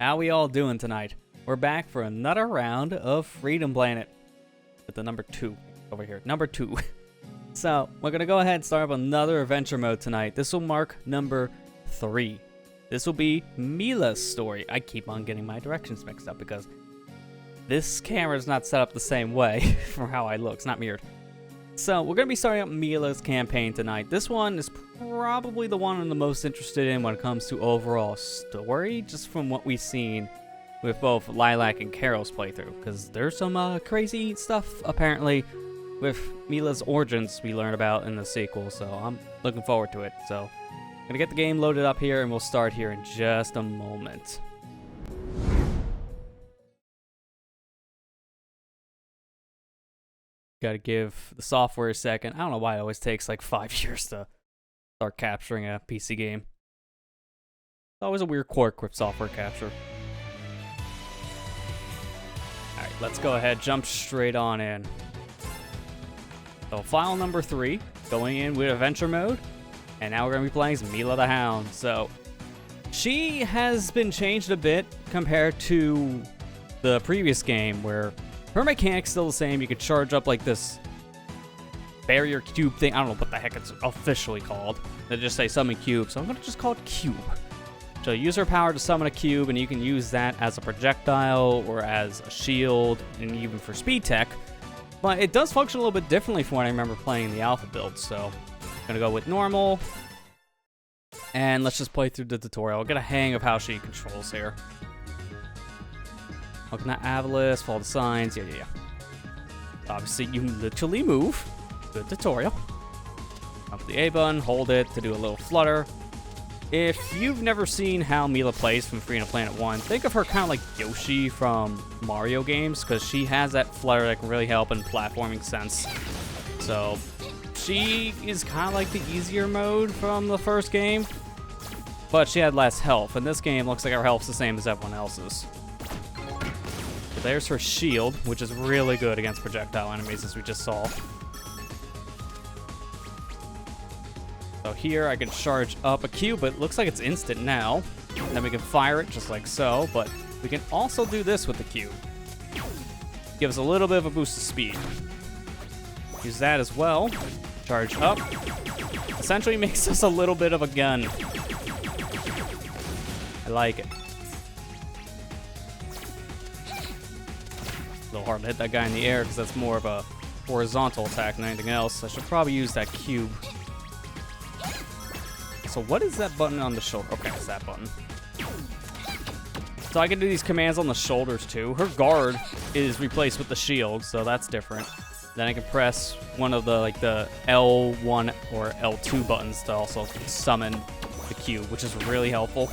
How we all doing tonight? We're back for another round of Freedom Planet with the number 2 over here. Number 2. So, we're going to go ahead and start up another adventure mode tonight. This will mark number 3. This will be Milla's story. I keep on getting my directions mixed up because this camera is not set up the same way from how I look. It's not mirrored. So, we're going to be starting up Milla's campaign tonight. This one is probably the one I'm the most interested in when it comes to overall story, just from what we've seen with both Lilac and Carol's playthrough, because there's some crazy stuff, apparently, with Milla's origins we learn about in the sequel, so I'm looking forward to it. So, I'm going to get the game loaded up here, and we'll start here in just a moment. Gotta give the software a second. I don't know why it always takes like 5 years to start capturing a PC game. It's always a weird quirk with software capture. Alright, let's go ahead, jump straight on in. So file number 3, going in with adventure mode. And now we're gonna be playing as Milla the Hound. So she has been changed a bit compared to the previous game, where her mechanic's still the same. You can charge up like this barrier cube thing. I don't know what the heck it's officially called. They just say summon cube, so I'm gonna just call it cube. So use her power to summon a cube, and you can use that as a projectile or as a shield, and even for speed tech. But it does function a little bit differently from what I remember playing the alpha build. So I'm gonna go with normal, and let's just play through the tutorial. I'll get a hang of how she controls here. Looking at Avalis, follow the signs, yeah. Obviously, you literally move. Good tutorial. Up the A button, hold it to do a little flutter. If you've never seen how Milla plays from Freedom Planet 1, think of her kind of like Yoshi from Mario games, because she has that flutter that can really help in platforming sense. So, she is kind of like the easier mode from the first game, but she had less health. In this game, looks like her health's the same as everyone else's. There's her shield, which is really good against projectile enemies, as we just saw. So here I can charge up a cube, but it looks like it's instant now. Then we can fire it just like so, but we can also do this with the cube. Gives a little bit of a boost of speed. Use that as well. Charge up. Essentially makes us a little bit of a gun. I like it. A little hard to hit that guy in the air because that's more of a horizontal attack than anything else. I should probably use that cube. So what is that button on the shoulder? Okay, it's that button. So I can do these commands on the shoulders too. Her guard is replaced with the shield, so that's different. Then I can press one of the the L1 or L2 buttons to also summon the cube, which is really helpful.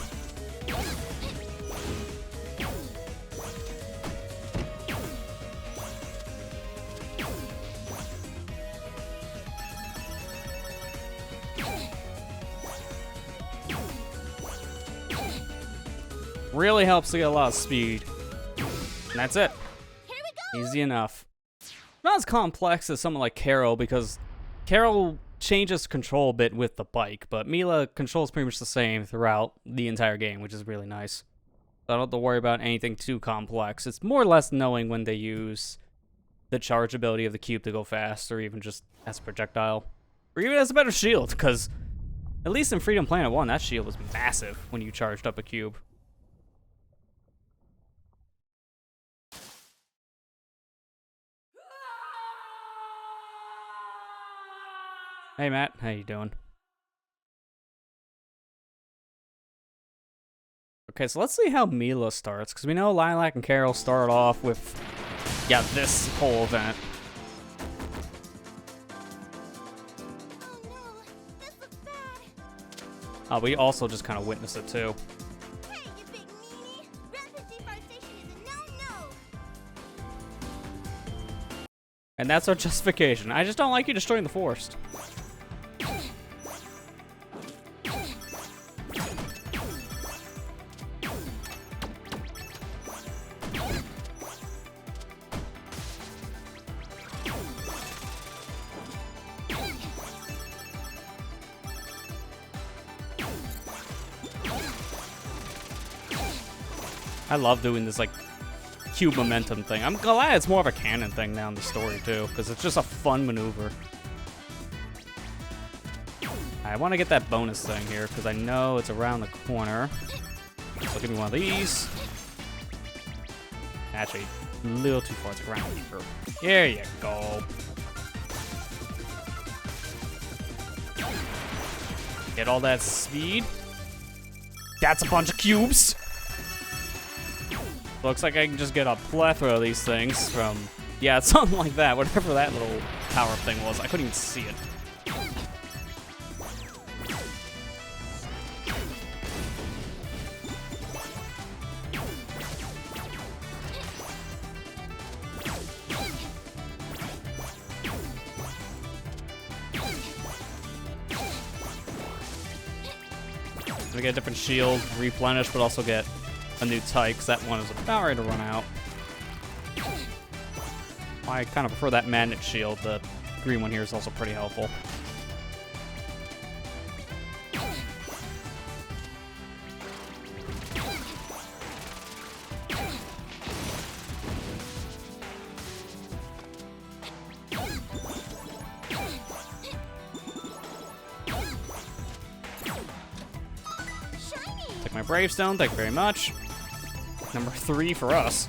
Really helps to get a lot of speed. And that's it. Here we go. Easy enough. Not as complex as someone like Carol, because Carol changes control a bit with the bike, but Milla controls pretty much the same throughout the entire game, which is really nice. So I don't have to worry about anything too complex. It's more or less knowing when they use the charge ability of the cube to go fast, or even just as a projectile, or even as a better shield, because at least in Freedom Planet 1, that shield was massive when you charged up a cube. Hey Matt, how you doing? Okay, so let's see how Milla starts, because we know Lilac and Carol start off with, yeah, this whole event. Oh no, this looks bad. We also just kind of witness it too. Hey, you big meanie! Rampant deforestation is a no-no! And that's our justification. I just don't like you destroying the forest. I love doing this, like, cube momentum thing. I'm glad it's more of a canon thing now in the story, too, because it's just a fun maneuver. I want to get that bonus thing here, because I know it's around the corner. So give me one of these. Actually, a little too far. It's around here. There you go. Get all that speed. That's a bunch of cubes. Looks like I can just get a plethora of these things from... Yeah, it's something like that. Whatever that little power-up thing was. I couldn't even see it. We get a different shield, replenish, but also get a new type, because that one is about ready to run out. I kind of prefer that magnet shield. The green one here is also pretty helpful. Take my Bravestone, thank you very much. Number 3 for us.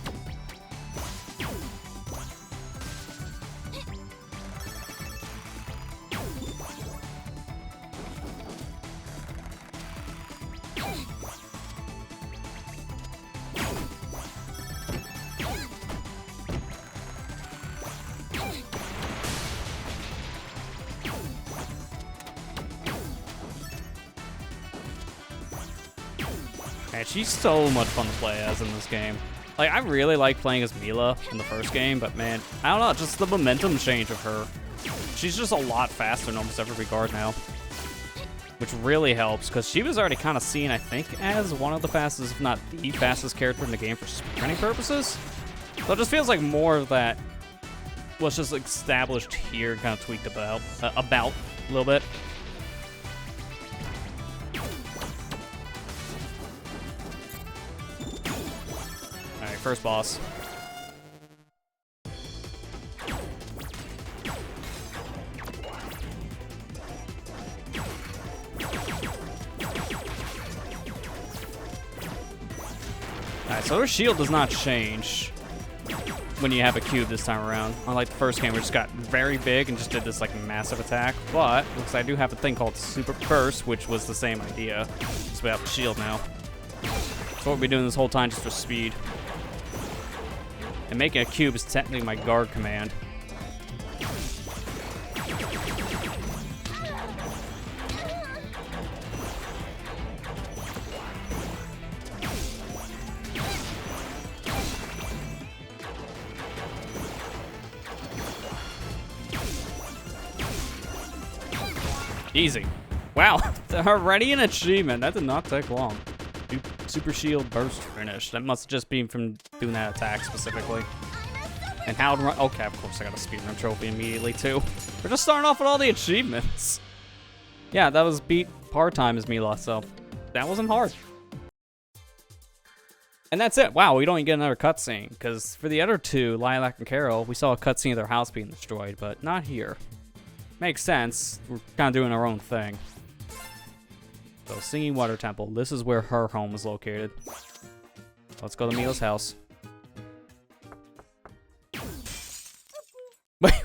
Man, she's so much fun to play as in this game. Like, I really like playing as Milla in the first game, but man, I don't know, just the momentum change of her. She's just a lot faster in almost every regard now. Which really helps, because she was already kind of seen, I think, as one of the fastest, if not the fastest character in the game for sprinting purposes. So it just feels like more of that was just established here, kind of tweaked about a little bit. First boss. Alright, so her shield does not change when you have a cube this time around. Unlike the first game, we just got very big and just did this like massive attack. But looks like I do have a thing called Super Burst, which was the same idea. Just without the shield now. So what we'll be doing this whole time just for speed. And making a cube is technically my guard command. Easy. Wow, already an achievement. That did not take long. Super shield burst finish. That must just be from doing that attack specifically. And how to run. Okay, of course I got a speedrun trophy immediately too. We're just starting off with all the achievements. Yeah, that was beat par time as Milla, so that wasn't hard. And that's it. Wow, we don't even get another cutscene, because for the other two, Lilac and Carol, we saw a cutscene of their house being destroyed, but not here. Makes sense. We're kind of doing our own thing. So, Singing Water Temple. This is where her home is located. Let's go to Milla's house.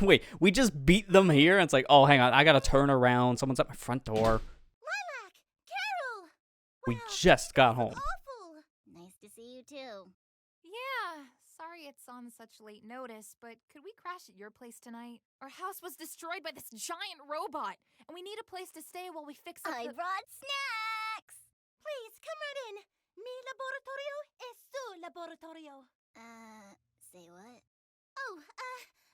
Wait, we just beat them here? And it's like, oh, hang on, I gotta turn around. Someone's at my front door. Lilac! Carol! We just got home. Awful! Nice to see you too. Yeah, sorry it's on such late notice, but could we crash at your place tonight? Our house was destroyed by this giant robot, and we need a place to stay while we fix up I brought snacks! Please, come right in. Mi laboratorio es su laboratorio. Say what? Oh,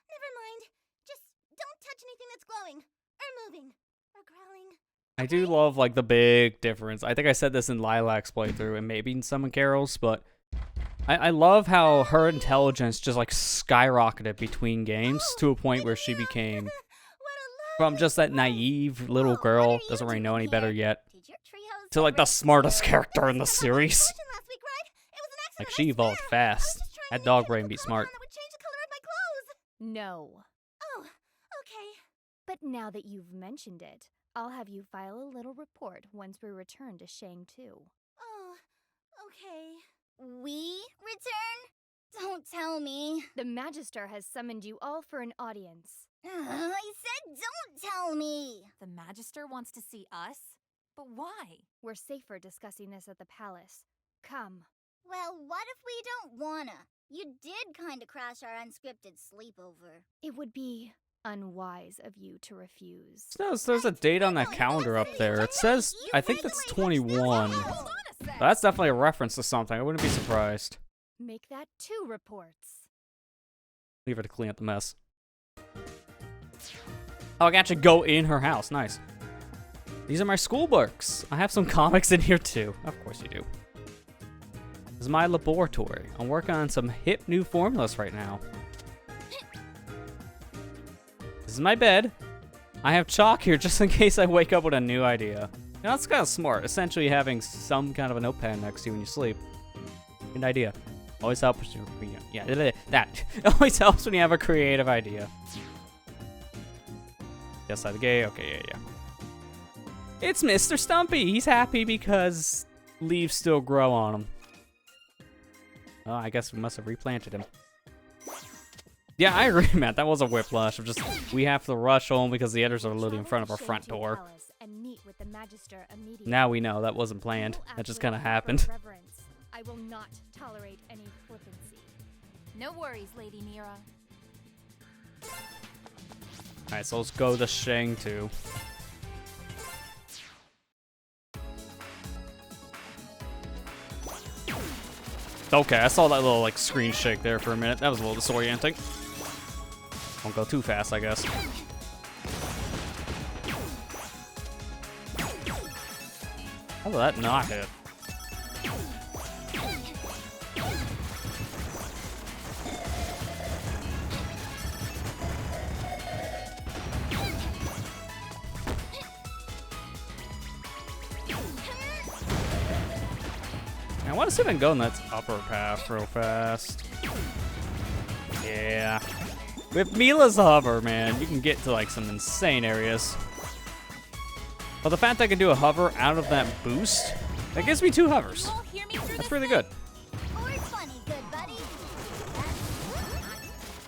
never mind. Just don't touch anything that's glowing, or moving, or growling. I do love, like, the big difference. I think I said this in Lilac's playthrough, and maybe in some of Carol's, but I love how her intelligence just, like, skyrocketed between games to a point where she became, from just that naive little girl, doesn't really know any better yet, to, like, the smartest character in the series. Like, she evolved fast. That dog brain be smart. That would change the color of my clothes. No. Oh, okay. But now that you've mentioned it, I'll have you file a little report once we return to Shang 2. Oh, okay. We return? Don't tell me. The Magister has summoned you all for an audience. I said don't tell me. The Magister wants to see us? But why? We're safer discussing this at the palace. Come. Well, what if we don't wanna? You did kinda crash our unscripted sleepover. It would be unwise of you to refuse. There's a date on that calendar up there. It says, I think that's 21. Hold on a sec. That's definitely a reference to something. I wouldn't be surprised. Make that 2 reports. Leave her to clean up the mess. Oh, I can actually go in her house. Nice. These are my school books. I have some comics in here too. Of course you do. This is my laboratory. I'm working on some hip new formulas right now. This is my bed. I have chalk here just in case I wake up with a new idea. You know, that's kind of smart. Essentially having some kind of a notepad next to you when you sleep. Good idea. Always helps you. Yeah, that. It always helps when you have a creative idea. Yes, side of the gate. Okay, yeah. It's Mr. Stumpy. He's happy because leaves still grow on him. Oh, I guess we must have replanted him. Yeah, I agree, Matt. That was a whiplash of just, we have to rush home because the editors are literally in front of our front door. And meet with the Magister immediately. Now we know that wasn't planned. That just kind of happened. I will not tolerate any flippancy. No worries, Lady Mira. Alright, so let's go to Shang 2. Okay, I saw that little like screen shake there for a minute. That was a little disorienting. Won't go too fast, I guess. How did that not hit? I want to see if I can go in that upper path real fast. Yeah. With Milla's hover, man, you can get to like some insane areas. But the fact that I can do a hover out of that boost, that gives me 2 hovers. You won't hear me through That's this really thing? good. Or funny, good buddy.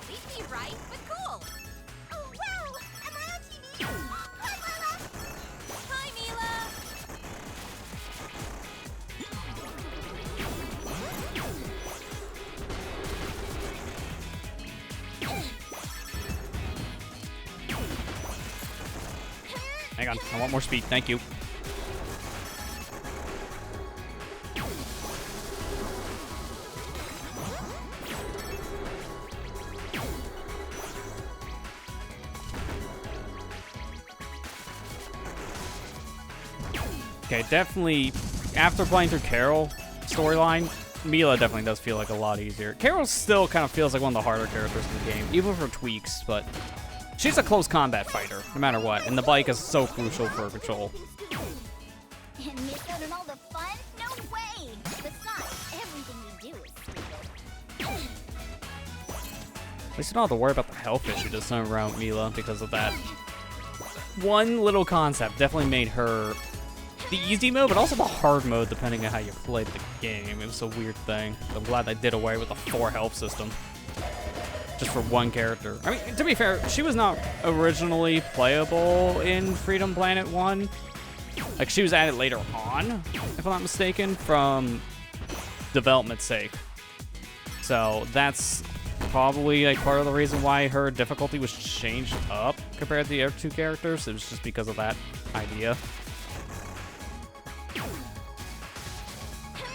Beat me right, but cool. Oh, wow! Am I on TV? Hi, Mila! Hi, Mila. Hang on, I want more speed. Thank you. Okay, definitely, after playing through Carol storyline, Milla definitely does feel like a lot easier. Carol still kind of feels like one of the harder characters in the game, even for tweaks, but she's a close combat fighter, no matter what, and the bike is so crucial for control. And miss out on all the fun? No way! Besides, everything we do is stupid. At least you don't have to worry about the health issue this time around Milla because of that. One little concept definitely made her the easy mode, but also the hard mode, depending on how you played the game. It was a weird thing. I'm glad they did away with the 4 health system. Just for one character. I mean, to be fair, she was not originally playable in Freedom Planet 1. Like, she was added later on, if I'm not mistaken, from development's sake. So that's probably like part of the reason why her difficulty was changed up compared to the other 2 characters. It was just because of that idea.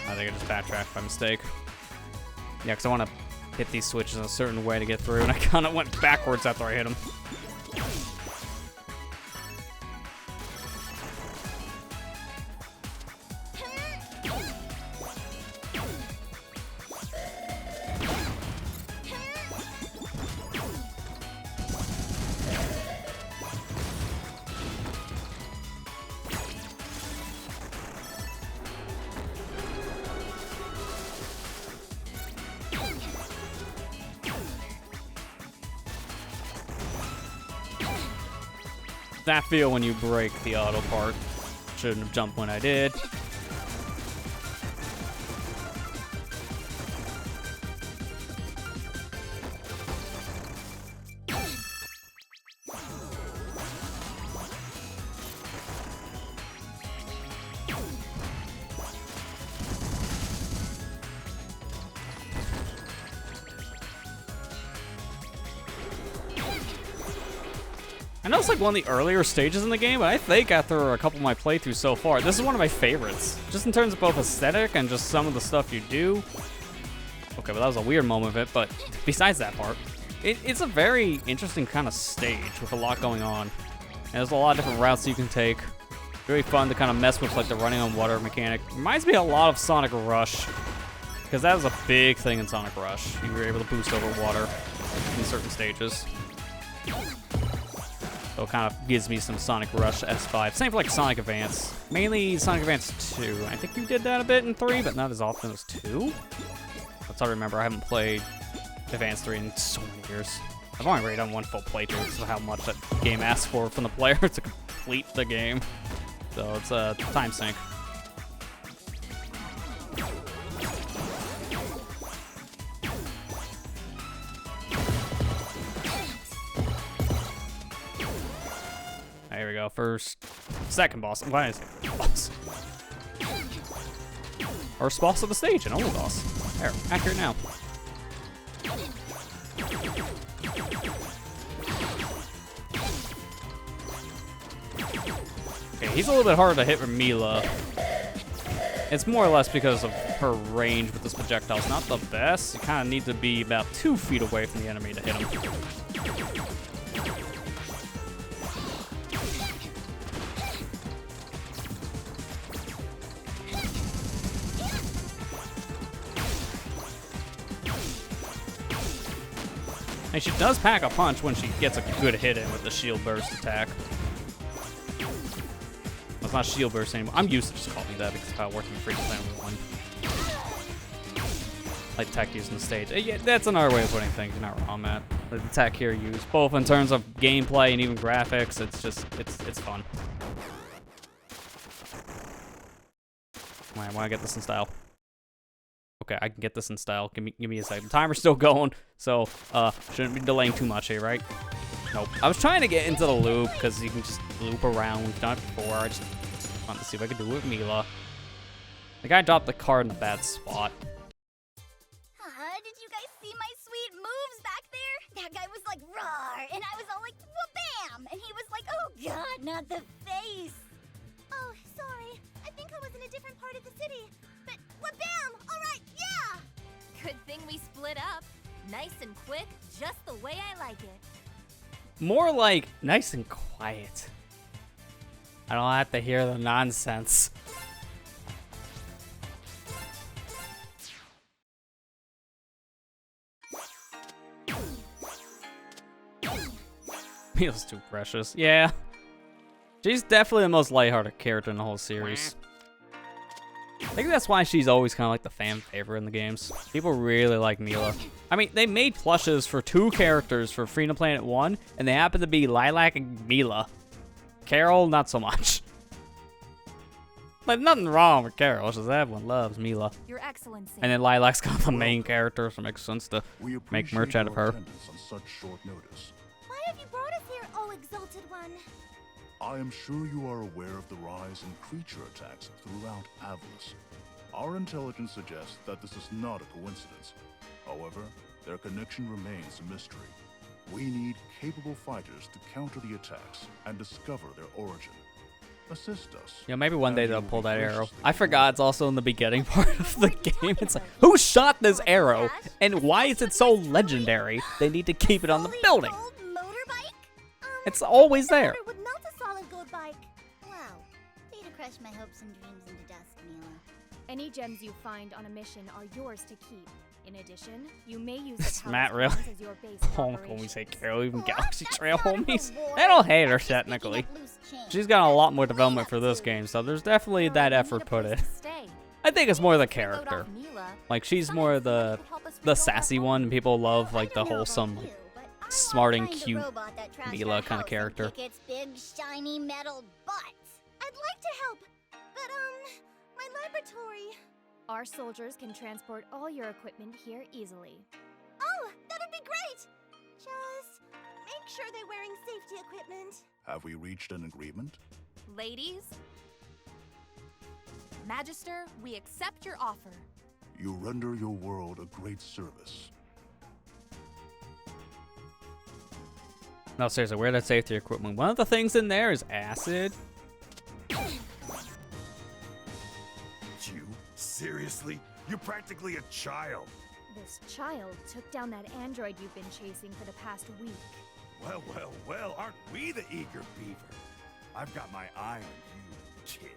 I think I just backtracked by mistake. Yeah, because I want to hit these switches in a certain way to get through, and I kind of went backwards after I hit them. That feel when you break the auto part. Shouldn't have jumped when I did. I know it's like one of the earlier stages in the game, but I think after a couple of my playthroughs so far, this is one of my favorites. Just in terms of both aesthetic and just some of the stuff you do. Okay, well that was a weird moment of it, but besides that part, it's a very interesting kind of stage with a lot going on. And there's a lot of different routes you can take. Really fun to kind of mess with like the running on water mechanic. Reminds me a lot of Sonic Rush, because that was a big thing in Sonic Rush. You were able to boost over water in certain stages. So it kind of gives me some Sonic Rush S5. Same for like Sonic Advance. Mainly Sonic Advance 2. I think you did that a bit in 3, but not as often as 2. That's all I remember. I haven't played Advance 3 in so many years. I've only really done one full playthrough because of how much that game asks for from the player to complete the game. So it's a time sink. There we go. Second boss. Why is it boss? First boss of the stage, and only boss. There, accurate now. Okay, he's a little bit harder to hit with Milla. It's more or less because of her range with this projectile. It's not the best. You kind of need to be about 2 feet away from the enemy to hit him. And she does pack a punch when she gets a good hit in with the shield burst attack. Well, it's not shield burst anymore. I'm used to just calling it that because of how it worked in Freedom Planet 1. Like tech used in the stage. Yeah, that's another way of putting things. You're not wrong, Matt. The tech here used, both in terms of gameplay and even graphics, it's just, it's fun. I want to get this in style. Okay, I can get this in style. Give me a second. Timer's still going, so shouldn't be delaying too much here, right? Nope. I was trying to get into the loop because you can just loop around. We've done it before. I just wanted to see if I could do it with Milla. The guy dropped the card in a bad spot. Did you guys see my sweet moves back there? That guy was like, roar, and I was all like, wha-bam! And he was like, oh god, not the face! Oh, sorry. I think I was in a different part of the city. But wha-bam! Alright, yeah! Good thing we split up. Nice and quick, just the way I like it. More like nice and quiet. I don't have to hear the nonsense. Feels too precious. Yeah. She's definitely the most lighthearted character in the whole series. I think that's why she's always kind of like the fan favorite in the games. People really like Milla. I mean, they made plushes for 2 characters for Freedom Planet 1, and they happen to be Lilac and Milla. Carol, not so much. But nothing wrong with Carol, because everyone loves Milla. Your Excellency. And then Lilac's kind of the main character, so it makes sense to make merch out of her. On such short notice. Why have you brought us here, oh exalted one? I am sure you are aware of the rise in creature attacks throughout Avlis. Our intelligence suggests that this is not a coincidence. However, their connection remains a mystery. We need capable fighters to counter the attacks and discover their origin. Assist us. Yeah, maybe one day they'll pull that arrow. I forgot it's also in the beginning part of the game. It's like, who shot this arrow? And why is it so legendary? They need to keep it on the building. It's always there. Would melt a solid gold bike. Wow. Way to crush my hopes and dreams into dust, Milla. Any gems you find on a mission are yours to keep. In addition, you may use the Matt, really? Palace as your base of When we say operations. Carol, even What? Galaxy That's Trail not a homies. reward. They don't hate her That's just technically. picking up loose change. She's got a lot more Way development up for this to. game, so there's definitely that effort put in. I think it's more the character. Like she's more the sassy one. People love like the wholesome, like, smart and I'll find a cute robot that trashed Milla our kind of house character. and kick its big shiny metal butt. I'd like to help, but my laboratory. Our soldiers can transport all your equipment here easily. Oh, that'd be great. Just make sure they're wearing safety equipment. Have we reached an agreement? Ladies, Magister, we accept your offer. You render your world a great service. No, seriously, where that safety equipment? One of the things in there is acid. You? Seriously? You're practically a child. This child took down that android you've been chasing for the past week. Well, well, well, aren't we the eager beaver? I've got my eye on you, kid.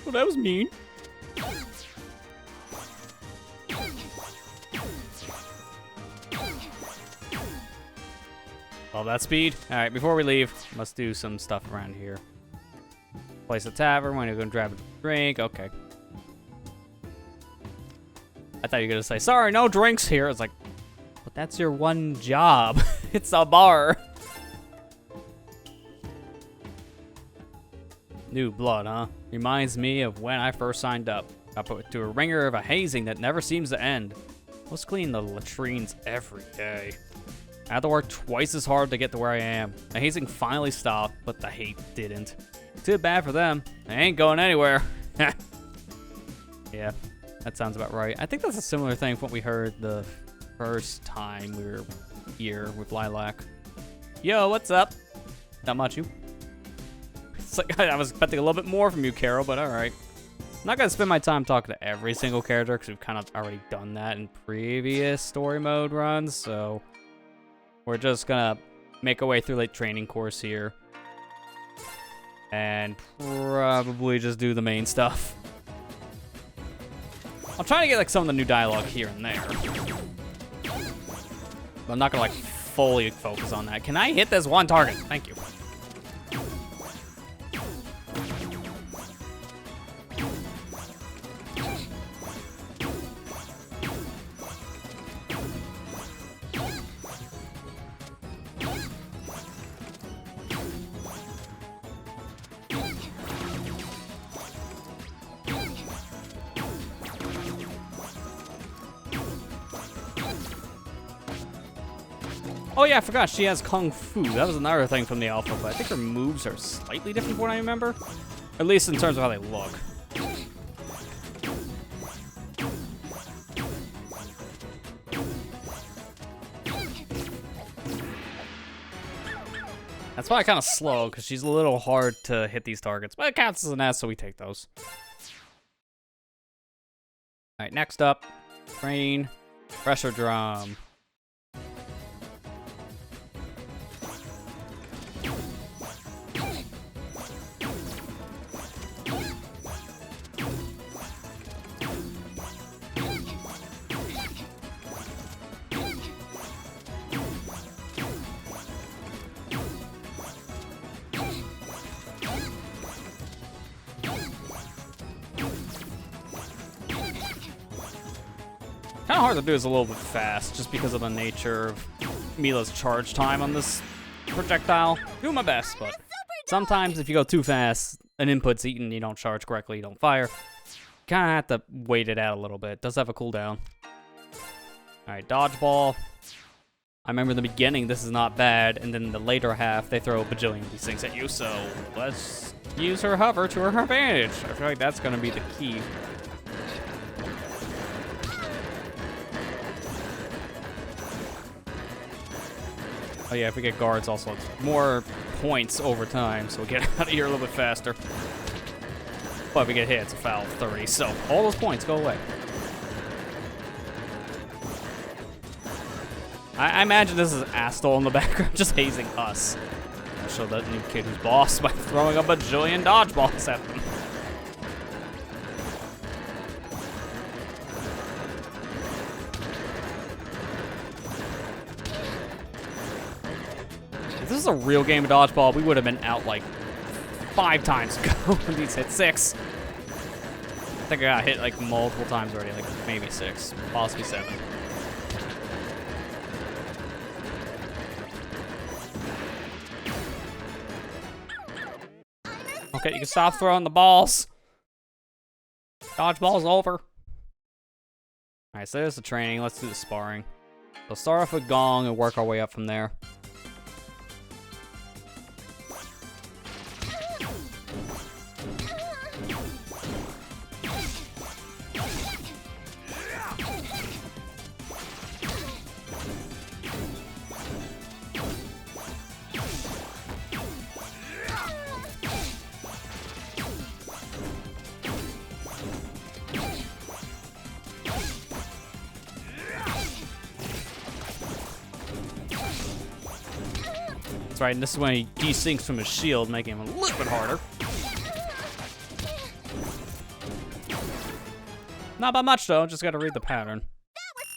Well, that was mean. All that speed. All right, before we leave, let's do some stuff around here. Place a tavern. When you're gonna grab a drink. Okay. I thought you were gonna say, sorry, no drinks here. It's like, but that's your one job. It's a bar. New blood, huh? Reminds me of when I first signed up. I put to a ringer of a hazing that never seems to end. Let's clean the latrines every day. I had to work twice as hard to get to where I am. The hazing finally stopped, but the hate didn't. Too bad for them. They ain't going anywhere. Yeah, that sounds about right. I think that's a similar thing from what we heard the first time we were here with Lilac. Yo, what's up? Not much, you? It's like I was expecting a little bit more from you, Carol, but alright. I'm not going to spend my time talking to every single character because we've kind of already done that in previous story mode runs, so we're just going to make our way through like training course here and probably just do the main stuff. I'm trying to get like some of the new dialogue here and there, but I'm not going to like fully focus on that. Can I hit this one target? Thank you. Oh yeah, I forgot she has Kung Fu. That was another thing from the alpha, but I think her moves are slightly different from what I remember. At least in terms of how they look. That's why I kind of slow, because she's a little hard to hit these targets. But it counts as an S, so we take those. Alright, next up. Train. Pressure drum. Kind of hard to do is a little bit fast, just because of the nature of Milla's charge time on this projectile. Do my best, but sometimes if you go too fast, an input's eaten, you don't charge correctly, you don't fire. Kind of have to wait it out a little bit. It does have a cooldown. Alright, dodgeball. I remember in the beginning, this is not bad, and then in the later half, they throw a bajillion of these things at you, so let's use her hover to her advantage. I feel like that's going to be the key. Oh yeah, if we get guards also, it's more points over time, so we get out of here a little bit faster. But if we get hit, it's a foul of 30, so all those points go away. I imagine this is Astal in the background just hazing us. I'll show that new kid who's boss by throwing a bajillion dodgeballs at them. If this is a real game of dodgeball, we would have been out like 5 times ago when these hit 6. I think I got hit like multiple times already, like maybe 6, possibly 7. Okay, you can stop throwing the balls. Dodgeball's over. Alright, so there's the training. Let's do the sparring. So start off with Gong and work our way up from there. That's right, and this is when he desyncs from his shield, making him a little bit harder. Not by much though, just gotta read the pattern. That was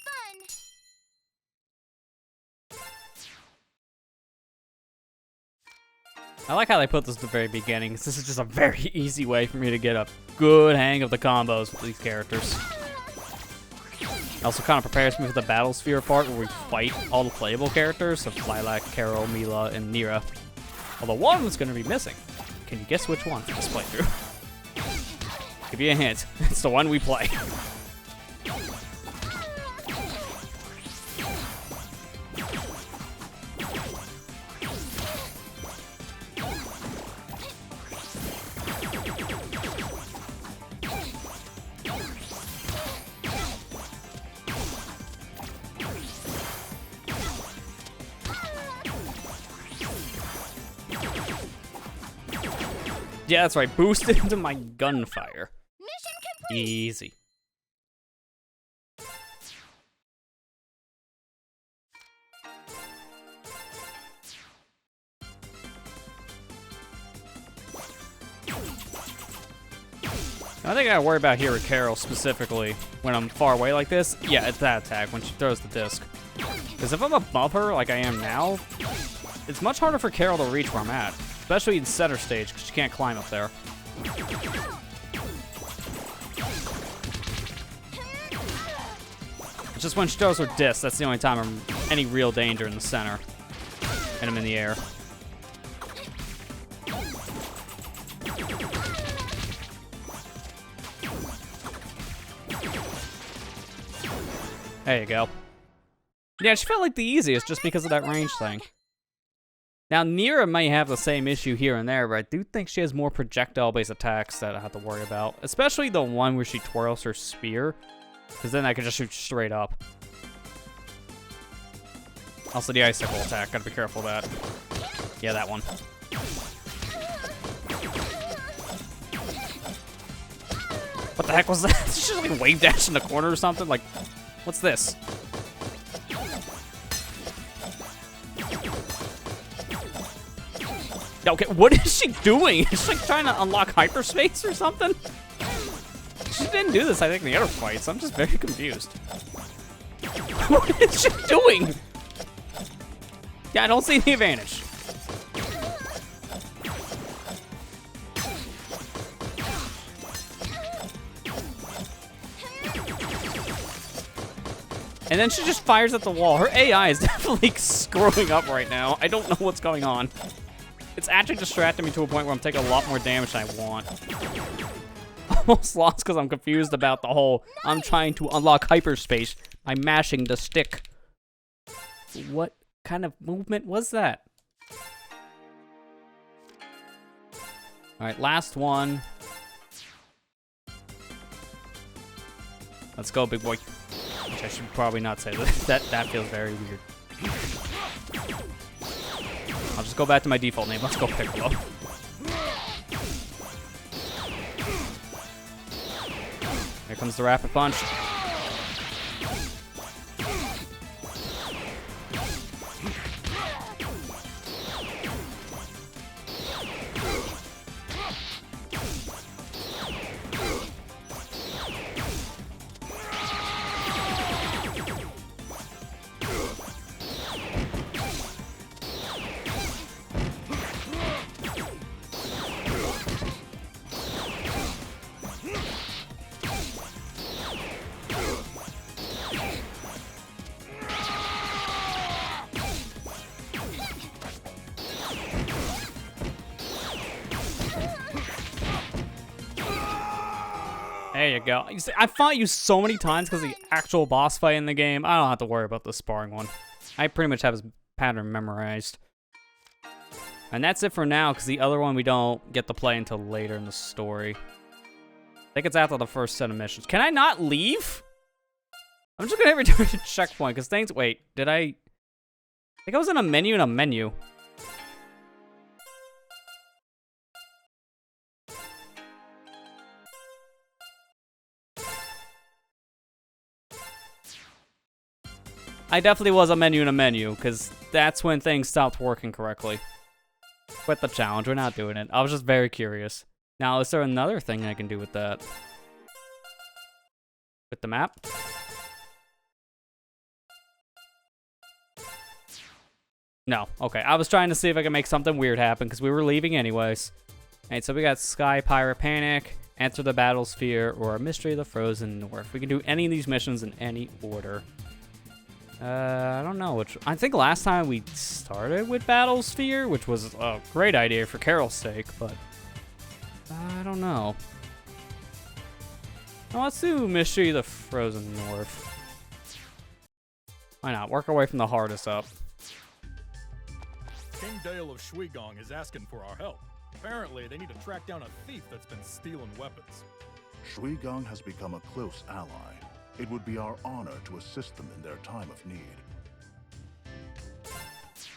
fun! I like how they put this at the very beginning, 'cause this is just a very easy way for me to get a good hang of the combos with these characters. It also kind of prepares me for the Battle Sphere part where we fight all the playable characters, so Lilac, Carol, Milla, and Nira. Although one was going to be missing. Can you guess which one for this playthrough? Give you a hint. It's the one we play. Yeah, that's right. Boost into my gunfire. Mission complete! Easy. I think I gotta worry about here with Carol specifically when I'm far away like this. Yeah, it's that attack when she throws the disc. Because if I'm above her like I am now, it's much harder for Carol to reach where I'm at. Especially in center stage, because she can't climb up there. It's just when she throws her disc, that's the only time I'm any real danger in the center. And I'm in the air. There you go. Yeah, she felt like the easiest just because of that range thing. Now, Nira may have the same issue here and there, but I do think she has more projectile-based attacks that I have to worry about. Especially the one where she twirls her spear, because then I can just shoot straight up. Also, the icicle attack, gotta be careful of that. Yeah, that one. What the heck was that? Did she just like wave dash in the corner or something? Like, what's this? Okay, what is she doing? Is she like trying to unlock hyperspace or something? She didn't do this, I think, in the other fights. I'm just very confused. What is she doing? Yeah, I don't see the advantage. And then she just fires at the wall. Her AI is definitely screwing up right now. I don't know what's going on. It's actually distracting me to a point where I'm taking a lot more damage than I want. Almost lost because I'm confused about the whole I'm trying to unlock hyperspace by mashing the stick. What kind of movement was that? Alright, last one. Let's go, big boy. Which I should probably not say. That feels very weird. I'll just go back to my default name. Let's go Piccolo. Here comes the rapid punch. There you go. You see, I fought you so many times because the actual boss fight in the game. I don't have to worry about the sparring one. I pretty much have his pattern memorized. And that's it for now, because the other one we don't get to play until later in the story. I think it's after the first set of missions. Can I not leave? I'm just gonna return to checkpoint, because things... Wait, did I think I was in a menu in a menu. I definitely was a menu in a menu, because that's when things stopped working correctly. Quit the challenge, we're not doing it. I was just very curious. Now, is there another thing I can do with that? With the map? No, okay. I was trying to see if I could make something weird happen, because we were leaving anyways. Alright, so we got Sky Pirate Panic, Enter the Battlesphere, or Mystery of the Frozen North. We can do any of these missions in any order. I don't know which. I think last time we started with Battlesphere, which was a great idea for Carol's sake, but I don't know. Well, let's do Mystery of the Frozen North. Why not? Work our way from the hardest up. King Dale of Shuigong is asking for our help. Apparently, they need to track down a thief that's been stealing weapons. Shuigong has become a close ally. It would be our honor to assist them in their time of need.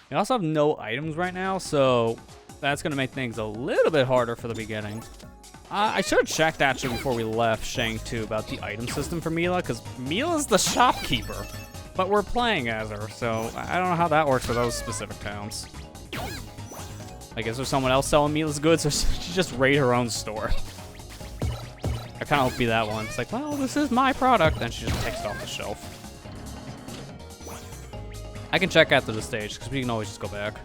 We also have no items right now, so that's going to make things a little bit harder for the beginning. I should have checked, actually, before we left Shang 2 about the item system for Milla, because Milla's the shopkeeper, but we're playing as her, so I don't know how that works for those specific towns. I guess there's someone else selling Milla's goods, or she just raid her own store. I kind of hope be that one. It's like, well, this is my product. Then she just takes it off the shelf. I can check after the stage, because we can always just go back.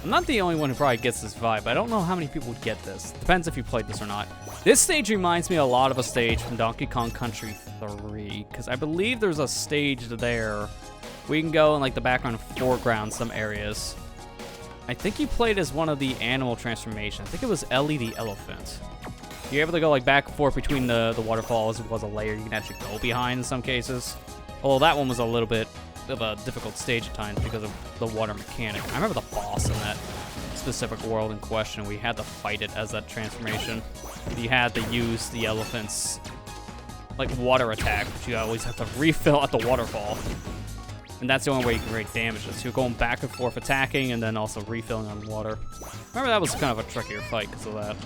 I'm not the only one who probably gets this vibe. I don't know how many people would get this. Depends if you played this or not. This stage reminds me a lot of a stage from Donkey Kong Country 3, because I believe there's a stage there. We can go in like the background and foreground some areas. I think you played as one of the animal transformations. I think it was Ellie the elephant. You're able to go like back and forth between the waterfalls. It was a layer you can actually go behind in some cases. Although that one was a little bit of a difficult stage at times because of the water mechanic. I remember the boss in that specific world in question. We had to fight it as that transformation. You had to use the elephant's like water attack, which you always have to refill at the waterfall. And that's the only way you can rate damages. So you're going back and forth attacking and then also refilling on water. Remember that was kind of a trickier fight because of that.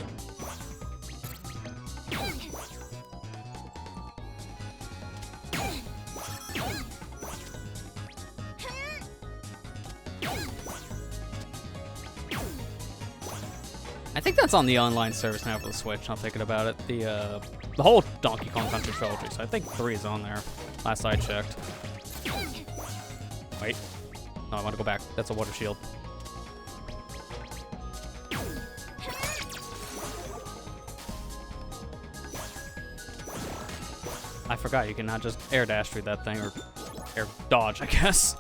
I think that's on the online service now for the Switch. I'm thinking about it. The whole Donkey Kong Country trilogy. So I think 3 is on there. Last I checked. Wait. No, I want to go back. That's a water shield. I forgot you cannot just air dash through that thing, or air dodge, I guess.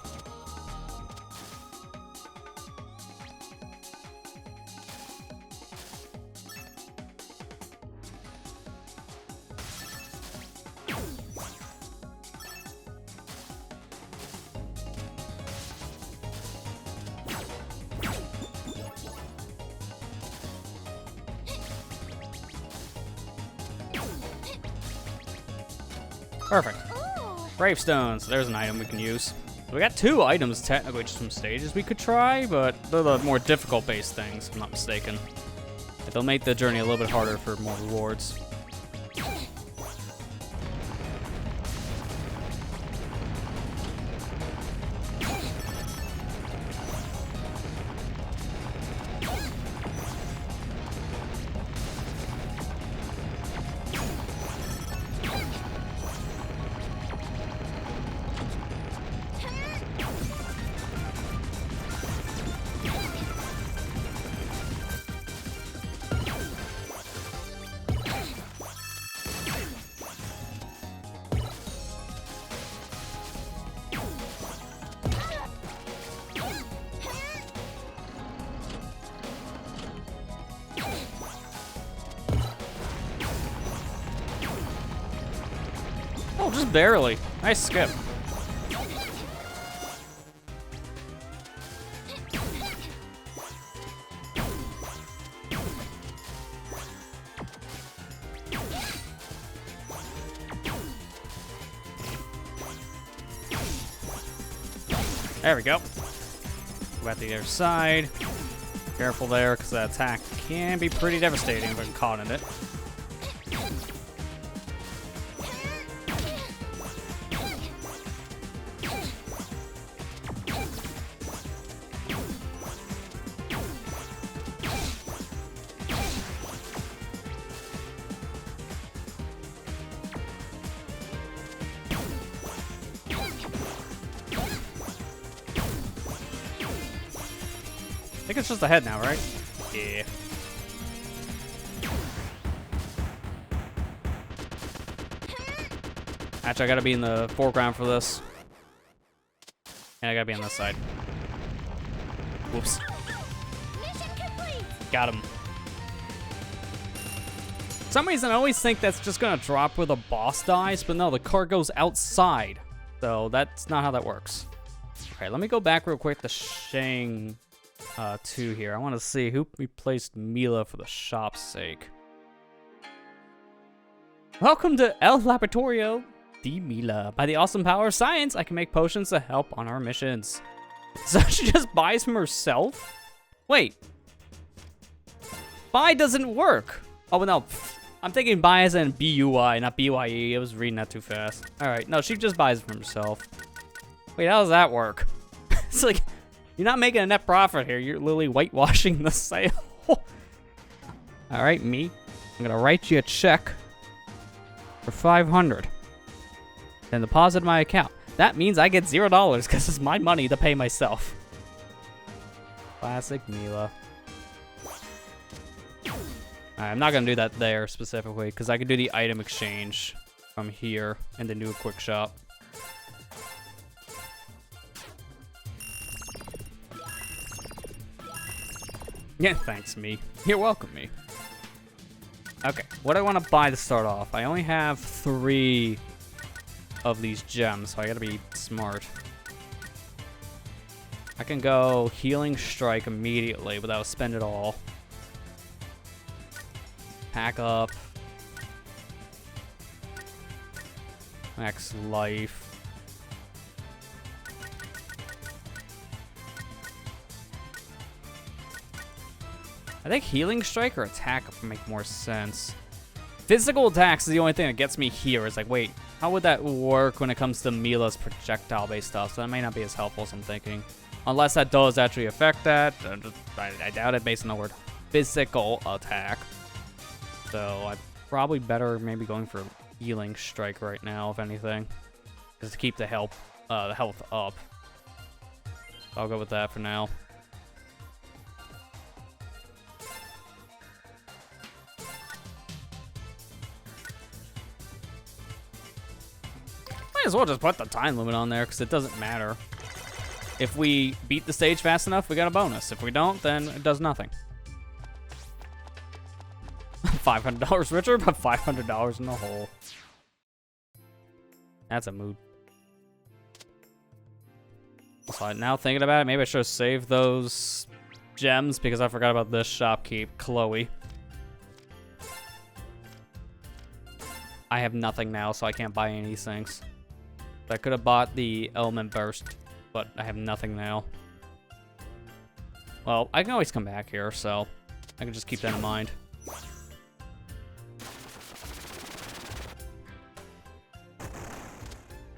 Perfect. Gravestones. There's an item we can use. So we got 2 items, technically, just from stages we could try, but they're the more difficult-based things, if I'm not mistaken. They'll make the journey a little bit harder for more rewards. just barely. Nice skip. There we go. Go back to the other side. Careful there, because that attack can be pretty devastating if I'm caught in it. I think it's just the head now, right? Yeah. Actually, I gotta be in the foreground for this. And I gotta be on this side. Whoops. Mission complete. Got him. For some reason, I always think that's just gonna drop where the boss dies, but no, the card goes outside. So that's not how that works. Okay, let me go back real quick to Shang 2 here. I want to see who replaced Milla for the shop's sake. Welcome to El Laboratorio di Milla. By the awesome power of science, I can make potions to help on our missions. So she just buys from herself? Wait. Buy doesn't work. Oh, no. I'm thinking buy as in B-U-Y, not B-Y-E. I was reading that too fast. Alright, no, she just buys from herself. Wait, how does that work? It's like, you're not making a net profit here. You're literally whitewashing the sale. Alright, me. I'm gonna write you a check for $500. Then deposit my account. That means I get $0 because it's my money to pay myself. Classic Milla. I'm not gonna do that there specifically because I can do the item exchange from here in the new quick shop. Yeah, thanks, me. You're welcome, me. Okay, what do I want to buy to start off? I only have 3 of these gems, so I gotta be smart. I can go Healing Strike immediately without spend it all. Pack up. Max life. I think Healing Strike or Attack would make more sense. Physical attacks is the only thing that gets me here. It's like, wait, how would that work when it comes to Milla's projectile-based stuff? So that may not be as helpful as I'm thinking. Unless that does actually affect that. I doubt it based on the word physical attack. So I'm probably better maybe going for Healing Strike right now, if anything. Just to keep the health up. So I'll go with that for now. Might as well just put the time limit on there because it doesn't matter. If we beat the stage fast enough, we got a bonus. If we don't, then it does nothing. $500 richer, but $500 in the hole. That's a mood. So now thinking about it, maybe I should have saved those gems because I forgot about this shopkeep, Chloe. I have nothing now, so I can't buy any of these things. I could have bought the Element Burst, but I have nothing now. Well, I can always come back here, so I can just keep that in mind.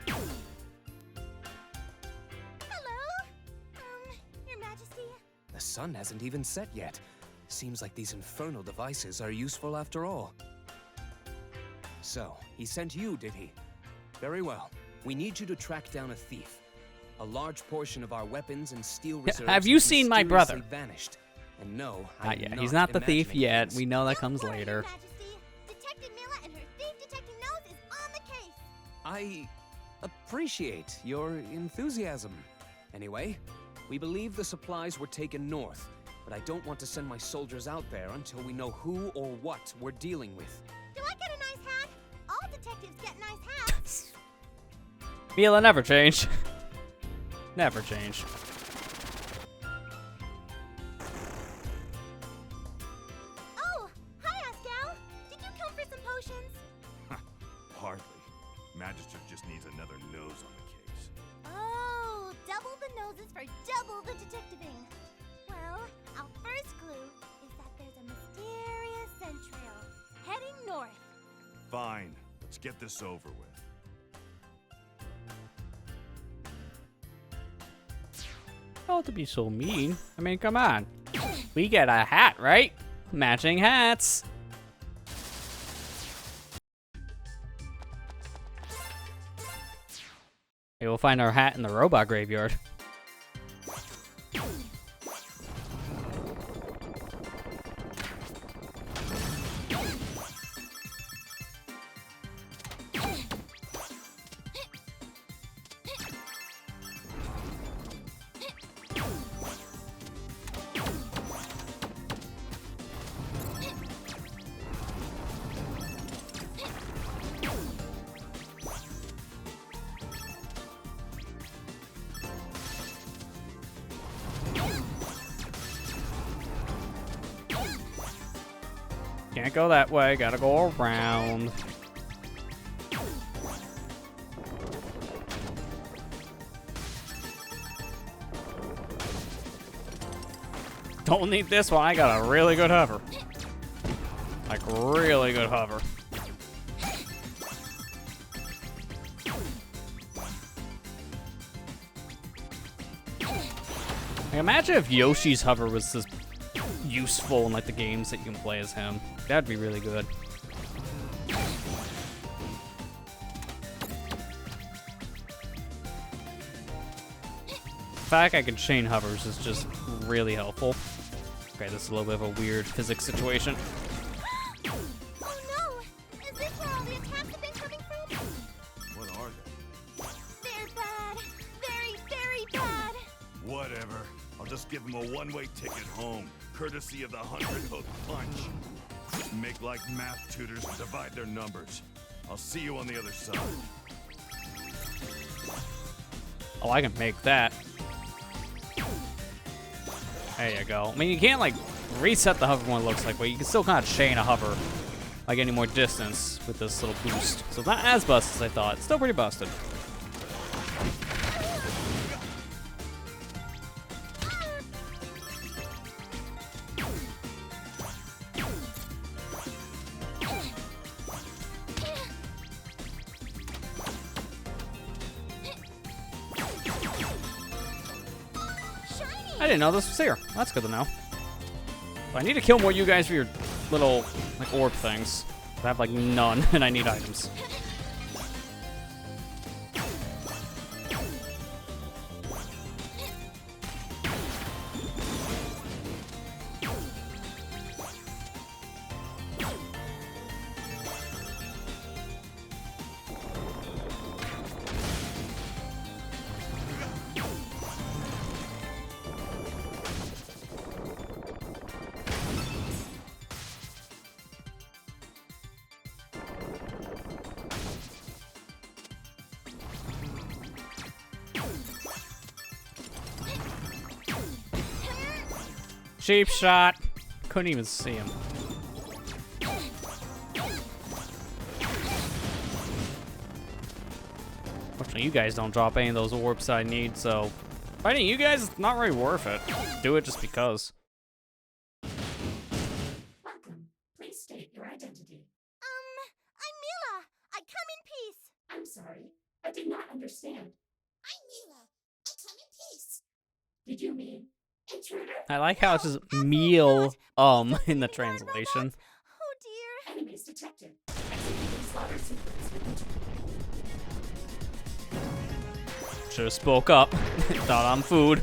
Your Majesty? The sun hasn't even set yet. Seems like these infernal devices are useful after all. So, he sent you, did he? Very well. We need you to track down a thief. A large portion of our weapons and steel reserves have you seen my brother? Vanished. And no, Not yet. He's not the thief yet. We know that comes later. Majesty. Detective Milla and her thief-detecting nose is on the case. I appreciate your enthusiasm. Anyway, we believe the supplies were taken north, but I don't want to send my soldiers out there until we know who or what we're dealing with. Do I get a nice hat? All detectives get nice hats. Milla, never change. Never change. Oh, hi, Ascal. Did you come for some potions? Hardly. Magister just needs another nose on the case. Oh, double the noses for double the detectiving. Well, our first clue is that there's a mysterious scent trail heading north. Fine. Let's get this over with. Oh, to be so mean. I mean, come on. We get a hat, right? Matching hats. Hey, we'll find our hat in the robot graveyard. Can't go that way, gotta go around. Don't need this one, I got a really good hover. Like, really good hover. Like, imagine if Yoshi's hover was this useful in like the games that you can play as him. That'd be really good. The fact I can chain hovers is just really helpful. Okay, this is a little bit of a weird physics situation. Oh no! Is this where all the attacks have been coming from? What are they? They're bad. Very, very bad. Whatever. I'll just give him a one-way ticket home, courtesy of the 100-hook punch. Make like math tutors and divide their numbers. I'll see you on the other side. Oh, I can make that. There you go. I mean, you can't like reset the hover one, it looks like, but you can still kind of chain a hover like any more distance with this little boost. So it's not as busted as I thought. It's still pretty busted. I didn't know this was here. That's good to know. But I need to kill more of you guys for your little, like, orb things. I have, like, none, and I need items. Cheap shot. Couldn't even see him. Fortunately, you guys don't drop any of those orbs I need, so fighting you guys is not really worth it. Do it just because. Welcome. Please state your identity. I'm Milla. I come in peace. I'm sorry, I did not understand. I'm Milla. I come in peace. Did you mean intruder? I like how it's just meal in the translation. Oh dear. Enemies detected. Executing slaughter sequence. Should've spoke up. Thought I'm food.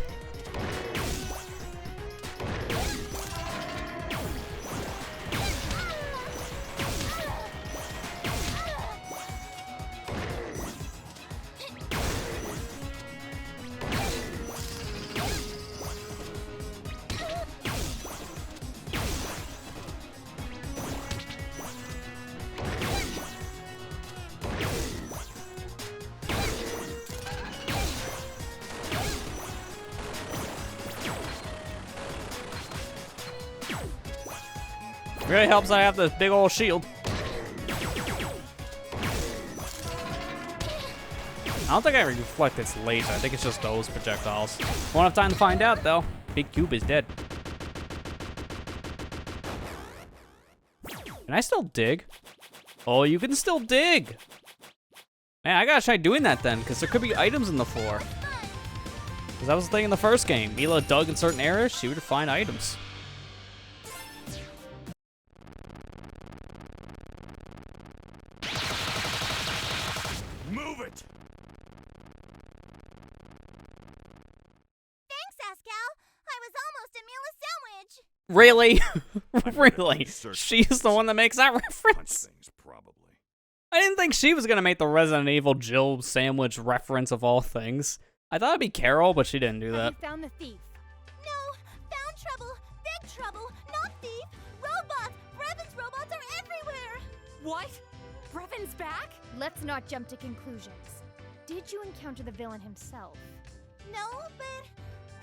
Really helps that I have this big old shield. I don't think I reflect its laser. I think it's just those projectiles. Won't have time to find out, though. Big Cube is dead. Can I still dig? Oh, you can still dig. Man, I gotta try doing that then, because there could be items in the floor. Because that was the thing in the first game. Milla dug in certain areas, she would find items. Move it! Thanks, Ascal. I was almost a Milla sandwich. Really? Really? Search She's the one that makes that Punch reference? things, probably. I didn't think she was gonna make the Resident Evil Jill sandwich reference of all things. I thought it'd be Carol, but she didn't do that. Have you found the thief? No, found trouble, big trouble, not thief. Robots! Brevin's robots are everywhere. What? Brevin's back? Let's not jump to conclusions. Did you encounter the villain himself? No, but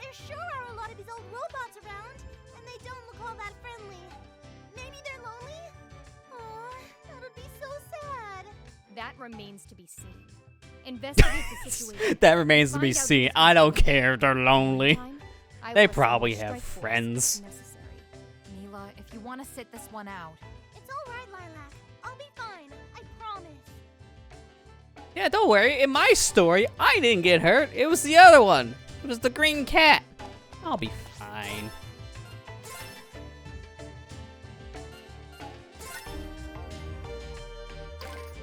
there sure are a lot of these old robots around, and they don't look all that friendly. Maybe they're lonely? Aw, that would be so sad. That remains to be seen. Investigate the situation. That remains to be Find out seen. who's I don't responsible. care if they're lonely. Meantime, I They will probably assemble have strike force friends. if necessary. Milla, if you want to sit this one out. It's all right, Lilac. I'll be fine. I promise. Yeah, don't worry. In my story, I didn't get hurt. It was the other one. It was the green cat. I'll be fine.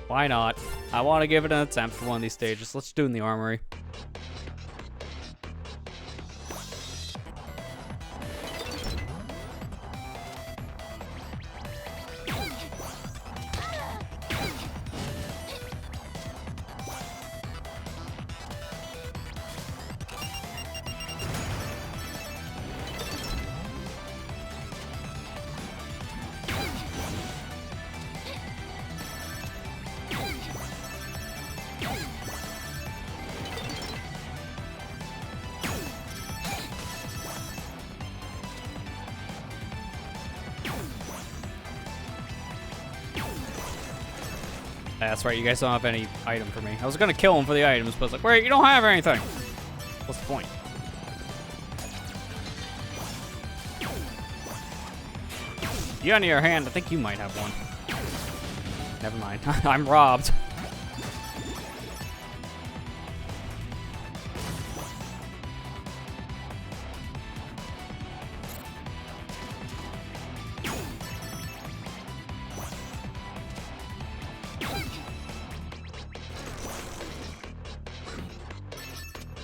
Why not? I want to give it an attempt for one of these stages. Let's do it in the armory. That's right, you guys don't have any item for me. I was gonna kill him for the items, but it's like, wait, you don't have anything. What's the point? You on your hand, I think you might have one. Never mind, I'm robbed.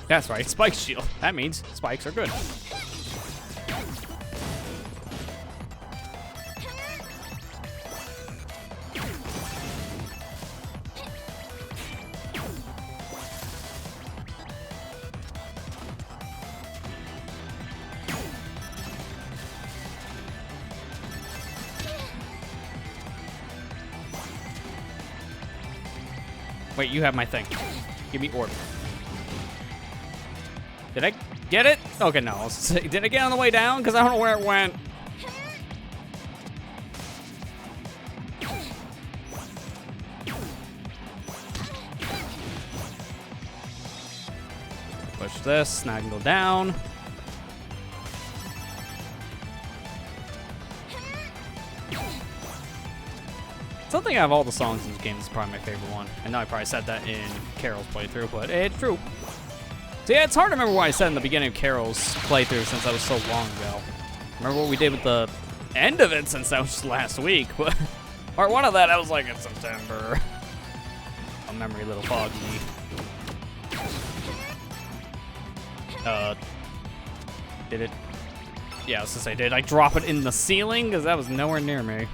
That's right, spike shield. That means spikes are good. Wait, you have my thing. Give me orb. Did I get it? Okay, no. I was gonna say, did I get on the way down? Because I don't know where it went. Push this. Now I can go down. Something out of all the songs in this game is probably my favorite one. I know I probably said that in Carol's playthrough, but it's true. So yeah, it's hard to remember what I said in the beginning of Carol's playthrough since that was so long ago. Remember what we did with the end of it since that was just last week. But part one of that, I was like in September. A memory a little foggy. Did it? Yeah, I was gonna say, did I drop it in the ceiling? Because that was nowhere near me.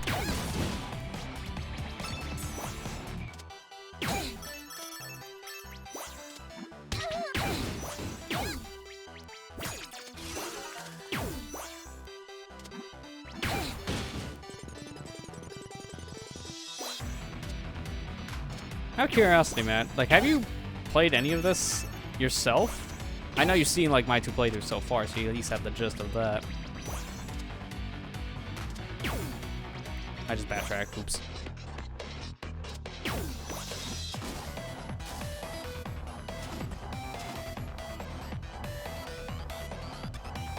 Out of curiosity, Matt, like, have you played any of this yourself? I know you've seen, like, my two playthroughs so far, so you at least have the gist of that. I just backtracked. Oops.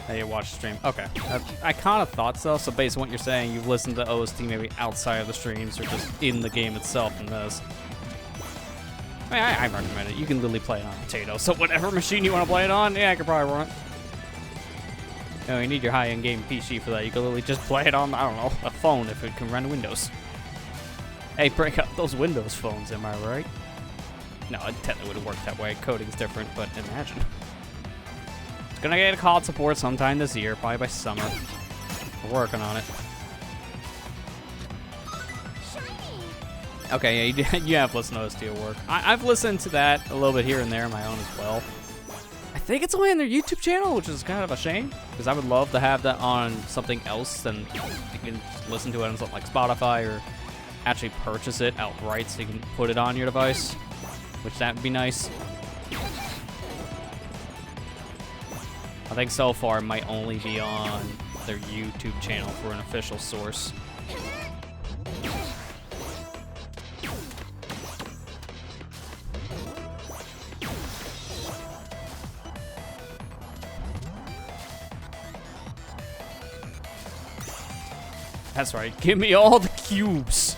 Hey, you watch the stream. Okay. I kind of thought so. So based on what you're saying, you've listened to OST maybe outside of the streams or just in the game itself and this. I mean, I recommend it. You can literally play it on a potato. So whatever machine you want to play it on, yeah, I could probably run it. No, you need your high-end game PC for that. You can literally just play it on, I don't know, a phone if it can run Windows. Hey, break up those Windows phones, am I right? No, it technically wouldn't work that way. Coding's different, but imagine. It's gonna get a COD support sometime this year, probably by summer. We're working on it. Okay, yeah, you have listened to OST at work. I've listened to that a little bit here and there on my own as well. I think it's only on their YouTube channel, which is kind of a shame, because I would love to have that on something else than you can just listen to it on something like Spotify or actually purchase it outright so you can put it on your device, which that would be nice. I think so far it might only be on their YouTube channel for an official source. That's right, give me all the cubes.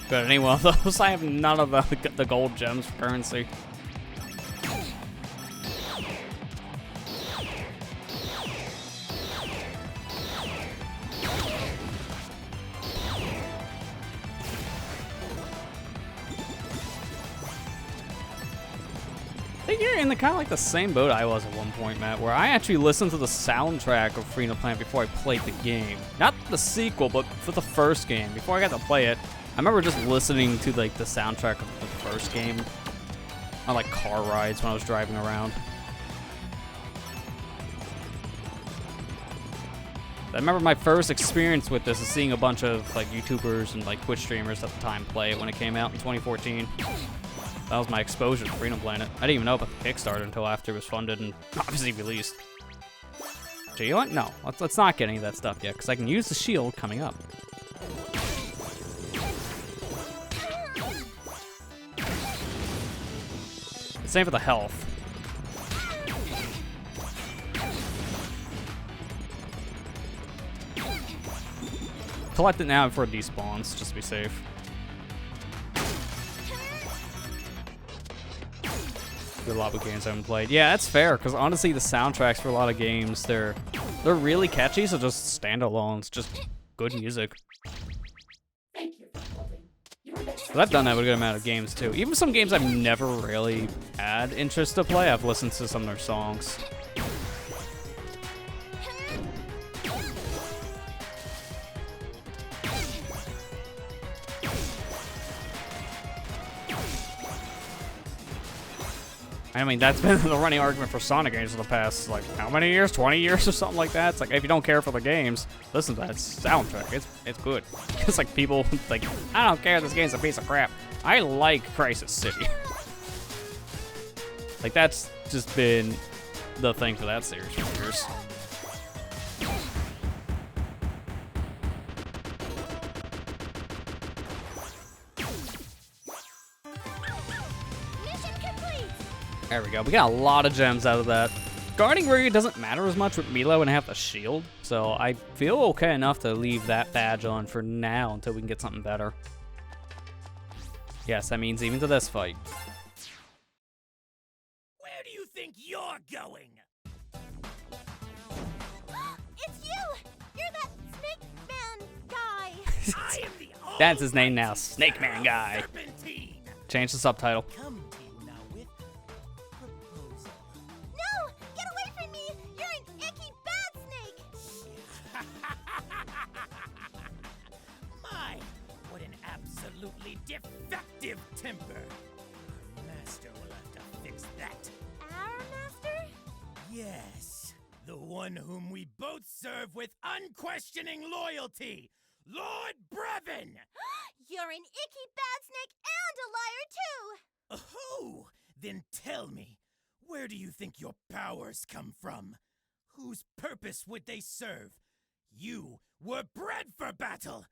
Got any one of those? I have none of the gold gems for currency. I think you're in the kind of like the same boat I was at one point, Matt, where I actually listened to the soundtrack of Freedom Planet before I played the game. Not the sequel, but for the first game. Before I got to play it, I remember just listening to like the soundtrack of the first game on like car rides when I was driving around. I remember my first experience with this is seeing a bunch of like YouTubers and like Twitch streamers at the time play it when it came out in 2014. That was my exposure to Freedom Planet. I didn't even know about the Kickstarter until after it was funded and obviously released. So you know what? No, let's not get any of that stuff yet, because I can use the shield coming up. Same for the health. Collect it now before it despawns, just to be safe. A lot of games I haven't played. Yeah, that's fair, because honestly, the soundtracks for a lot of games, they're really catchy, so just standalone. It's just good music. But I've done that with a good amount of games, too. Even some games I've never really had interest to play, I've listened to some of their songs. I mean, that's been the running argument for Sonic games for the past, like, how many years? 20 years or something like that? It's like, if you don't care for the games, listen to that soundtrack. It's good. It's like people, like, I don't care, this game's a piece of crap. I like Crisis City. Like, that's just been the thing for that series for years. There we go. We got a lot of gems out of that. Guarding really doesn't matter as much with Milla when I have the shield, so I feel okay enough to leave that badge on for now until we can get something better. Yes, that means even to this fight. Where do you think you're going? It's you! You're that Snake Man guy! I am the That's his name now, Snake Man Guy. Serpentine. Change the subtitle. Come to you now with proposal. No! Get away from me! You're an icky bad snake! My, what an absolutely defective temper. Our master will have to fix that. Our master? Yes, the one whom we both serve with unquestioning loyalty, Lord Brevin! You're an icky bad snake and a liar, too! Oh, then tell me, where do you think your powers come from? Whose purpose would they serve? You were bred for battle,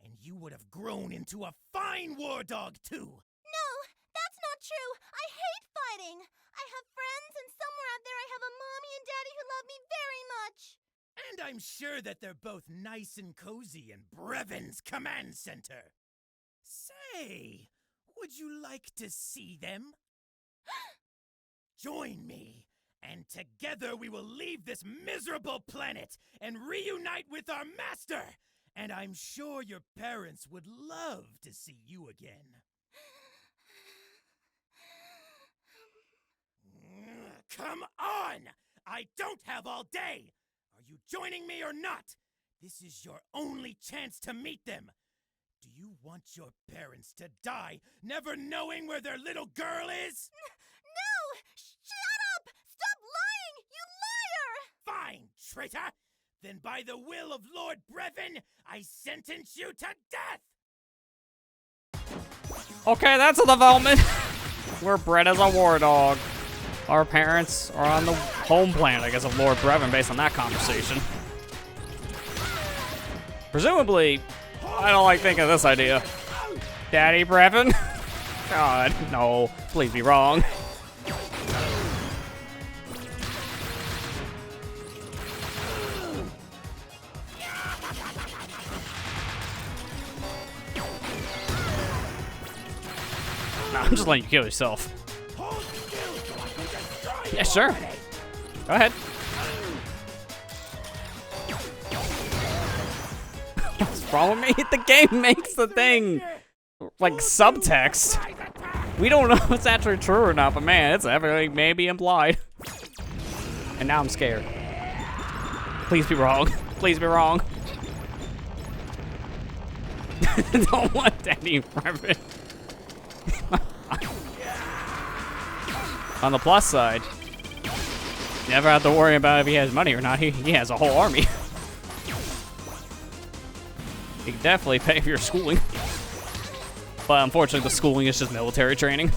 and you would have grown into a fine war dog, too. No, that's not true. I hate fighting. I have friends, and somewhere out there I have a mommy and daddy who love me very much. And I'm sure that they're both nice and cozy in Brevin's command center. Say, would you like to see them? Join me, and together we will leave this miserable planet and reunite with our master. And I'm sure your parents would love to see you again. Come on! I don't have all day! Are you joining me or not? This is your only chance to meet them. Do you want your parents to die never knowing where their little girl is? No! Shut up! Stop lying, you liar! Fine, traitor! Then by the will of Lord Brevin, I sentence you to death! Okay, that's a development. We're bred as a war dog. Our parents are on the home planet, I guess, of Lord Brevin, based on that conversation. Presumably, I don't like thinking of this idea. Daddy Brevin? God, no. Please be wrong. No, I'm just letting you kill yourself. Yeah, sure. Go ahead. What's wrong with me? The game makes the thing like subtext. We don't know if it's actually true or not, but man, it's definitely maybe implied. And now I'm scared. Please be wrong. Please be wrong. Don't want Daddy Brevin. On the plus side, never have to worry about if he has money or not. He has a whole army. You can definitely pay for your schooling. But unfortunately, the schooling is just military training.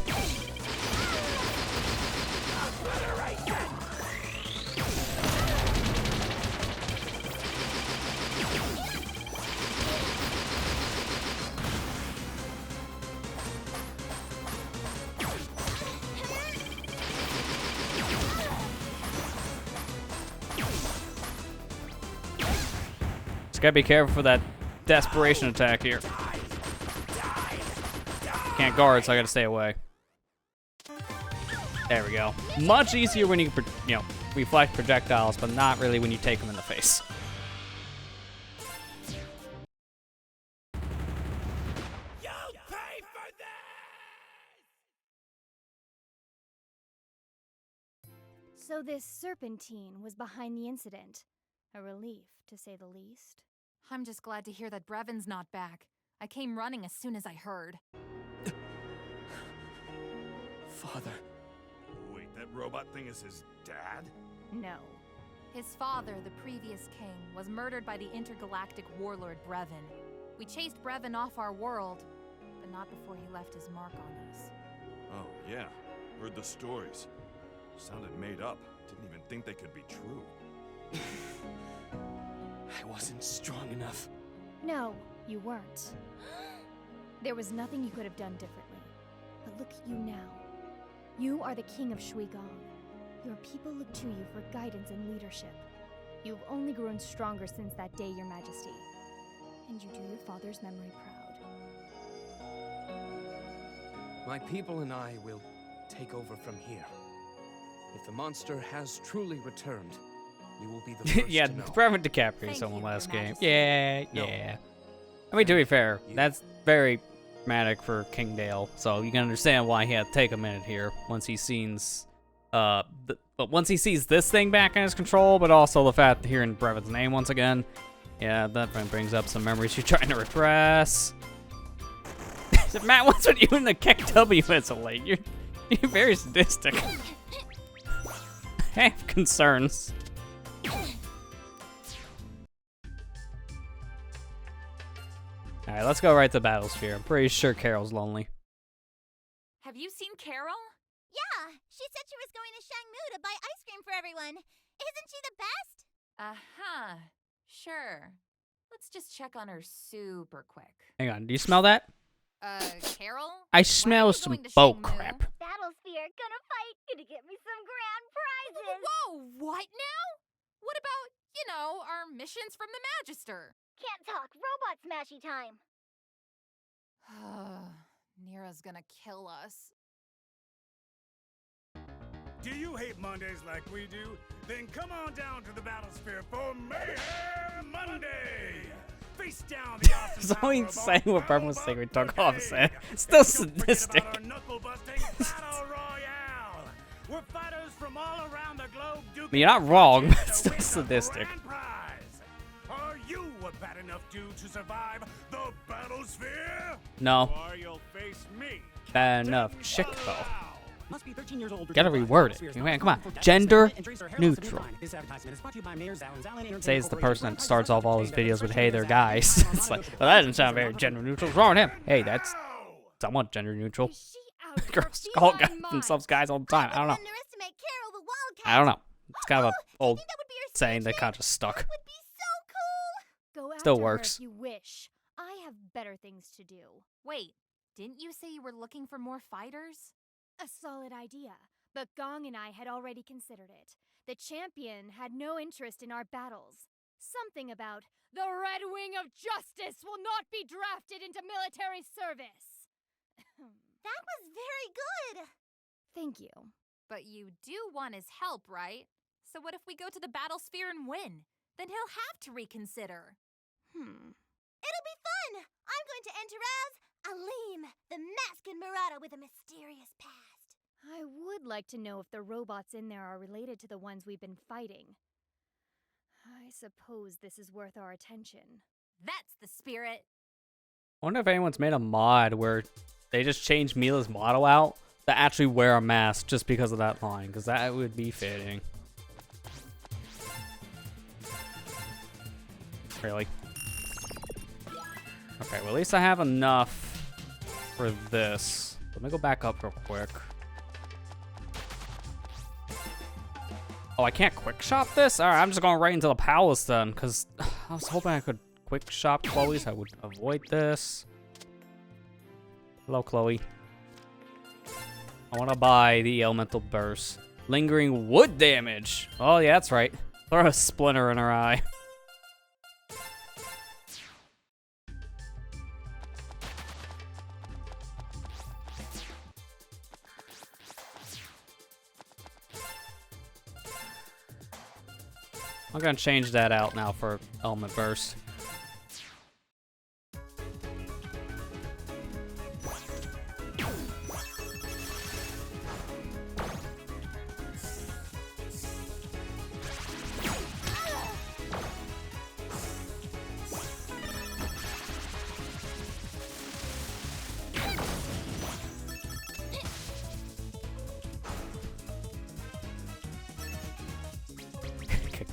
Just gotta be careful for that desperation attack here. Can't guard, so I gotta stay away. There we go. Much easier when you can, reflect projectiles, but not really when you take them in the face. You'll pay for this! So this Serpentine was behind the incident. A relief, to say the least. I'm just glad to hear that Brevin's not back. I came running as soon as I heard. Father. Wait, that robot thing is his dad? No. His father, the previous king, was murdered by the intergalactic warlord Brevin. We chased Brevin off our world, but not before he left his mark on us. Oh, yeah. Heard the stories. Sounded made up. Didn't even think they could be true. I wasn't strong enough. No, you weren't. There was nothing you could have done differently. But look at you now. You are the king of Shuigong. Your people look to you for guidance and leadership. You've only grown stronger since that day, Your Majesty. And you do your father's memory proud. My people and I will take over from here. If the monster has truly returned, you will be the first Yeah, to know. Brevin DiCaprio Thank someone you, last Your game. Majesty. Yeah, No. yeah. I mean, to be fair, that's very dramatic for King Dale, so you can understand why he had to take a minute here once he sees, but once he sees this thing back in his control, but also the fact that hearing Brevin's name once again, yeah, that brings up some memories you're trying to repress. Matt, what's with you in the kick W missile late? You're very sadistic. I have concerns. Alright, let's go right to Battlesphere. I'm pretty sure Carol's lonely. Have you seen Carol? Yeah, she said she was going to Shangmu to buy ice cream for everyone. Isn't she the best? Uh-huh. Sure. Let's just check on her super quick. Hang on, do you smell that? Carol? I smell some boat crap. Battlesphere, gonna fight, gonna get me some grand prizes. Whoa, what now? What about, you know, our missions from the Magister? Can't talk, robot smashy time. Nira's gonna kill us. Do you hate Mondays like we do? Then come on down to the Battlesphere for Mayhem Monday! Face down the awesome It's only power of saying our what Brevin was Battle saying. We Book took off Brigade. saying. Still And don't forget sadistic. about our knuckle-busting Battle Royale! We're fighters from all around the globe. I mean, you're not wrong, but it's still sadistic. Are you a bad enough dude to survive the Battlesphere? No. Or you'll face me. Bad enough. Chick, though. Must be 13 years old. Gotta reword it. Man, come on. Gender neutral. Says the person that starts off all his videos with, hey, they're guys. It's like, well, that doesn't sound very gender neutral. What's wrong with him? Hey, that's somewhat gender neutral. Girls call themselves guys all the time. I don't know. Underestimate Carol the Wildcat. I don't know. It's kind of an old Think that would be your saying that stage kind of just stuck. That would be so cool. Go after Still her works. if you wish. I have better things to do. Wait, didn't you say you were looking for more fighters? A solid idea, but Gong and I had already considered it. The champion had no interest in our battles. Something about the Red Wing of Justice will not be drafted into military service. That was very good. Thank you. But you do want his help, right? So what if we go to the Battlesphere and win? Then he'll have to reconsider. It'll be fun. I'm going to enter as Aleem, the masked Murata with a mysterious past. I would like to know if the robots in there are related to the ones we've been fighting. I suppose this is worth our attention. That's the spirit. I wonder if anyone's made a mod where they just change Milla's model out to actually wear a mask just because of that line, because that would be fitting. Really? Okay, well at least I have enough for this. Let me go back up real quick. Oh, I can't quick shop this? Alright, I'm just going right into the palace then, because I was hoping I could quick shop Chloe so I would avoid this. Hello, Chloe. I want to buy the elemental burst. Lingering wood damage. Oh, yeah, that's right. Throw a splinter in her eye. I'm gonna change that out now for element burst.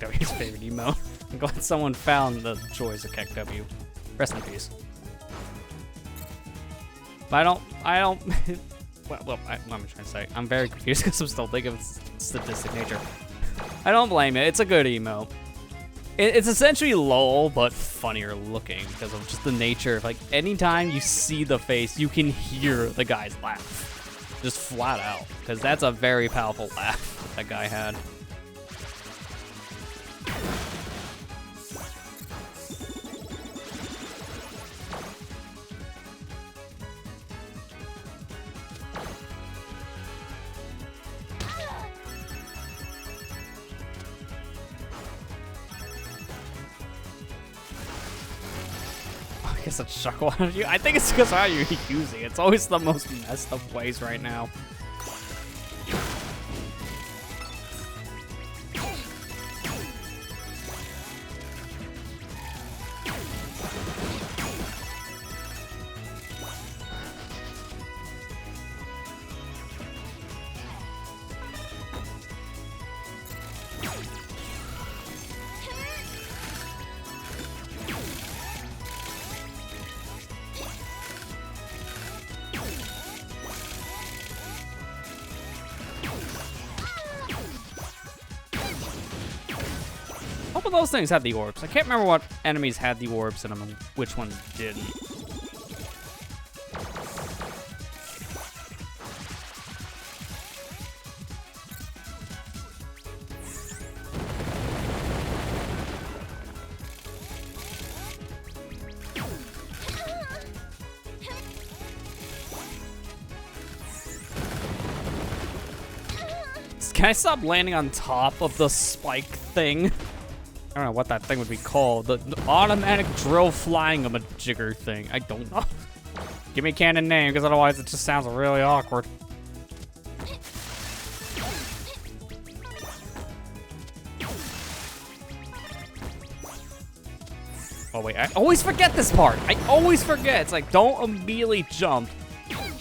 W's favorite emo. I'm glad someone found the joys of KW. Rest in peace. But I don't. What am I trying to say? I'm very confused because I'm still thinking of its sadistic nature. I don't blame it. It's a good emo. It's essentially LOL, but funnier looking because of just the nature of, like, anytime you see the face, you can hear the guy's laugh. Just flat out. Because that's a very powerful laugh that guy had. I guess it's chuckle out of you. I think it's because how you're using it. It's always the most messed up ways right now. couple of those things had the orbs. I can't remember what enemies had the orbs in them and which ones didn't. Can I stop landing on top of the spike thing? I don't know what that thing would be called. The automatic drill flying of a jigger thing. I don't know. Give me a canon name, because otherwise it just sounds really awkward. Oh wait, I always forget this part. I always forget. It's like, don't immediately jump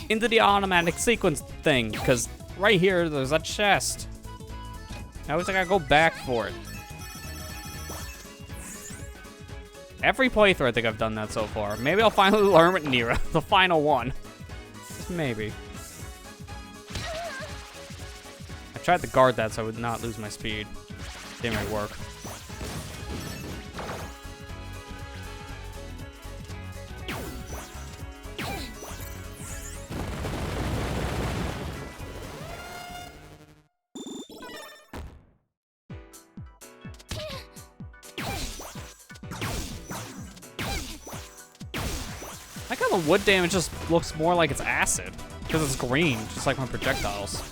into the automatic sequence thing, because right here, there's a chest. I always gotta go back for it. Every playthrough, I think I've done that so far. Maybe I'll finally learn with Nira, the final one. Just maybe. I tried to guard that so I would not lose my speed. Didn't really work. I like how the wood damage just looks more like it's acid, because it's green, just like my projectiles.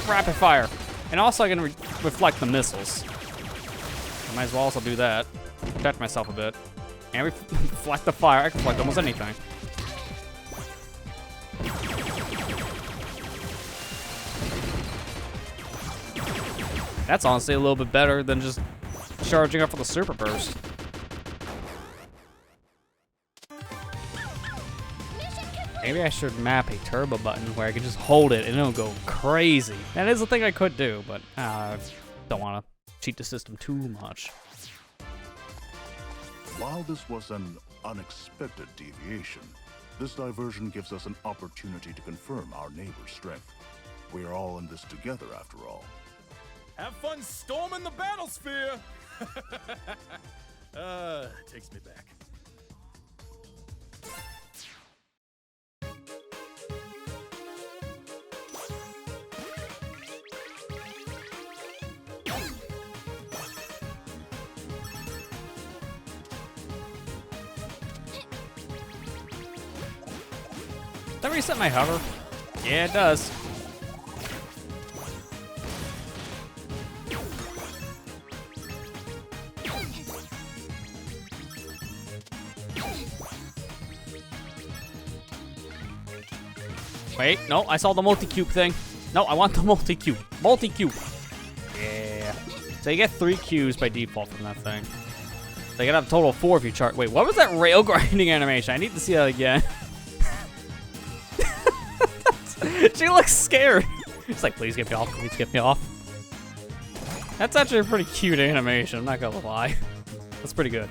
Rapid fire. And also I can reflect the missiles. I might as well also do that. Protect myself a bit. And reflect the fire. I can reflect almost anything. That's honestly a little bit better than just charging up for the super burst. Maybe I should map a turbo button where I can just hold it and it'll go crazy. That is a thing I could do, but I don't want to cheat the system too much. While this was an unexpected deviation, this diversion gives us an opportunity to confirm our neighbor's strength. We are all in this together, after all. Have fun storming the battlesphere! Takes me back. Does that reset my hover? Yeah, it does. Wait, no, I saw the multi-cube thing. No, I want the multi-cube. Multi-cube. Yeah. So you get 3 cubes by default from that thing. So you can have a total of 4 if you chart. Wait, what was that rail grinding animation? I need to see that again. She looks scared. It's like, please get me off, please get me off. That's actually a pretty cute animation, I'm not gonna lie. That's pretty good.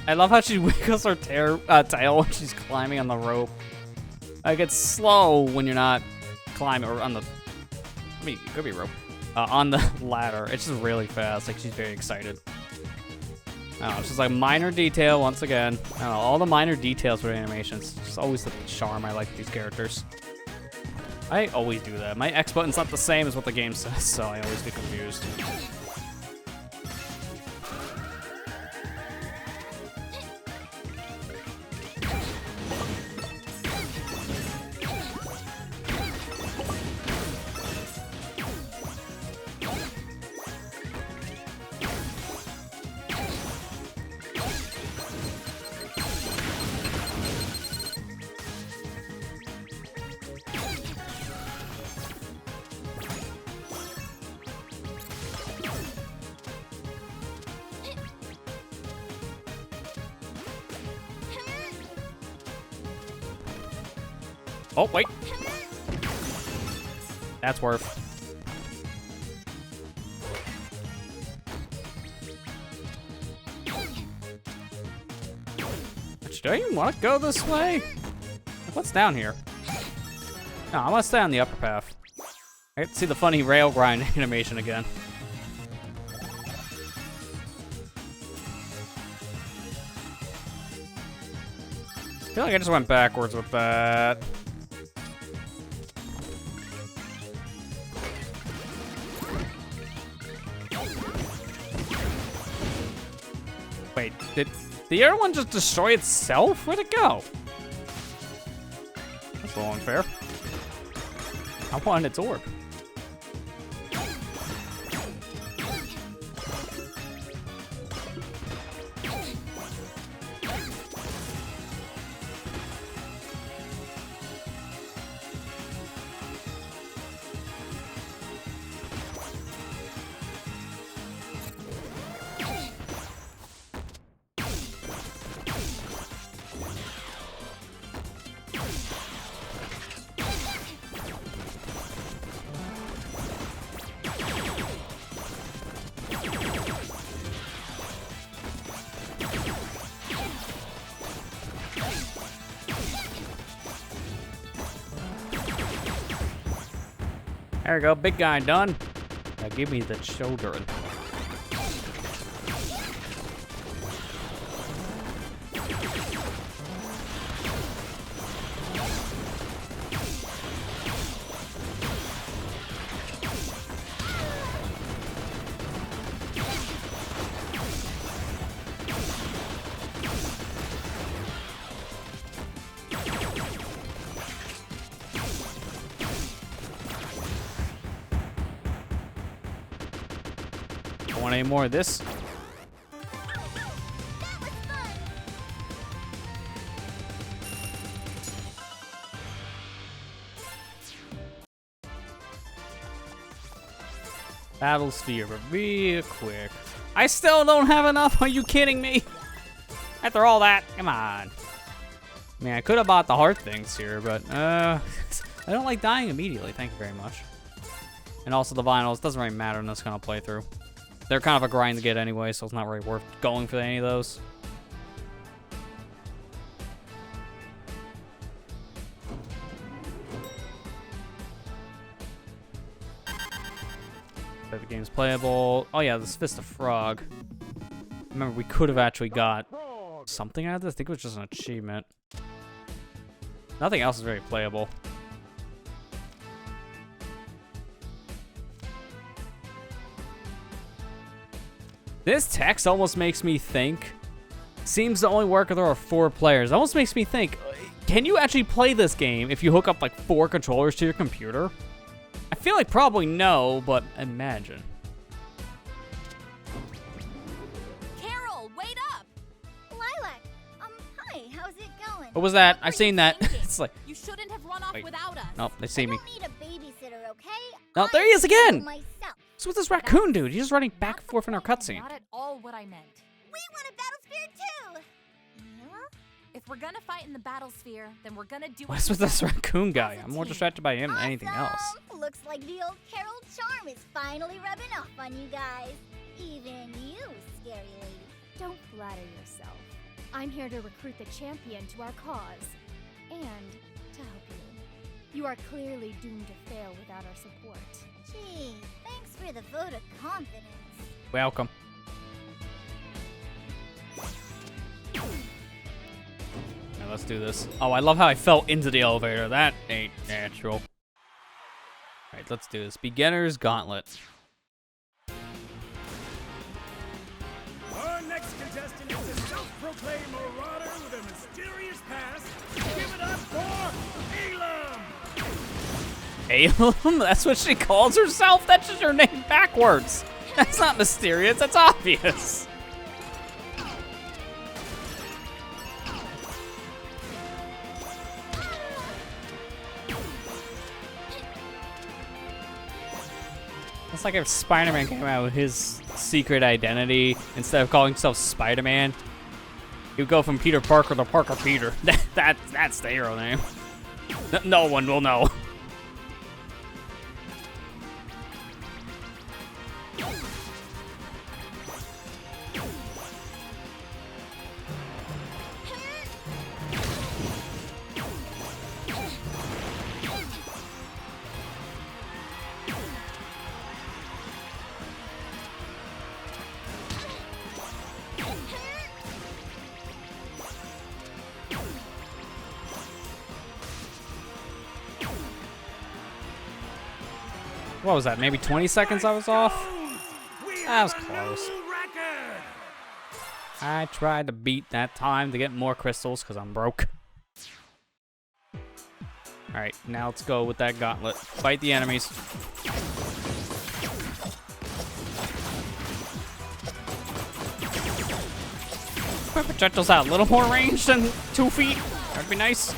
I love how she wiggles her tail when she's climbing on the rope. Like, it's slow when you're not climbing, or on the, I mean, it could be rope. On the ladder. It's just really fast. Like, she's very excited. I don't know, it's just like minor detail once again. I don't know, all the minor details for animations. Just always the charm I like with these characters. I always do that. My X button's not the same as what the game says, so I always get confused. Oh, wait. That's worth. Do I even want to go this way? What's down here? No, I want to stay on the upper path. I get to see the funny rail grind animation again. I feel like I just went backwards with that. Wait, did the other one just destroy itself? Where'd it go? That's a little unfair. I wanted its orb. There we go, big guy done. Now give me the children. Don't want any more of this. Battle sphere, but real quick. I still don't have enough. Are you kidding me? After all that, come on. I mean, I could have bought the heart things here, but I don't like dying immediately. Thank you very much. And also the vinyls doesn't really matter in this kind of playthrough. They're kind of a grind to get anyway, so it's not really worth going for any of those. The game's playable. Oh yeah, this Fist of Frog. Remember, we could have actually got something out of this. I think it was just an achievement. Nothing else is very playable. This text almost makes me think, seems to only work if there are 4 players. It almost makes me think, can you actually play this game if you hook up like 4 controllers to your computer? I feel like probably no, but imagine. Carol, wait up! Lilac, hi, how's it going? What was that? I've seen that. It's like, You shouldn't have run off wait. without us. Nope, they see I me. don't need a babysitter, okay? No, there he is again! Myself. What's with this raccoon dude? He's just running back and forth in our cutscene. Not at all what I meant. We want a battle sphere too! Milla? If we're gonna fight in the battle sphere, then we're gonna do What's it with this together. raccoon guy? As a I'm more team. distracted by him than anything else. Awesome. Looks like the old Carol charm is finally rubbing off on you guys. Even you, scary lady. Don't flatter yourself. I'm here to recruit the champion to our cause. And to help you. You are clearly doomed to fail without our support. Gee, thanks for the vote of confidence. Welcome. Now let's do this. Oh, I love how I fell into the elevator. That ain't natural. Alright, let's do this. Beginner's Gauntlet. Our next contestant is a self-proclaimed marauder with a mysterious past. Give it up for Elam! Elam? That's what she calls herself? That's just her name backwards. That's not mysterious, that's obvious. It's like if Spider-Man came out with his secret identity, instead of calling himself Spider-Man, he would go from Peter Parker to Parker Peter. That's the hero name. No one will know. What was that? Maybe 20 seconds I was off? That was close. I tried to beat that time to get more crystals because I'm broke. Alright, now let's go with that gauntlet. Fight the enemies. My projectiles out a little more range than 2 feet. That'd be nice.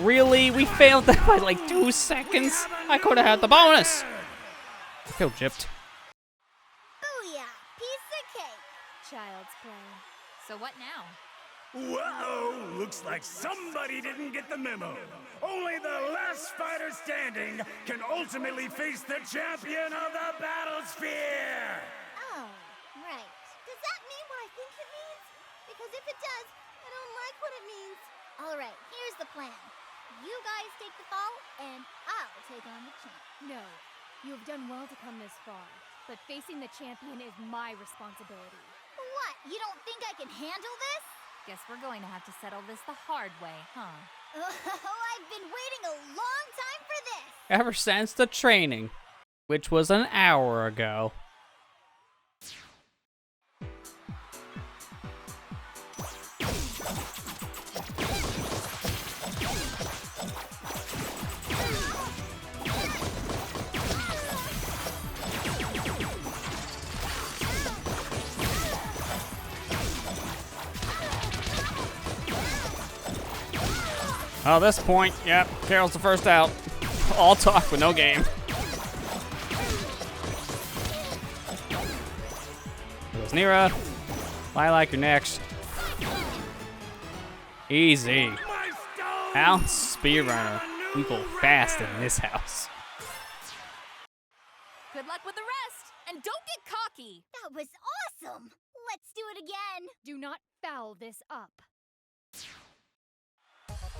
Really? We failed that by like 2 seconds? I could have had the bonus. I feel gypped. Booyah! Piece of cake! Child's play. So what now? Whoa! Looks like somebody didn't get the memo. Only the last fighter standing can ultimately face the champion of the Battlesphere! Oh, right. Does that mean what I think it means? Because if it does, I don't like what it means. Alright, here's the plan. You guys take the fall, and I'll take on the champ. No, you have done well to come this far, but facing the champion is my responsibility. What? You don't think I can handle this? Guess we're going to have to settle this the hard way, huh? Oh, I've been waiting a long time for this! Ever since the training, which was an hour ago. Oh, this point, yep, Carol's the first out. All talk with no game. There's Nira. Lilac, you're next. Easy. Ounce speedrunner. We go fast in this house. Good luck with the rest, and don't get cocky. That was awesome! Let's do it again! Do not foul this up.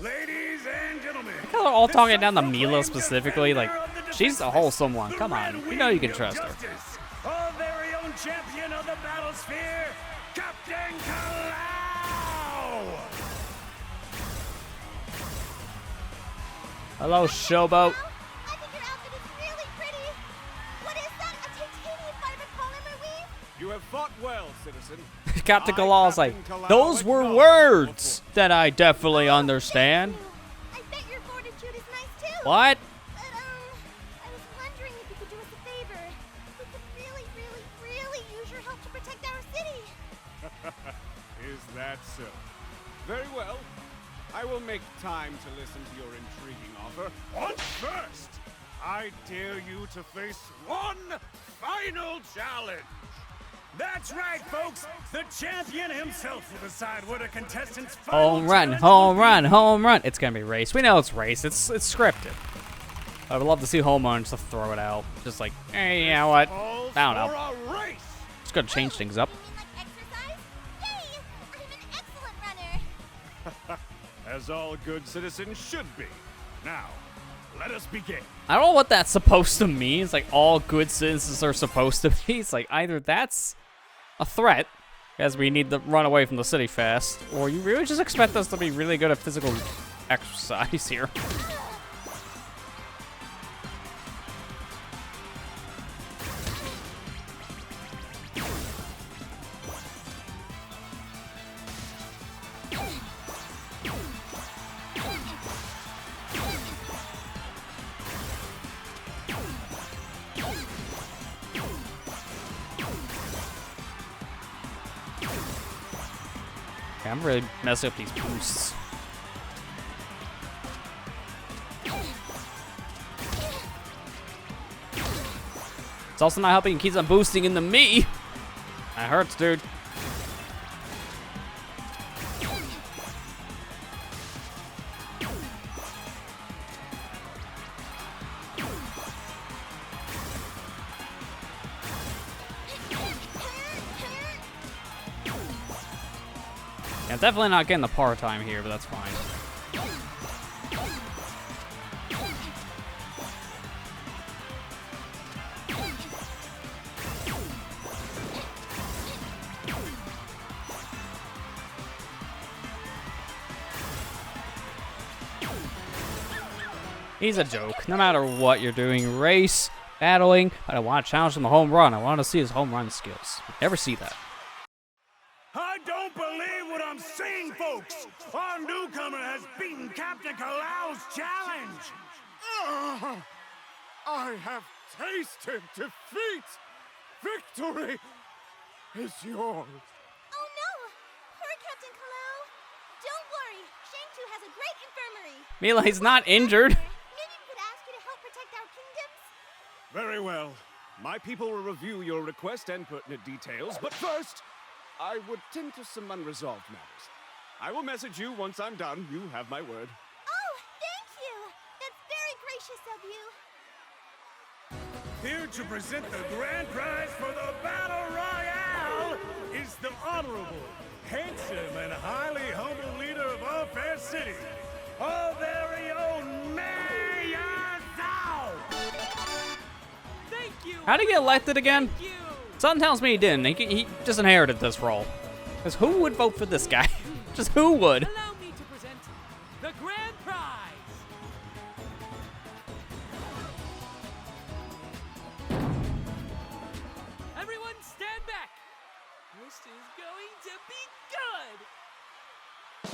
Ladies and gentlemen, They're all talking down to Milla specifically. Like, she's a wholesome one. Come on, you know you can trust her. Our very own champion of the Battlesphere, Captain Kalau! Hello, showboat. I think your outfit is really pretty. What is that? A titanium fiber collar Captain Kalal's like, those were words that I definitely understand. I bet your fortitude is nice too. What? But, I was wondering if you could do us a favor. We could really, really, really use your help to protect our city. Is that so? Very well. I will make time to listen to your intriguing offer. But first, I dare you to face one final challenge. That's right, folks. The champion himself will decide what a contestant's Home run, home run, home run. It's gonna be race. We know it's race. It's scripted. I would love to see home run just throw it out. Just like, hey, you know what? I don't know. Just gotta change things up. You mean like exercise? Yay! I'm an excellent runner. As all good citizens should be. Now, let us begin. I don't know what that's supposed to mean. It's like all good citizens are supposed to be. It's like either that's a threat, as we need to run away from the city fast, or you really just expect us to be really good at physical exercise here. I'm really messing up these boosts. It's also not helping. It keeps on boosting into me. That hurts, dude. Yeah, definitely not getting the par time here, but that's fine. He's a joke. No matter what you're doing, race, battling, I don't want to challenge him to home run. I want to see his home run skills. Never see that. I don't believe what I'm seeing, folks! Our newcomer has beaten Captain Kalal's challenge! I have tasted defeat. Victory is yours. Oh no! Poor Captain Kalal! Don't worry, Shang-Tu has a great infirmary. Milla, he's not injured. Maybe we could ask you to help protect our kingdoms? Very well. My people will review your request and pertinent details, but first, I would tend to some unresolved matters. I will message you once I'm done. You have my word. Oh, thank you! That's very gracious of you. Here to present the grand prize for the Battle Royale is the honorable, handsome, and highly humble leader of our fair city, our very own Mayor Zhao! Thank you. How'd he get elected again? Thank you. Something tells me he didn't. He just inherited this role. Because who would vote for this guy? Just who would? Allow me to present the grand prize. Everyone stand back. This is going to be good.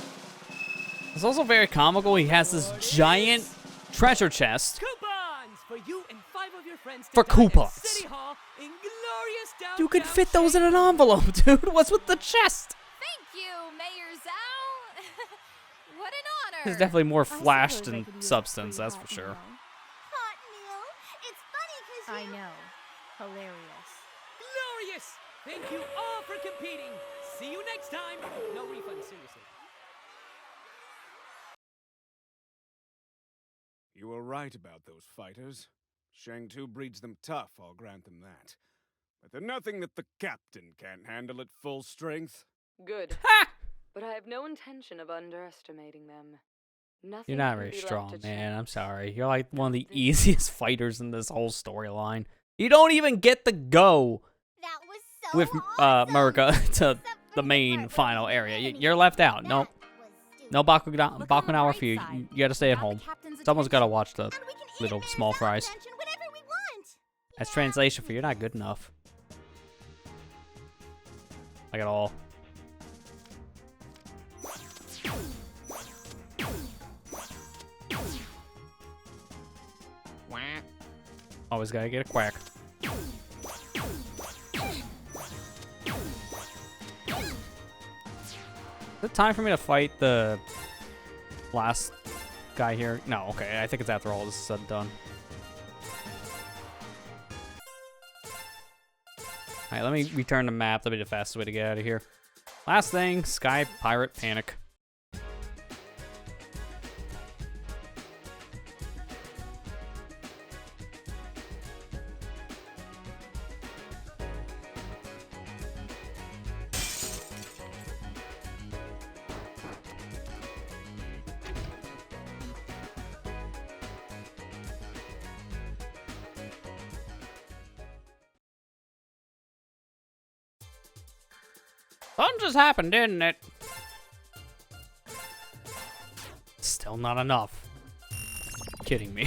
It's also very comical. He has this giant treasure chest. Coupons for you and 5 of your friends to For dine at coupons. City Hall in glorious downtown. You could fit those in an envelope, dude. What's with the chest? Thank you, Mayor Zhao. What an honor. There's definitely more I flash suppose I than could use a substance, free that's hot for sure. meal. Hot meal? It's funny because I you... know. Hilarious. Glorious! Thank you all for competing. See you next time. No refund, seriously. You were right about those fighters. Shang-Tu breeds them tough, I'll grant them that. But they're nothing that the captain can't handle at full strength. Good. But I have no intention of underestimating them. Nothing You're not can very be left strong, to man. I'm chance. sorry. You're like one of the easiest fighters in this whole storyline. You don't even get to go That was so with awesome. Murka to Except for the main part where final we area. eliminated You're left out. That Nope. was stupid. No Bakugan Look on the hour bright for you. side. You gotta stay at Got the home. captain's Someone's gotta attention. watch the And we can eat little Mayor small Zhao's fries. attention whenever we want. That's Yeah. translation for you're not good enough. Like at all. Quack. Always gotta get a quack. Is it time for me to fight the last guy here? No, okay. I think it's after all this is said and done. Alright, let me return the map. That'll be the fastest way to get out of here. Last thing, Sky Pirate Panic. Something just happened, didn't it? Still not enough. Kidding me.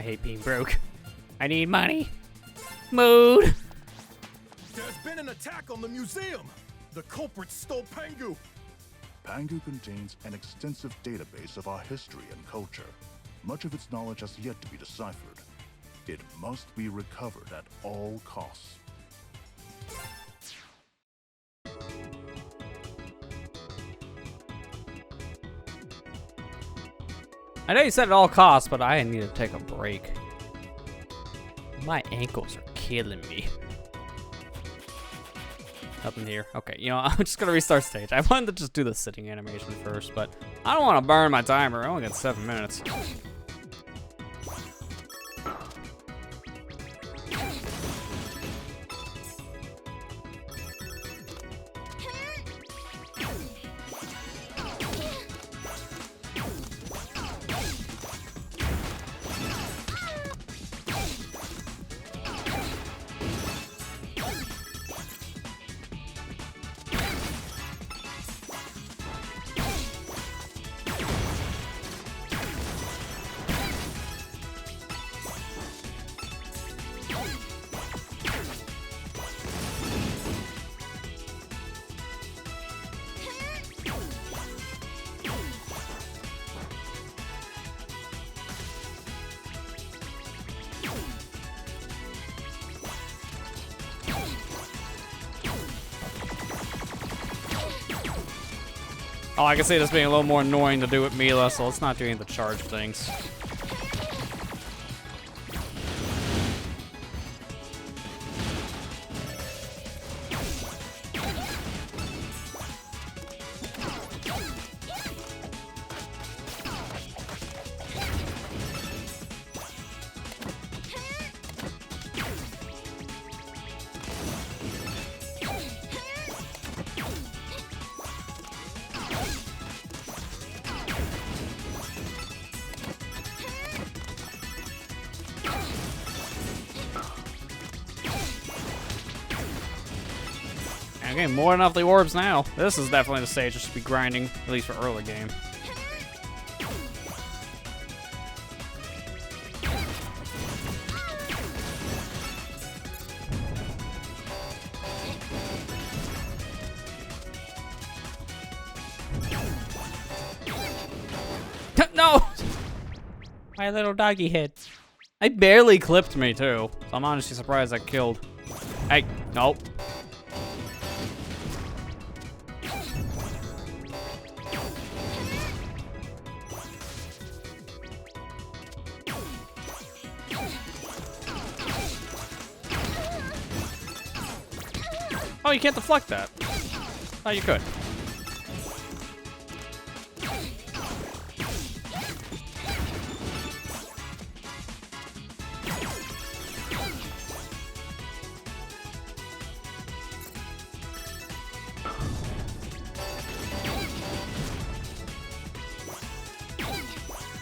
I hate being broke. I need money. Mood. There's been an attack on the museum. The culprits stole Pangu. Pangu contains an extensive database of our history and culture. Much of its knowledge has yet to be deciphered. It must be recovered at all costs. I know you said at all costs, but I need to take a break. My ankles are killing me. Nothing here. Okay, you know, I'm just gonna restart stage. I wanted to just do the sitting animation first, but I don't want to burn my timer. I only got 7 minutes. Oh, I can see this being a little more annoying to do with Milla, so let's not do any of the charge things. I'm getting more than enough of the orbs now. This is definitely the stage I should be grinding, at least for early game. No! My little doggy head. I barely clipped me too, so I'm honestly surprised I killed. Hey, nope. Oh, you can't deflect that. Oh, you could.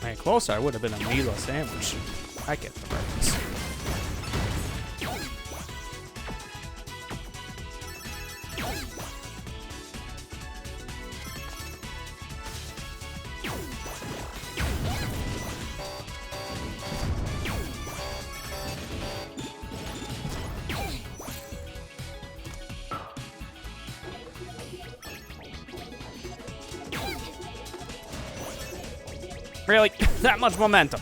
Man, closer I would have been a Milla sandwich. I get the reference. Really? That much momentum.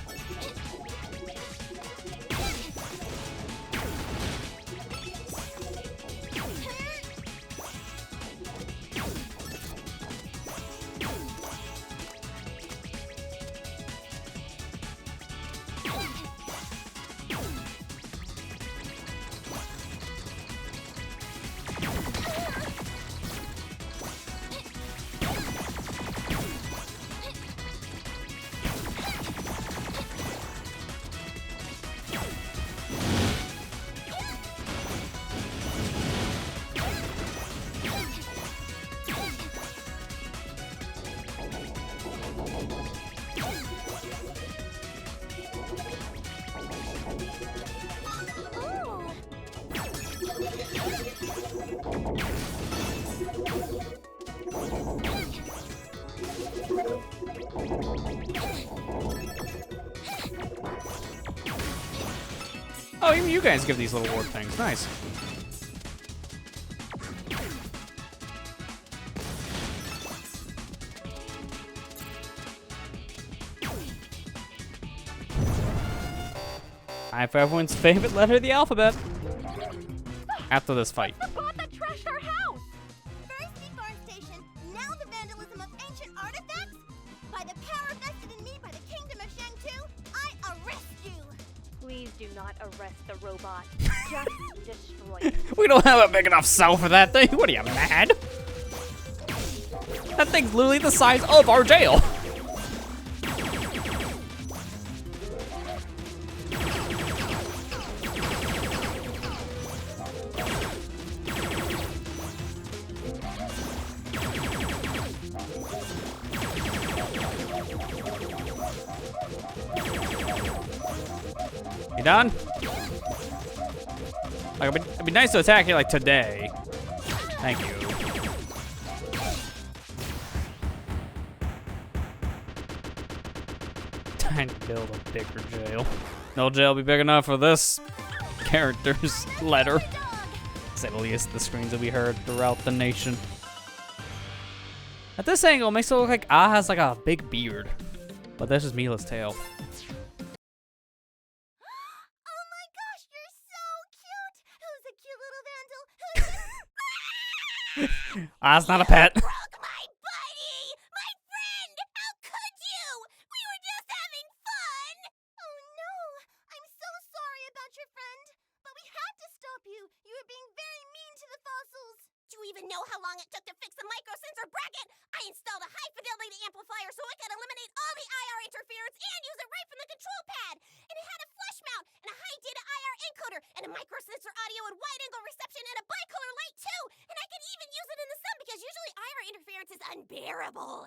Oh, even you guys give these little warp things. Nice. Time for everyone's favorite letter of the alphabet. After this fight. The bot that trashed our house! First defarm station, now the vandalism of ancient artifacts? By the power vested in me by the kingdom of Shang-Tu, I arrest you! Please do not arrest the robot. Just destroy it. We don't have a big enough cell for that thing. What are you, mad? That thing's literally the size of our jail. You done? Like, it'd be nice to attack you like today. Thank you. Time to build a bigger jail. No jail be big enough for this character's letter. To say the least, the screams will be heard throughout the nation. At this angle, it makes it look like Ah has like a big beard. But that's just Milla's tail. That's not a pet. Broke my buddy! My friend! How could you? We were just having fun! Oh no! I'm so sorry about your friend. But we had to stop you. You were being very mean to the fossils. Do you even know how long it took to fix the microsensor bracket? I installed a high-fidelity amplifier so I could eliminate all the IR interference and use it right from the control pad. And it had a flush mount and a high-data IR encoder and a microsensor audio and wide-angle reception and a bicolor light too. And I could even use it in the sun because usually IR interference is unbearable.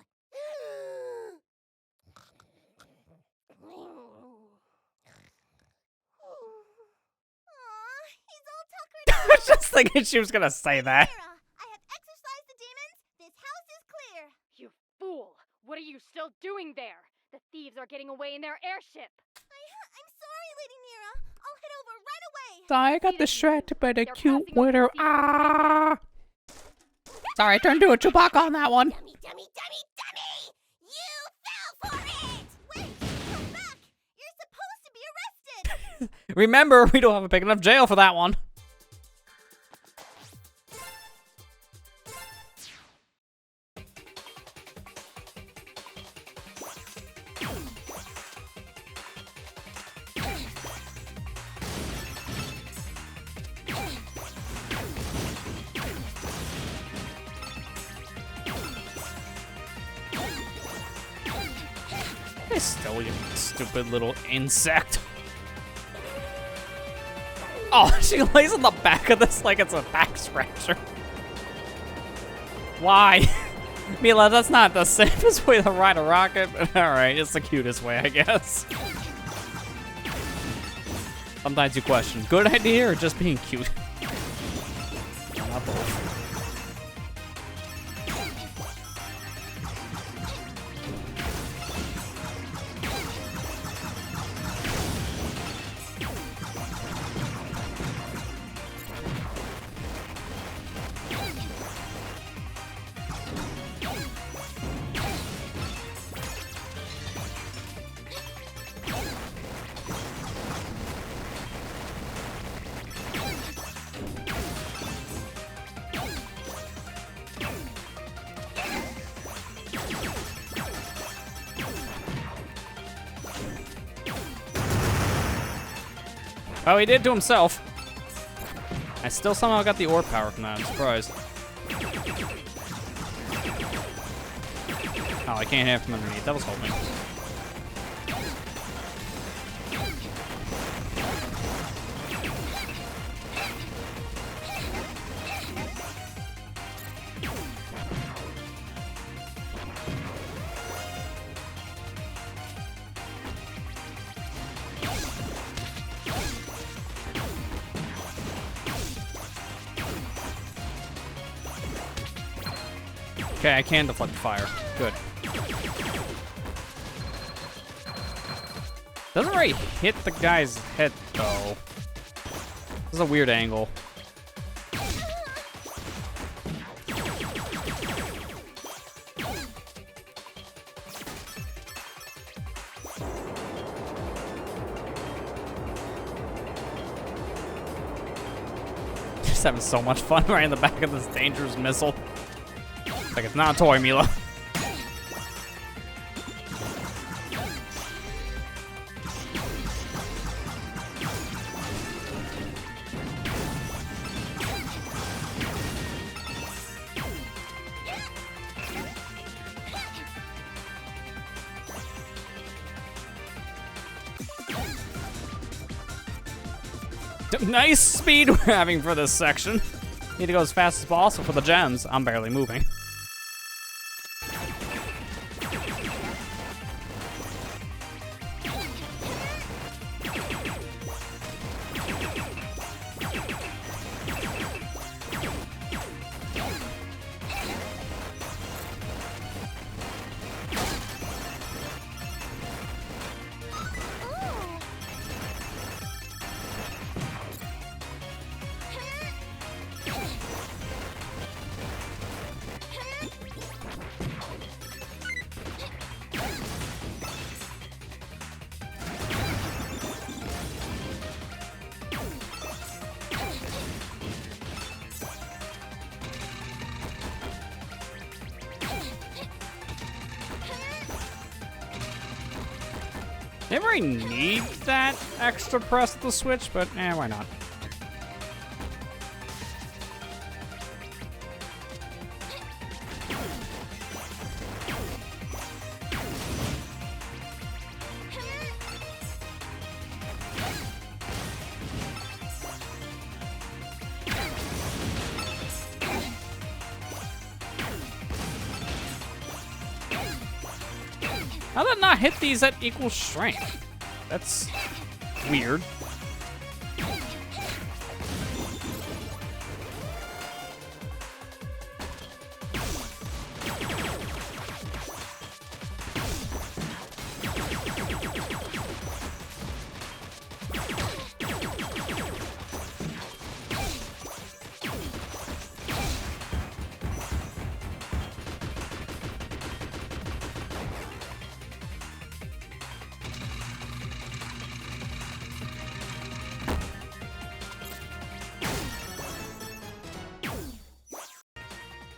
Aw, he's all tuckered I was just thinking she was gonna say that. I have exorcised the demons. This house is clear. You fool! What are you still doing there? The thieves are getting away in their airship. I'm sorry, Lady Nira. I'll head over right away. Sorry, I got distracted by the cute winner. Ah! Sorry, I turned to a Chewbacca on that one. Dummy, dummy, dummy, dummy! You fell for it! Wait, come back! You're supposed to be arrested! Remember, we don't have a big enough jail for that one. Still, you stupid little insect. Oh, she lays on the back of this like it's a back scratcher. Why? Milla, that's not the safest way to ride a rocket, but alright, it's the cutest way, I guess. Sometimes you question, good idea or just being cute? Not both. Oh, he did to himself. I still somehow got the orb power from that. I'm surprised. Oh, I can't hit from underneath. That was hoping. Okay, I can deflect the fire. Good. Doesn't really hit the guy's head, though. This is a weird angle. Just having so much fun right in the back of this dangerous missile. Like it's not a toy, Milla. Nice speed we're having for this section. Need to go as fast as possible for the gems. I'm barely moving. Never really need that extra press of the switch, but why not? How did that not hit these at equal strength? That's weird.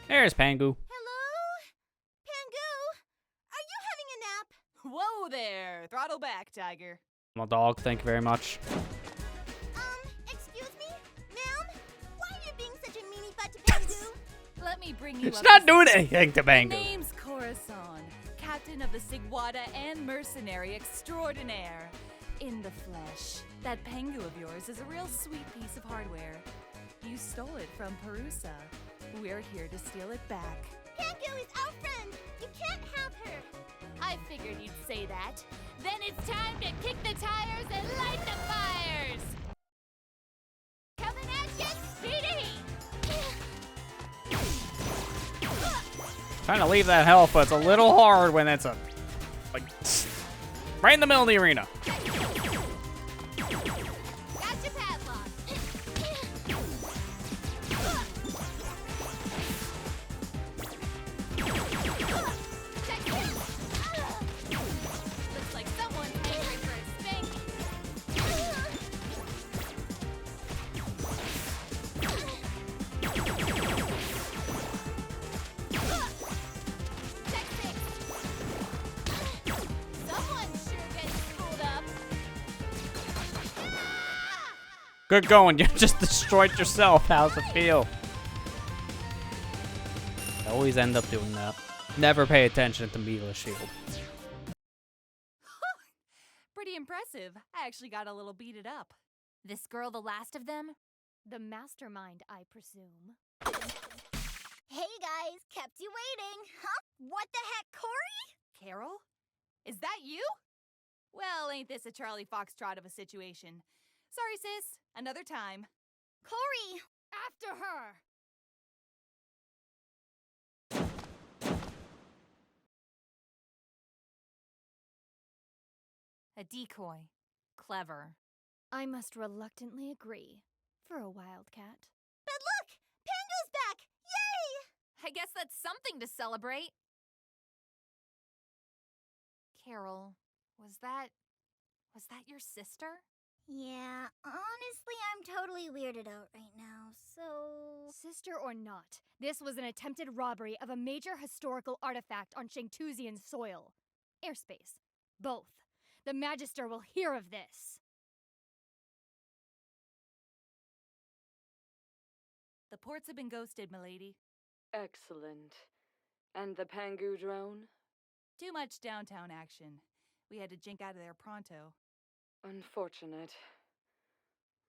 There's Pangu. Hello? Pangu? Are you having a nap? Whoa there! Throttle back, Tiger. My dog, thank you very much. Excuse me? Ma'am? Why are you being such a meanie butt to Pangu? Let me bring you It's up not to doing speed. anything to Pangu. My name's Corazon, captain of the Sigwada and mercenary extraordinaire. In the flesh. That Pangu of yours is a real sweet piece of hardware. You stole it from Perusa. We're here to steal it back. Pangu is our friend. You can't have her. I figured you'd say that. Then it's time to kick the tires and light the fires! Coming at you, speedy! Trying to leave that health, but it's a little hard when it's a like right in the middle of the arena. Gotcha, padlock. Looks like someone's angry for a spanking. Someone sure gets schooled up. Good going. You just destroyed yourself. How's it feel? I always end up doing that. Never pay attention to Milla's shield. Pretty impressive. I actually got a little beaten up. This girl the last of them? The mastermind, I presume. Hey guys, kept you waiting. Huh? What the heck, Corey? Carol? Is that you? Well, ain't this a Charlie Foxtrot of a situation? Sorry, sis. Another time. Corey! After her! A decoy. Clever. I must reluctantly agree. For a wildcat. But look! Pango's back! Yay! I guess that's something to celebrate. Carol, was that your sister? Yeah, honestly, I'm totally weirded out right now, so... Sister or not, this was an attempted robbery of a major historical artifact on Shangtuzian soil. Airspace. Both. The Magister will hear of this. The ports have been ghosted, milady. Excellent. And the Pangu drone? Too much downtown action. We had to jink out of there pronto. Unfortunate.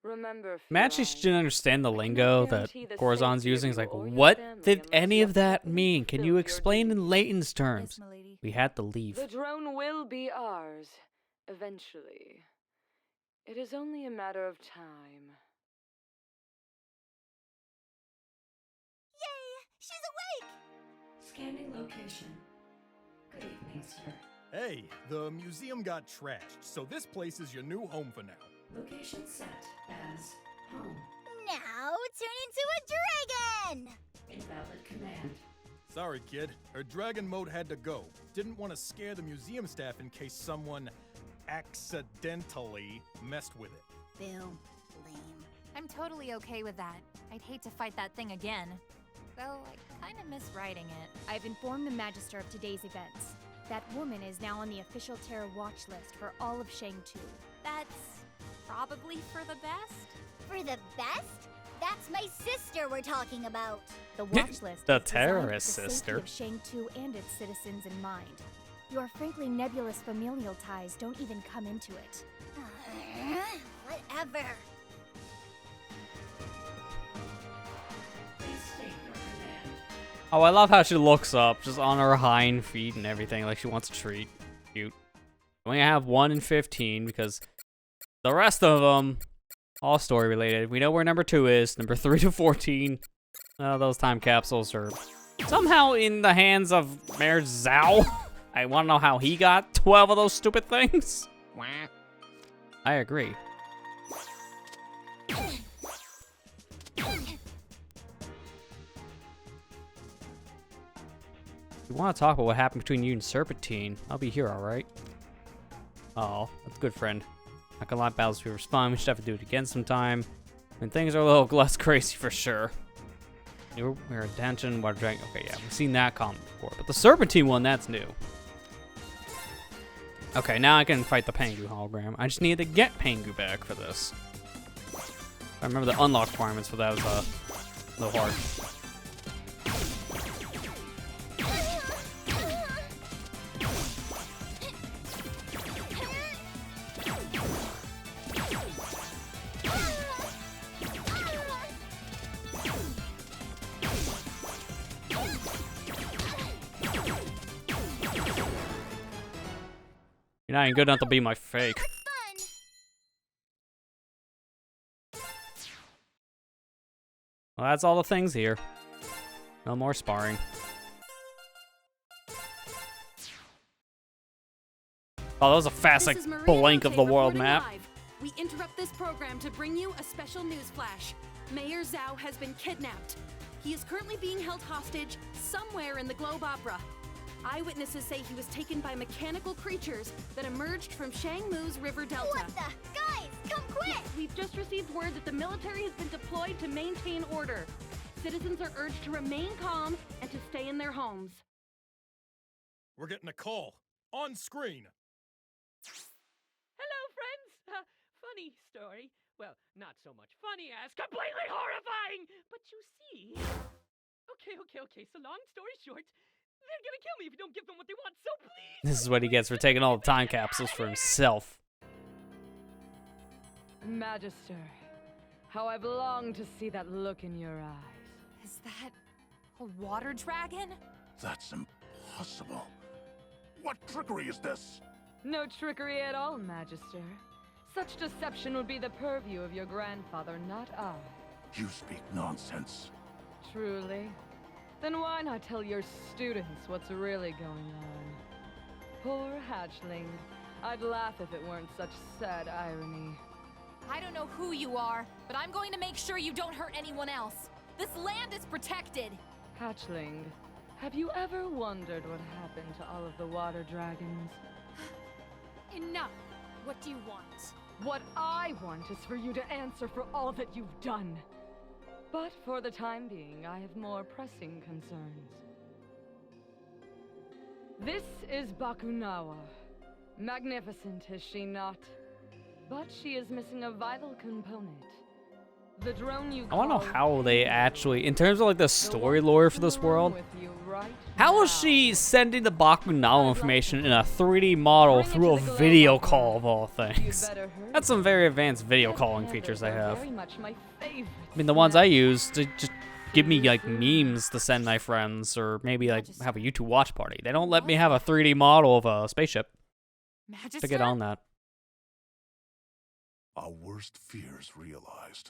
Remember, Imagine she didn't understand the lingo that Corazon's using. It's like, what did any of that mean? Can you explain in Layton's terms? We had to leave. The drone will be ours, eventually. It is only a matter of time. Yay! She's awake! Scanning location. Good evening, sir. Hey, the museum got trashed, so this place is your new home for now. Location set as home. Now turn into a dragon! Invalid command. Sorry, kid. Her dragon mode had to go. Didn't want to scare the museum staff in case someone accidentally messed with it. Boo. Lame. I'm totally okay with that. I'd hate to fight that thing again. Though I kind of miss riding it. I've informed the Magister of today's events. That woman is now on the official terror watch list for all of Shangtu. That's probably for the best? For the best? That's my sister we're talking about. The watch list The is designed terrorist with the sister. safety of Shangtu and its citizens in mind. Your frankly nebulous familial ties don't even come into it. Whatever. Please state your command. Oh, I love how she looks up, just on her hind feet and everything, like she wants a treat. Cute. We only have 1 in 15 because the rest of them, all story related. We know where number 2 is, number 3 to 14. Those time capsules are somehow in the hands of Mayor Zhao. I want to know how he got 12 of those stupid things. I agree. If you want to talk about what happened between you and Serpentine, I'll be here, alright? Oh, that's a good friend. Not gonna lie, Battlefield was fun. We should have to do it again sometime. When things are a little less crazy for sure. We're attention, Water Dragon. Okay, yeah, we've seen that comment before. But the Serpentine one, that's new. Okay, now I can fight the Pangu hologram. I just needed to get Pangu back for this. I remember the unlock requirements for that was a little hard. You're not even good enough to be my fake. Well, that's all the things here. No more sparring. Oh, that was a fast, like, blank of the world map. We interrupt this program to bring you a special news flash. Mayor Zhao has been kidnapped. He is currently being held hostage somewhere in the Globe Opera. Eyewitnesses say he was taken by mechanical creatures that emerged from Shangmu's river delta. What the? Guys, come quick! We've just received word that the military has been deployed to maintain order. Citizens are urged to remain calm and to stay in their homes. We're getting a call. On screen. Hello, friends! Funny story. Well, not so much funny as completely horrifying! But you see... Okay, so long story short, they're gonna kill me if you don't give them what they want, so please... This is what he gets for taking all the time capsules for himself. Magister, how I've longed to see that look in your eyes. Is that a water dragon? That's impossible. What trickery is this? No trickery at all, Magister. Such deception would be the purview of your grandfather, not I. You speak nonsense. Truly? Then why not tell your students what's really going on? Poor hatchling. I'd laugh if it weren't such sad irony. I don't know who you are, but I'm going to make sure you don't hurt anyone else. This land is protected. Hatchling, have you ever wondered what happened to all of the water dragons? Enough! What do you want? What I want is for you to answer for all that you've done. But for the time being, I have more pressing concerns. This is Bakunawa. Magnificent, is she not? But she is missing a vital component. The drone you I want to know how they actually, in terms of like the story lore for this world, how is she sending the Bakunawa information in a 3D model through a video call of all things? That's some very advanced video calling features they have. I mean, the ones I use to just give me like memes to send my friends, or maybe like have a YouTube watch party. They don't let me have a 3D model of a spaceship. To get on that. Our worst fears realized.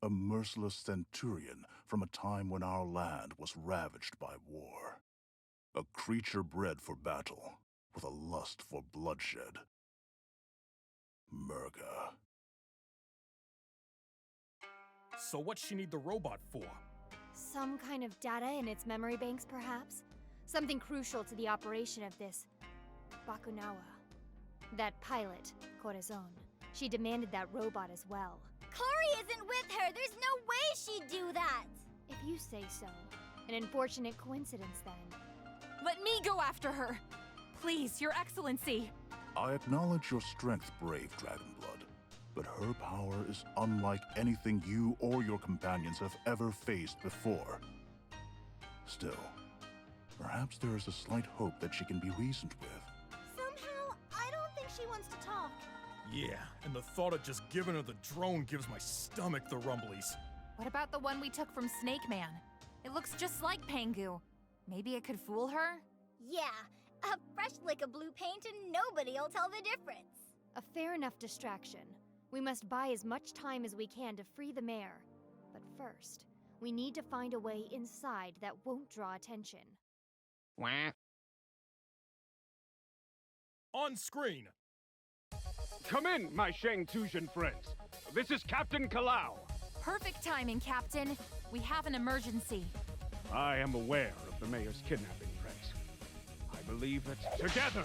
A merciless centurion from a time when our land was ravaged by war. A creature bred for battle, with a lust for bloodshed. Murga. So what's she need the robot for? Some kind of data in its memory banks, perhaps? Something crucial to the operation of this Bakunawa. That pilot, Corazon, she demanded that robot as well. Kari isn't with her! There's no way she'd do that! If you say so. An unfortunate coincidence, then. Let me go after her! Please, Your Excellency! I acknowledge your strength, brave Dragonblood, but her power is unlike anything you or your companions have ever faced before. Still, perhaps there is a slight hope that she can be reasoned with. Somehow, I don't think she wants to talk. Yeah, and the thought of just giving her the drone gives my stomach the rumblies. What about the one we took from Snake Man? It looks just like Pangu. Maybe it could fool her? Yeah, a fresh lick of blue paint and nobody'll tell the difference. A fair enough distraction. We must buy as much time as we can to free the mayor. But first, we need to find a way inside that won't draw attention. Wah. On screen! Come in, my Shang-Tusian friends. This is Captain Kalau. Perfect timing, Captain. We have an emergency. I am aware of the mayor's kidnapping, Prince. I believe that together,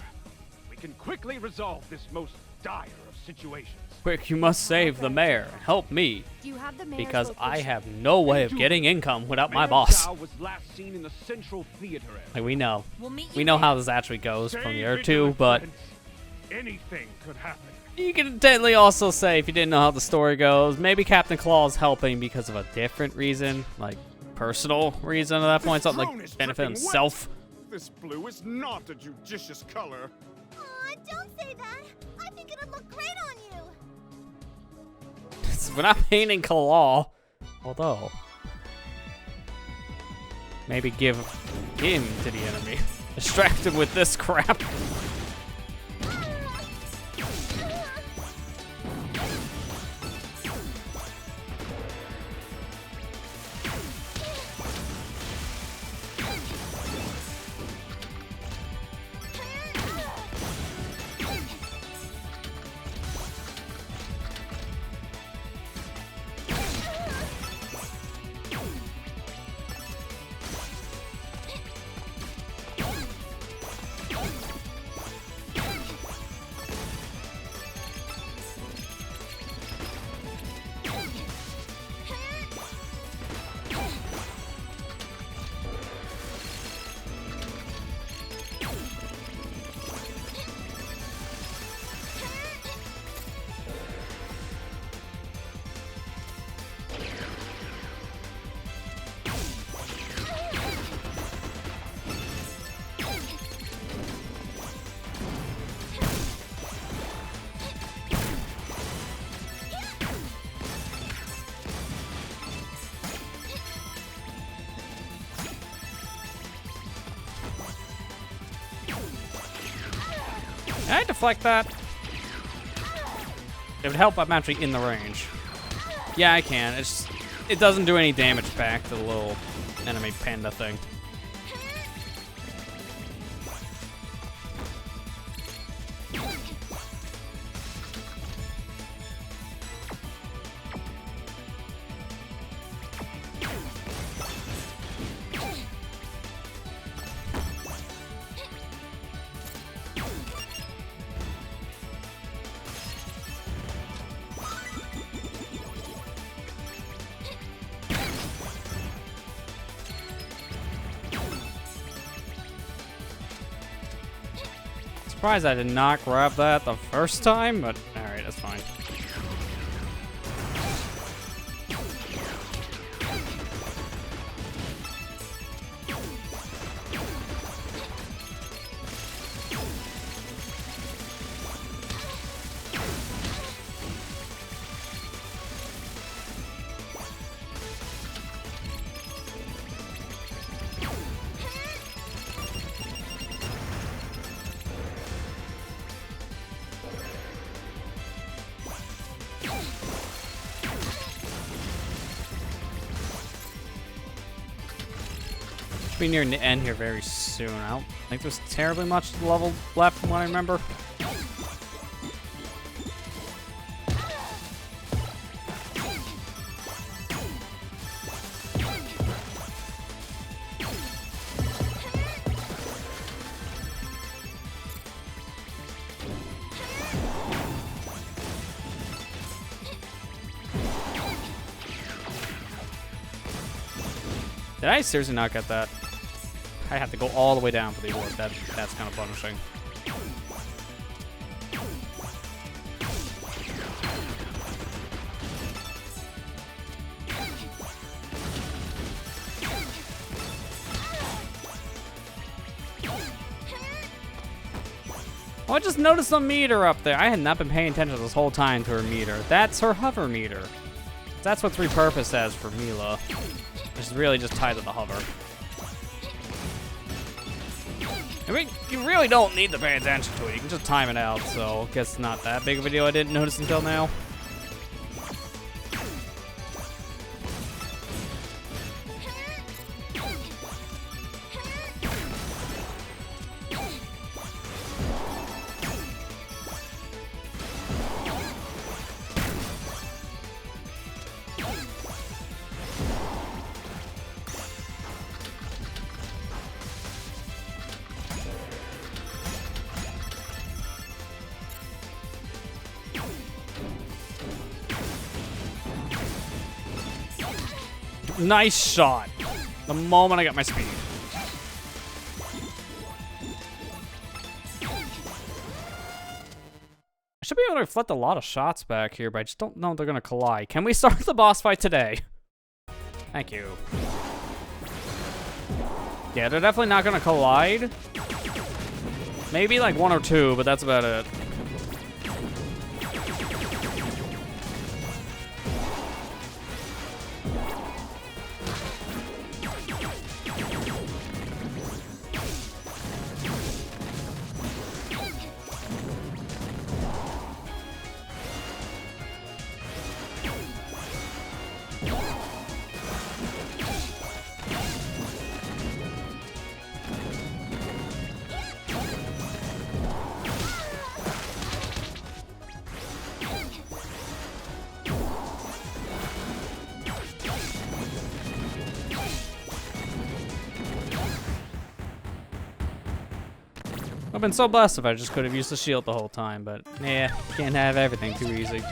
we can quickly resolve this most dire of situations. Quick, you must save the mayor. Help me. Do you have the mayor's Because I location? have no way of getting income without my Mayor boss. Zhao was last seen in the Central Theater area. Like, we know. We'll meet you We know there. how this actually goes from Stay the other vigilant, two, but friends. Anything could happen. you can technically also say, if you didn't know how the story goes, maybe Captain Claw's helping because of a different reason, like personal reason at that point, something Drone like is benefit dripping himself. wet. This blue is not a judicious color. Aw, don't say that! I think it'd look great on you! We're not painting Claw, although maybe give in to the enemy. Distract him with this crap. Can I deflect that? It would help if I'm actually in the range. Yeah, I can. It doesn't do any damage back to the little enemy panda thing. Surprised I did not grab that the first time, but alright, that's fine. Be near the end here very soon. I don't think there's terribly much level left from what I remember. Did I seriously not get that? I have to go all the way down for the award. That's kind of punishing. Oh, I just noticed a meter up there. I had not been paying attention this whole time to her meter. That's her hover meter. That's what's repurposed as for Milla. Which is really just tied to the hover. I mean, you really don't need to pay attention to it. You can just time it out, so I guess it's not that big of a deal. I didn't notice until now. Nice shot. The moment I got my speed. I should be able to reflect a lot of shots back here, but I just don't know if they're going to collide. Can we start the boss fight today? Thank you. Yeah, they're definitely not going to collide. Maybe like one or two, but that's about it. I've been so blessed if I just could have used the shield the whole time, but yeah, can't have everything too easy.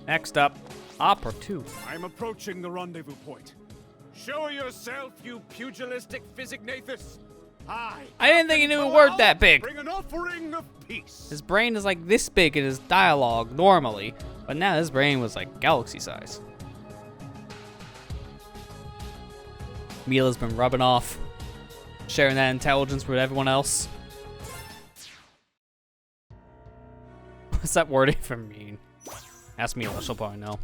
Next up, Opera 2. I'm approaching the rendezvous point. Show yourself, you pugilistic Physignathus. I didn't think he knew a word that big. Bring an offering of peace. His brain is like this big in his dialogue normally, but now his brain was like galaxy size. Milla's been rubbing off, sharing that intelligence with everyone else. What's that word even mean? Ask Milla, she'll probably know.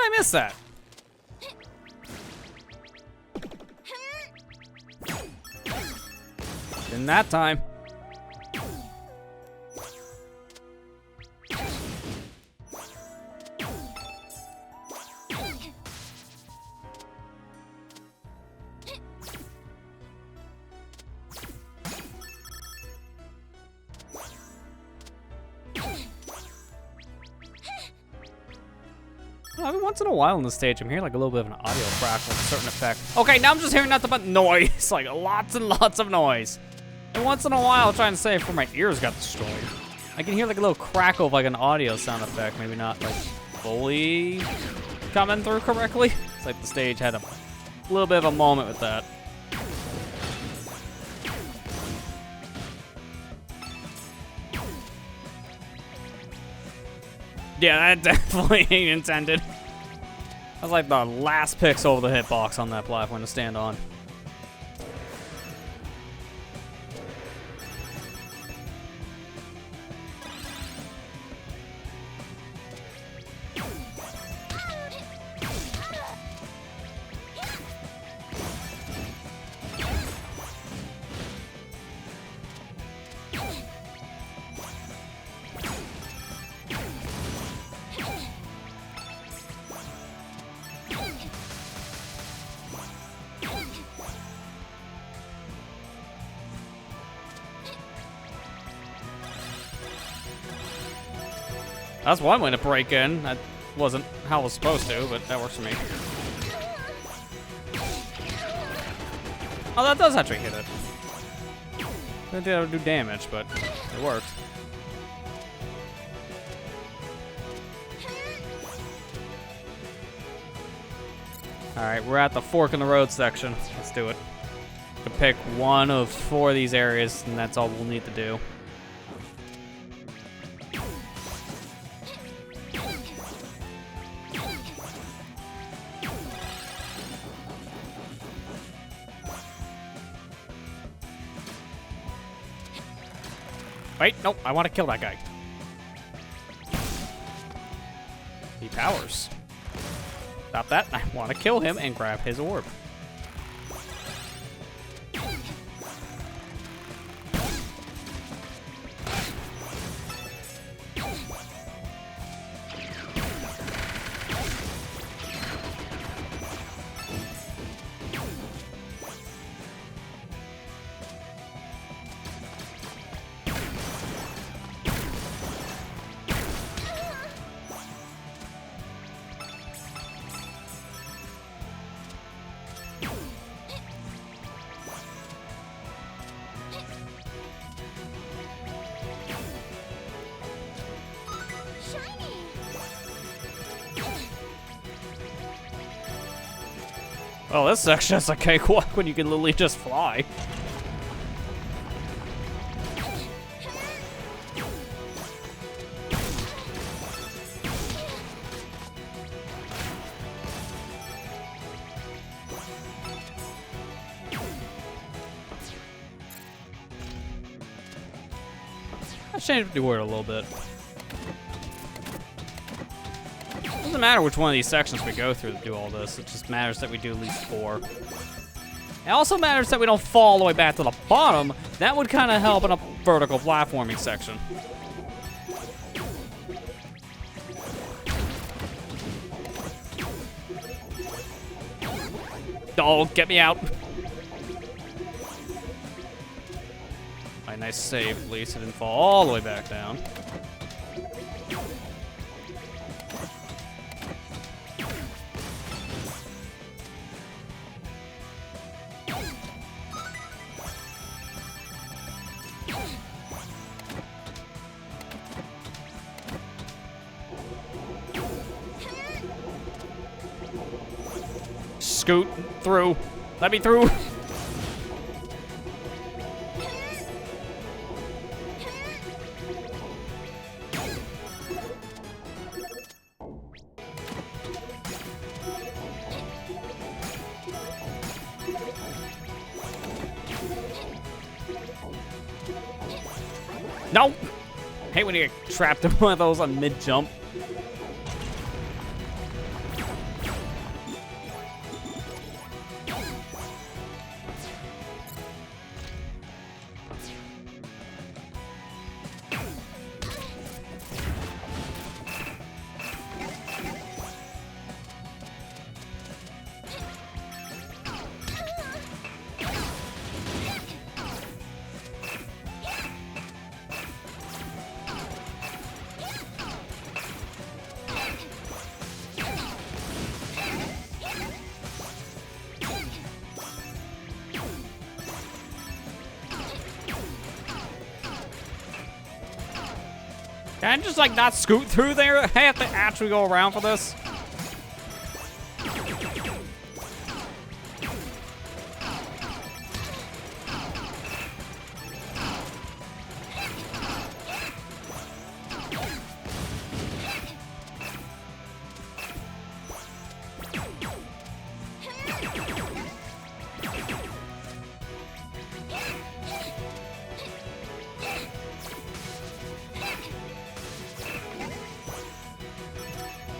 I miss that? In that time. Every once in a while on the stage, I'm hearing like a little bit of an audio crack, like a certain effect. Okay, now I'm just hearing nothing but noise, like lots and lots of noise. And once in a while, I'm trying to say before my ears got destroyed, I can hear like a little crackle of like an audio sound effect, maybe not like fully coming through correctly. It's like the stage had a little bit of a moment with that. Yeah, that definitely ain't intended. That was like the last pixel of the hitbox on that platform to stand on. That's one way to break in. That wasn't how it was supposed to, but that works for me. Oh, that does actually hit it. I didn't think that would do damage, but it worked. Alright, we're at the fork in the road section. Let's do it. We can pick one of 4 of these areas, and that's all we'll need to do. Wait, nope, I want to kill that guy. He powers. Stop that. I want to kill him and grab his orb. Oh, this section is a cakewalk when you can literally just fly. I changed the order a little bit. Doesn't matter which one of these sections we go through to do all this. It just matters that we do at least 4. It also matters that we don't fall all the way back to the bottom. That would kind of help in a vertical platforming section. Oh, get me out. My nice save, at least. It didn't fall all the way back down. Scoot through. Let me through. No! Hate when you get trapped in one of those on mid-jump. Can I just, like, not scoot through there? I have to actually go around for this?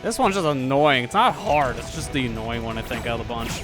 This one's just annoying. It's not hard. It's just the annoying one, I think, out of the bunch.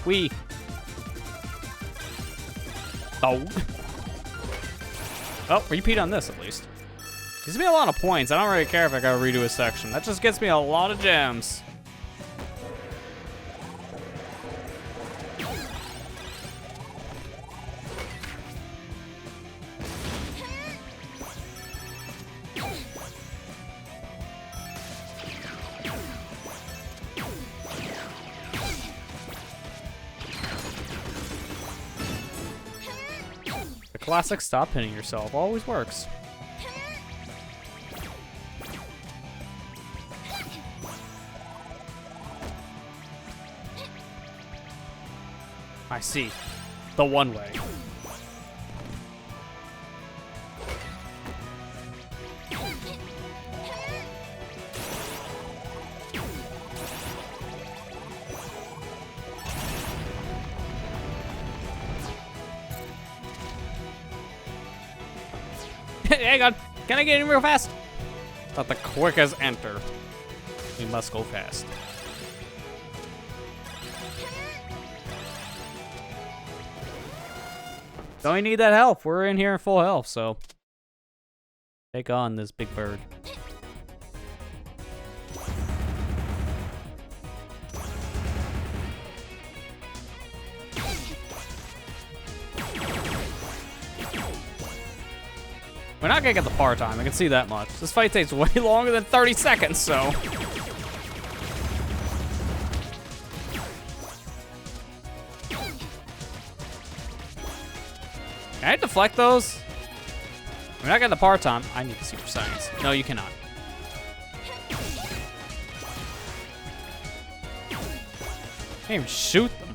Wee. Oh. Oh, repeat on this at least. Gives me a lot of points. I don't really care if I gotta redo a section. That just gets me a lot of gems. Classic stop hitting yourself always works. I see. The one way. Hang on. Can I get in real fast? Not the quick as enter. We must go fast. Don't we need that health? We're in here in full health, so take on this big bird. We're not gonna get the par time, I can see that much. This fight takes way longer than 30 seconds, so. Can I deflect those? We're not getting the par time. I need to see your science. No, you cannot. Can't even shoot them.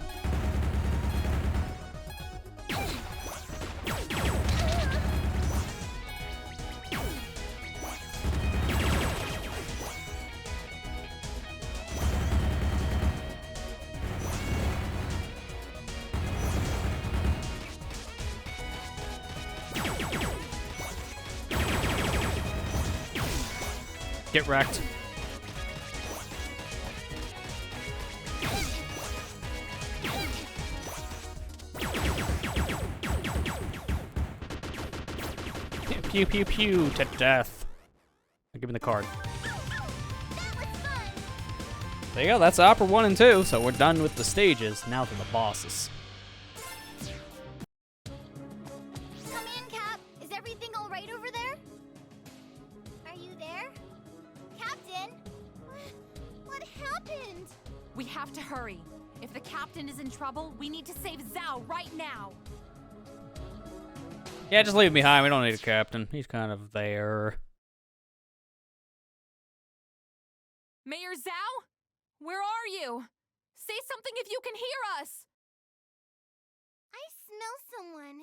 Get wrecked. Pew pew pew to death. Give me the card. There you go, that's Opera 1 and 2, so we're done with the stages, now to the bosses. Come in, Cap. Is everything all right over there? Are you there? Captain? What happened? We have to hurry. If the captain is in trouble, we need to save Zhao right now. Yeah, just leave him behind. We don't need a captain. He's kind of there. Mayor Zhao? Where are you? Say something if you can hear us! I smell someone.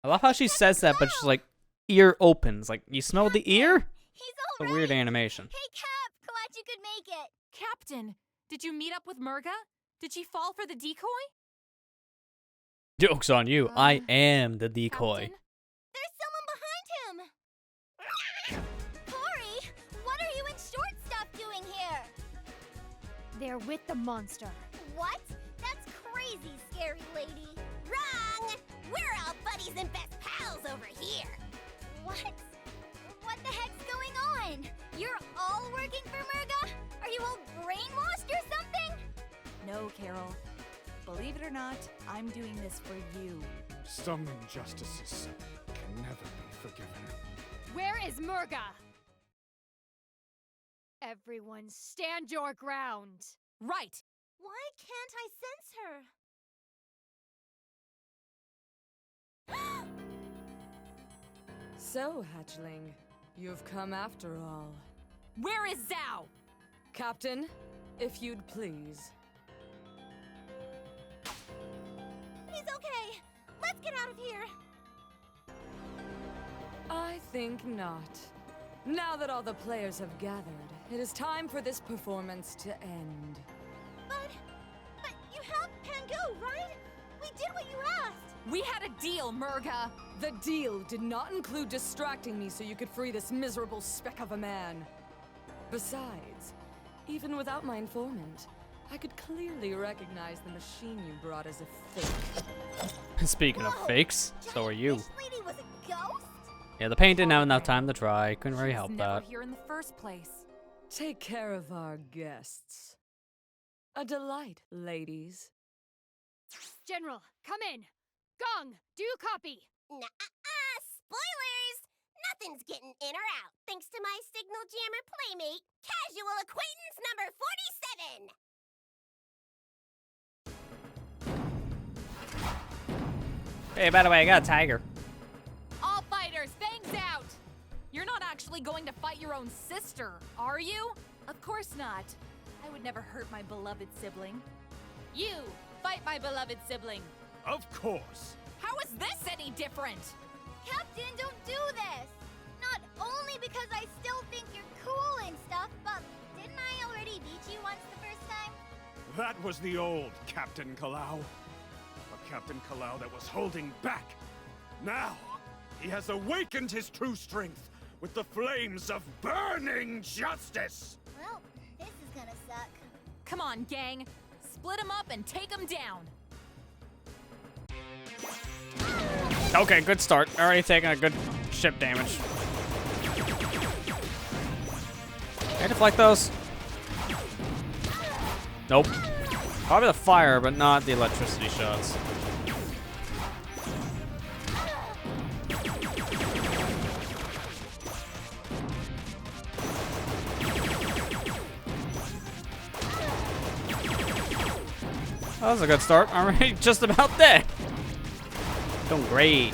I love how she says that, but she's like, ear opens. Like, you smell the ear? He's It's all a weird animation. Hey, Cap. Glad you could make it. Captain, did you meet up with Murga? Did she fall for the decoy? Joke's on you. I am the decoy. There's someone behind him. Tori, what are you in short stuff doing here? They're with the monster. What? That's crazy, scary lady. Wrong! We're all buddies and best pals over here. What? What the heck's going on? You're all working for Murga? Are you all brainwashed or something? No, Carol. Believe it or not, I'm doing this for you. Some injustices can never be forgiven. Where is Murga? Everyone stand your ground. Right. Why can't I sense her? So, Hatchling, you've come after all. Where is Zhao? Captain, if you'd please. He's okay. Let's get out of here. I think not. Now that all the players have gathered, it is time for this performance to end. But you have Pangu, right? We did what you asked. We had a deal, Murga. The deal did not include distracting me so you could free this miserable speck of a man. Besides, even without my informant, I could clearly recognize the machine you brought as a fake. Speaking of fakes, so are you. This lady was a ghost? Yeah, the paint didn't have enough time to dry. Couldn't really help Never that. here in the first place. Take care of our guests. A delight, ladies. General, come in. Gong, do you copy? Spoilers! Nothing's getting in or out, thanks to my signal jammer playmate, Casual Acquaintance number 47! Hey, by the way, I got a tiger. All fighters, fangs out! You're not actually going to fight your own sister, are you? Of course not. I would never hurt my beloved sibling. You, fight my beloved sibling. Of course. How is this any different? Captain, don't do this! Not only because I still think you're cool and stuff, but didn't I already beat you once the first time? That was the old Captain Kalau. A Captain Kalau that was holding back. Now, he has awakened his true strength with the flames of burning justice! Well, this is gonna suck. Come on, gang. Split them up and take them down. Okay, good start. Already taking a good ship damage. Can I deflect those? Nope. Probably the fire, but not the electricity shots. That was a good start. Already just about there. Doing great.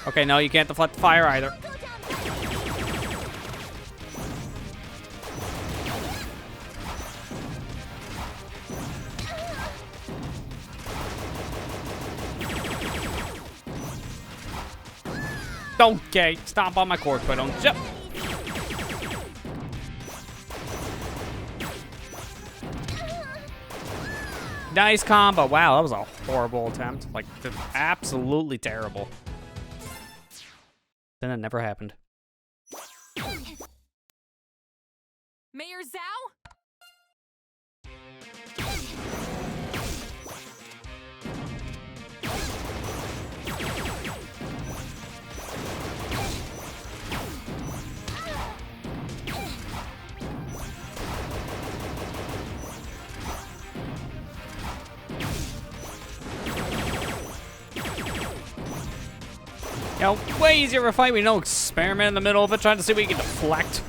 Okay, no, you can't deflect the fire either. Okay, stomp on my cord, but don't jump. Nice combo. Wow, that was a horrible attempt. Like, absolutely terrible. Then it never happened. Mayor Zhao? You know, way easier of a fight. We don't experiment in the middle of it, trying to see what you can deflect.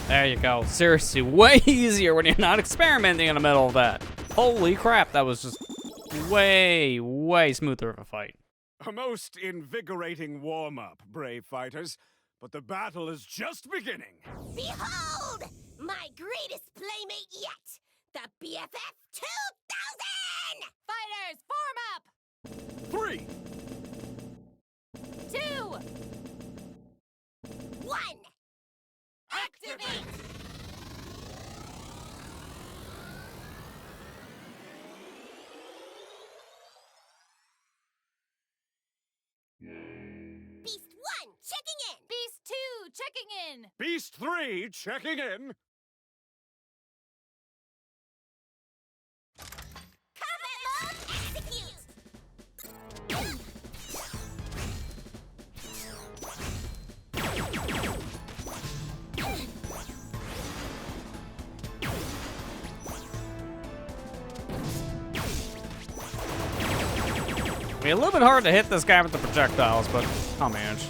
There you go. Seriously, way easier when you're not experimenting in the middle of that. Holy crap, that was just way, way smoother of a fight. A most invigorating warm-up, brave fighters. but the battle is just beginning. Behold! My greatest playmate yet! The BFF 2000! Fighters, form up! 3, 2, 1! activate! Beast 1, checking in! Beast 2, checking in! Beast 3, checking in. Combat mode, execute! Be a little bit hard to hit this guy with the projectiles, but I'll manage.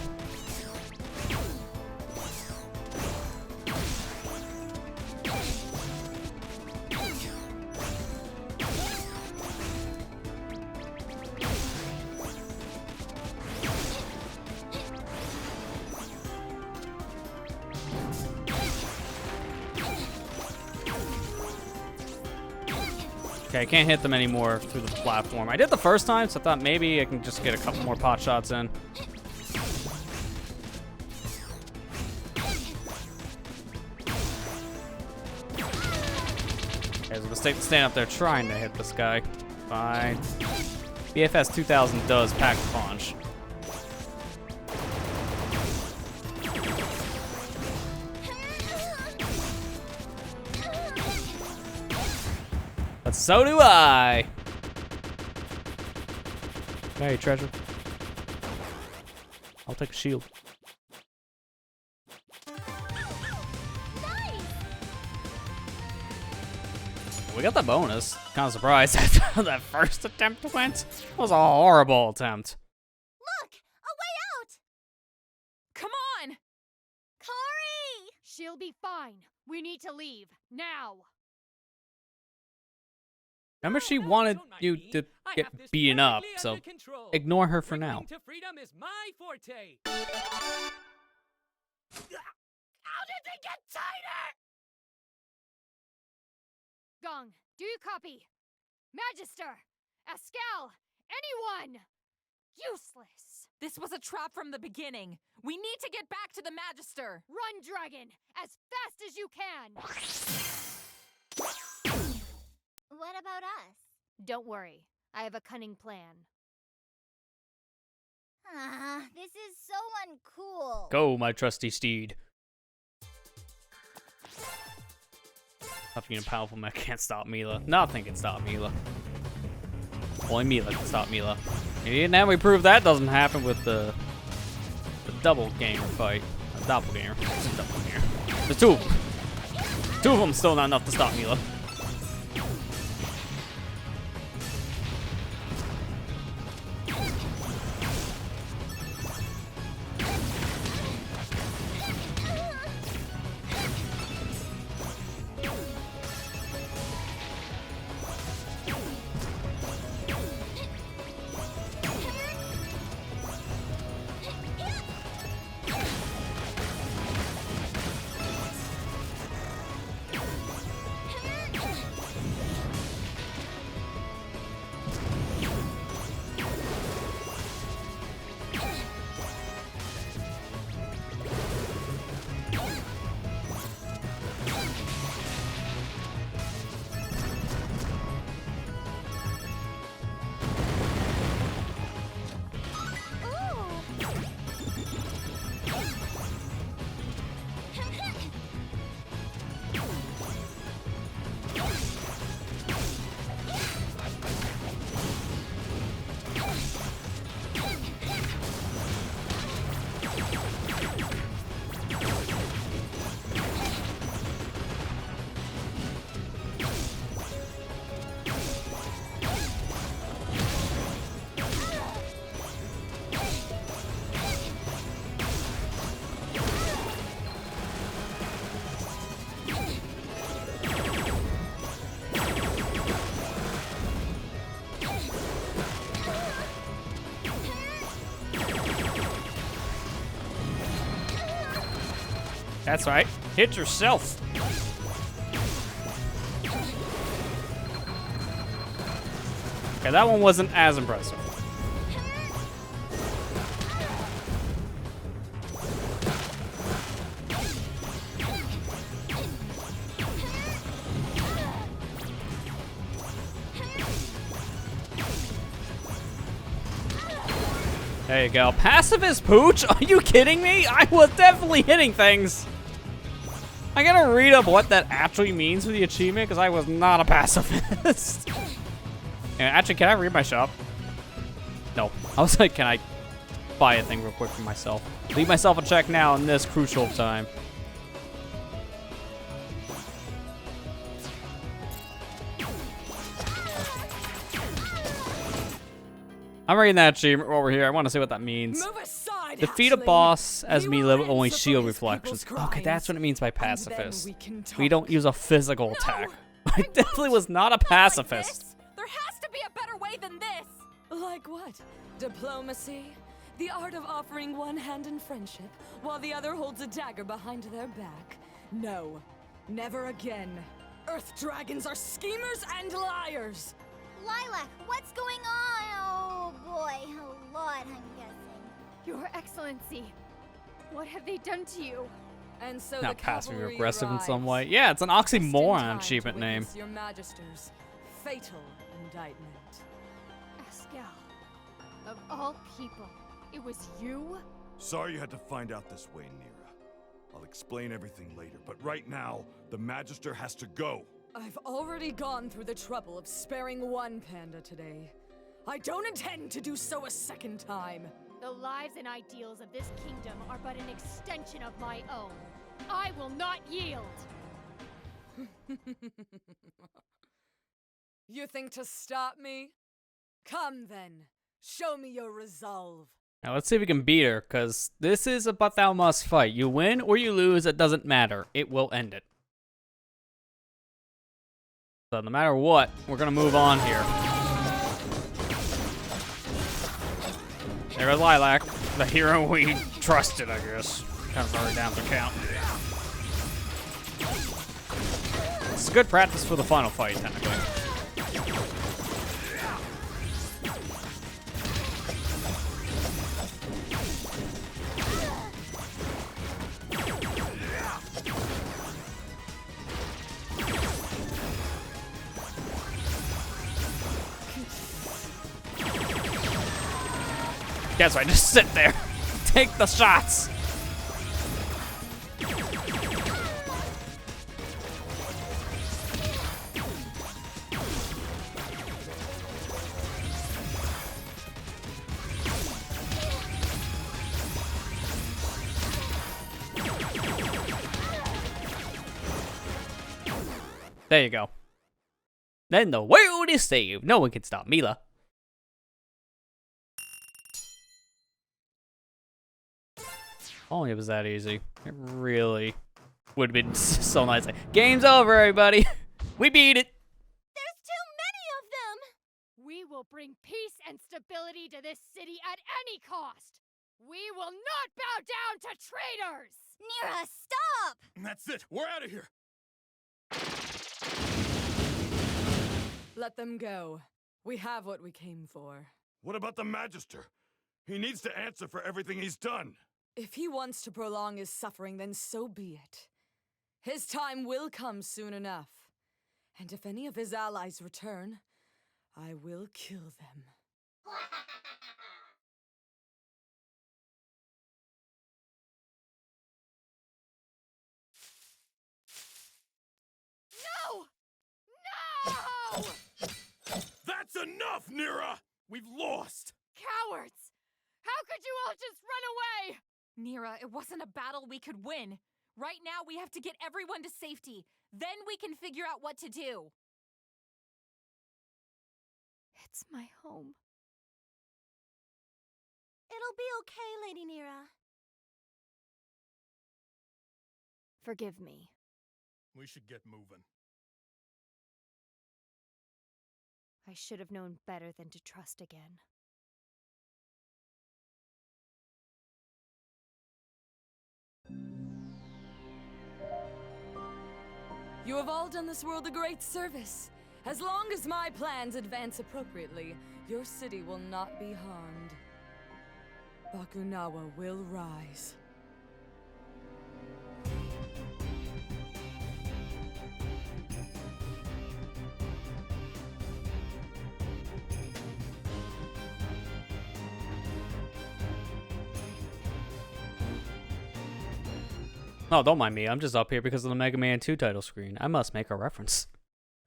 Okay, I can't hit them anymore through the platform. I did the first time, so I thought maybe I can just get a couple more pot shots in. Okay, it's a mistake to stand up there trying to hit this guy. Fine. BFS 2000 does pack a punch. But so do I. Hey, treasure. I'll take a shield. We got the bonus. Kind of surprised after that first attempt went. It was a horrible attempt. Look! A way out! Come on! Corey! She'll be fine. We need to leave. Now. Remember, she wanted you to get beaten up, so ignore her for now. To freedom is my forte. How did they get tighter? Gong, do you copy? Magister! Ascal! Anyone! Useless! This was a trap from the beginning. We need to get back to the Magister. Run, dragon! As fast as you can! What about us? Don't worry. I have a cunning plan. This is so uncool. Go, my trusty steed. Tough being a powerful mech can't stop Milla. Nothing can stop Milla. Only Milla can stop Milla. And now we prove that doesn't happen with the double gamer fight. A doppelganger. It's a doppelganger. There's two of them. Two of them still not enough to stop Milla. That's right. Hit yourself. Okay, that one wasn't as impressive. There you go. Pacifist Pooch? Are you kidding me? I was definitely hitting things. I gotta read up what that actually means for the achievement because I was not a pacifist. And actually, can I read my shop? No. I was like, can I buy a thing real quick for myself? Leave myself a check now in this crucial time. I'm reading that achievement over here. I want to see what that means. Move aside, Defeat a hatchling. boss as You Milla are with only in to shield police reflections. people's Okay, that's what it means by crimes, and then pacifist. we can We don't use a physical attack. I definitely was not a pacifist. There has to be a better way than this! Like what? Diplomacy? The art of offering one hand in friendship while the other holds a dagger behind their back? No, never again. Earth dragons are schemers and liars! Lilac, what's going on? Oh boy, a lot, I'm guessing. Your Excellency, what have they done to you? And so Not the passive cavalry aggressive in some arrives, way. Yeah, it's an just in oxymoron time achievement to name. witness Your Magister's fatal indictment. Escal, of all people, it was you? Sorry you had to find out this way, Nira. I'll explain everything later, but right now, the Magister has to go. I've already gone through the trouble of sparing one panda today. I don't intend to do so a second time. The lives and ideals of this kingdom are but an extension of my own. I will not yield! You think to stop me? Come then, show me your resolve. Now let's see if we can beat her, because this is a but thou must fight. You win or you lose, it doesn't matter. It will end it. So no matter what, we're gonna move on here. There goes Lilac, the hero we trusted, I guess. Kind of already down to count. It's good practice for the final fight, technically. That's right, just sit there. Take the shots. There you go. Then the world is saved. No one can stop Milla. Only it was that easy. It really would have been so nice. Like, game's over, everybody. We beat it. There's too many of them! We will bring peace and stability to this city at any cost! We will not bow down to traitors! Nira, stop! That's it. We're out of here. Let them go. We have what we came for. What about the Magister? He needs to answer for everything he's done. If he wants to prolong his suffering, then so be it. His time will come soon enough. And if any of his allies return, I will kill them. No! No! That's enough, Nira! We've lost! Cowards! How could you all just run away? Nira, it wasn't a battle we could win. Right now, we have to get everyone to safety. Then we can figure out what to do. It's my home. It'll be okay, Lady Nira. Forgive me. We should get moving. I should have known better than to trust again. You have all done this world a great service. As long as my plans advance appropriately, your city will not be harmed. Bakunawa will rise. Oh, don't mind me. I'm just up here because of the Mega Man 2 title screen. I must make a reference.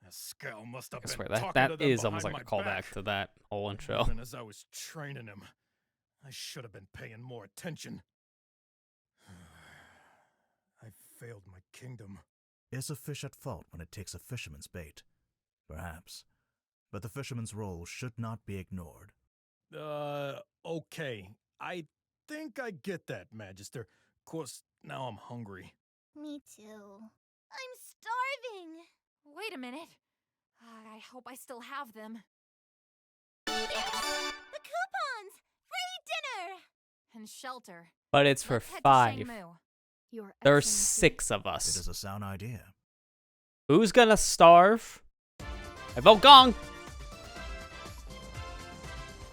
That scowl must have I been swear talking that to them is almost like behind a my callback back. to that whole intro. Even as I was training him, I should have been paying more attention. I failed my kingdom. Is a fish at fault when it takes a fisherman's bait? Perhaps. But the fisherman's role should not be ignored. Okay. I think I get that, Magister. Course, now I'm hungry. Me too. I'm starving. Wait a minute. I hope I still have them. Yes! The coupons! Free dinner! And shelter. But it's for Let's head to 5. Shangmu. Your There's Excellency. 6 of It us. is a sound idea. Who's gonna starve? I vote Gong!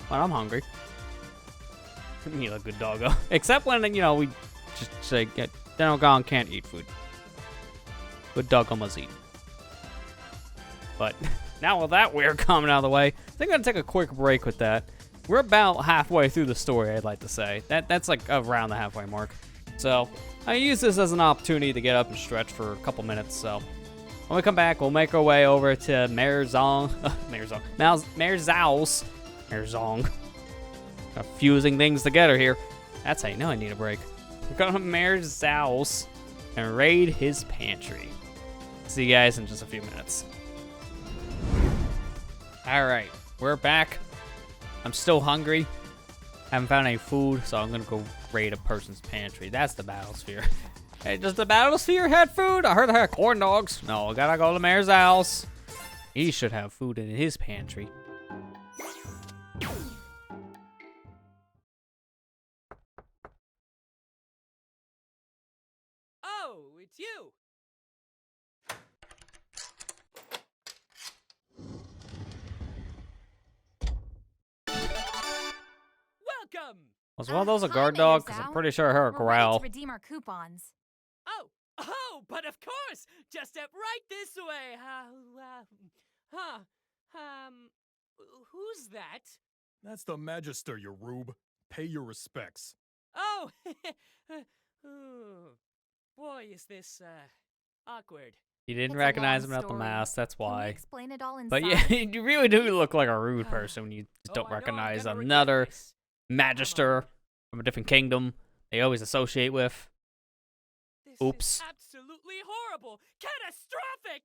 But I'm hungry. You a good doggo. Except when, you know, we just say, Daniel Gong can't eat food. Good doggo must eat. But now with that weird comment out of the way, I think I'm gonna take a quick break with that. We're about halfway through the story, I'd like to say. That's like around the halfway mark. So I use this as an opportunity to get up and stretch for a couple minutes. So when we come back, we'll make our way over to Mayor Zhong's. Fusing things together here. That's how you know I need a break. We're going to Mayor Zhao's and raid his pantry. See you guys in just a few minutes. Alright, we're back. I'm still hungry. Haven't found any food, so I'm gonna go raid a person's pantry. That's the battlesphere. Hey, does the battlesphere have food? I heard they had corn dogs. No, I gotta go to Mayor Zhao's. He should have food in his pantry. Oh, it's you. Welcome. Was one of those a Hi, guard Mayor dog? Because I'm Zhao. pretty sure I heard a We're ready growl. to redeem our coupons. Oh, but of course. Just step right this way. Who's that? That's the Magister, you rube. Pay your respects. Oh, oh, boy, is this awkward. You didn't It's a recognize long him at the story. mask, that's Can we why. explain it all inside? But yeah, you really do look like a rude person when you just don't I know I'm recognize gonna regret another this. magister from a different kingdom they always associate with. This Oops. is absolutely horrible. Catastrophic.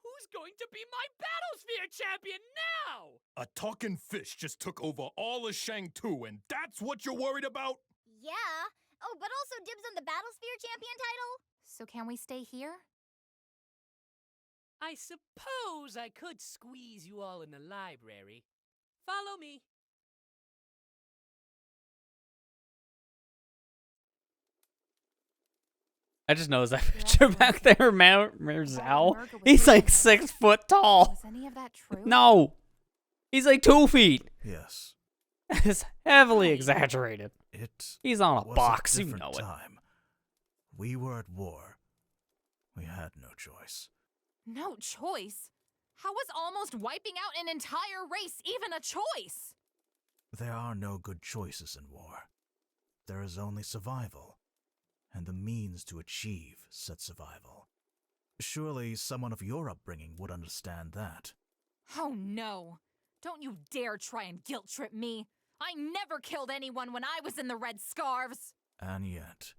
Who's going to be my Battlesphere champion now? A talking fish just took over all of Shang-Tu, and that's what you're worried about? Yeah. Oh, but also dibs on the Battlesphere champion title? So can we stay here? I suppose I could squeeze you all in the library. Follow me. I just noticed that picture back there, Mayor Zhao. Murga was He's like right. 6 foot tall. Was any of that true? No, he's like 2 feet. Yes, It's heavily exaggerated. it He's on a was box, a you different know it. time. We were at war. We had no choice. No choice? How was almost wiping out an entire race even a choice? There are no good choices in war. There is only survival, and the means to achieve said survival. Surely someone of your upbringing would understand that. Oh no. Don't you dare try and guilt trip me. I never killed anyone when I was in the Red Scarves. And yet,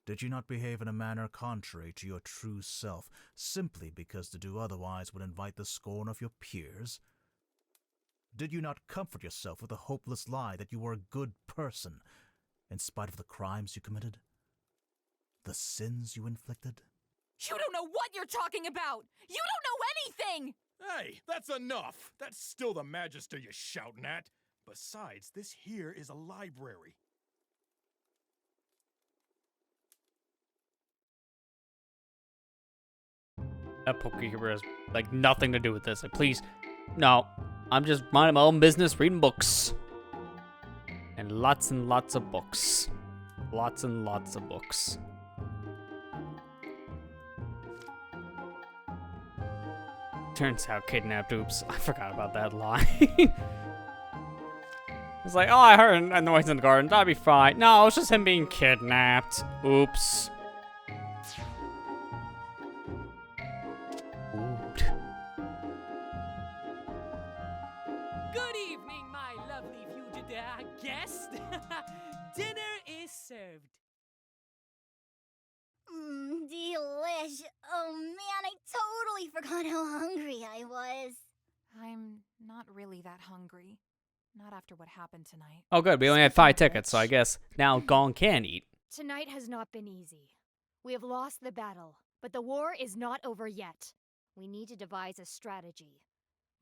did you not behave in a manner contrary to your true self, simply because to do otherwise would invite the scorn of your peers? Did you not comfort yourself with the hopeless lie that you were a good person, in spite of the crimes you committed? The sins you inflicted? You don't know what you're talking about! You don't know anything! Hey, that's enough! That's still the Magister you're shouting at. Besides, this here is a library. That Pokekeeper has, like, nothing to do with this. Like, please. No. I'm just minding my own business, reading books. And lots of books. Lots and lots of books. Turns out kidnapped. Oops. I forgot about that line. It's like, oh, I heard a noise in the garden. That'd be fine. No, it's just him being kidnapped. Oops. Good evening, my lovely fugitive guest. Dinner is served. Delish. Oh man, I totally forgot how hungry I was. I'm not really that hungry. Not after what happened tonight. Oh, good. We only had 5 tickets, so I guess now Gong can eat. Tonight has not been easy. We have lost the battle, but the war is not over yet. We need to devise a strategy.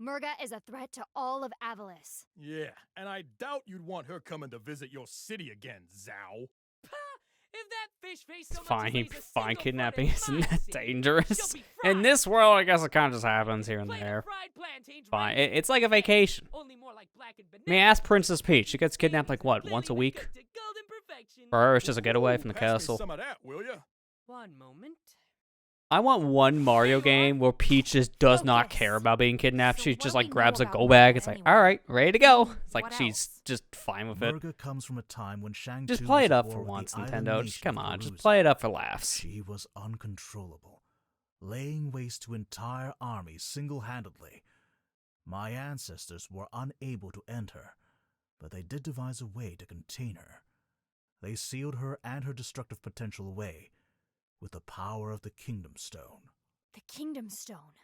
Murga is a threat to all of Avalis. Yeah, and I doubt you'd want her coming to visit your city again, Zhao. If that fish face It's so much as fine. lays a Fine, single kidnapping foot in isn't my that city, dangerous. she'll be In this world, I guess it kind of just happens here and Plain there. fried plantains Fine. right It's like a vacation. Only more like blackened I mean, ask Princess Peach. She gets kidnapped like, what, once a week? golden perfection. For her, it's just a getaway from the Pass me castle. some of that, will ya? One moment. I want one Mario game where Peach just does not care about being kidnapped. She just, like, grabs a go bag. It's like, alright, ready to go. It's like, she's just fine with it. Murga comes from a time when Shang Just Tu play was it at up war for with the once, island Nintendo. Just nation come of on, just Geruza. play it up for laughs. She was uncontrollable, laying waste to entire armies single-handedly. My ancestors were unable to end her, but they did devise a way to contain her. They sealed her and her destructive potential away with the power of the Kingdom Stone. The Kingdom Stone.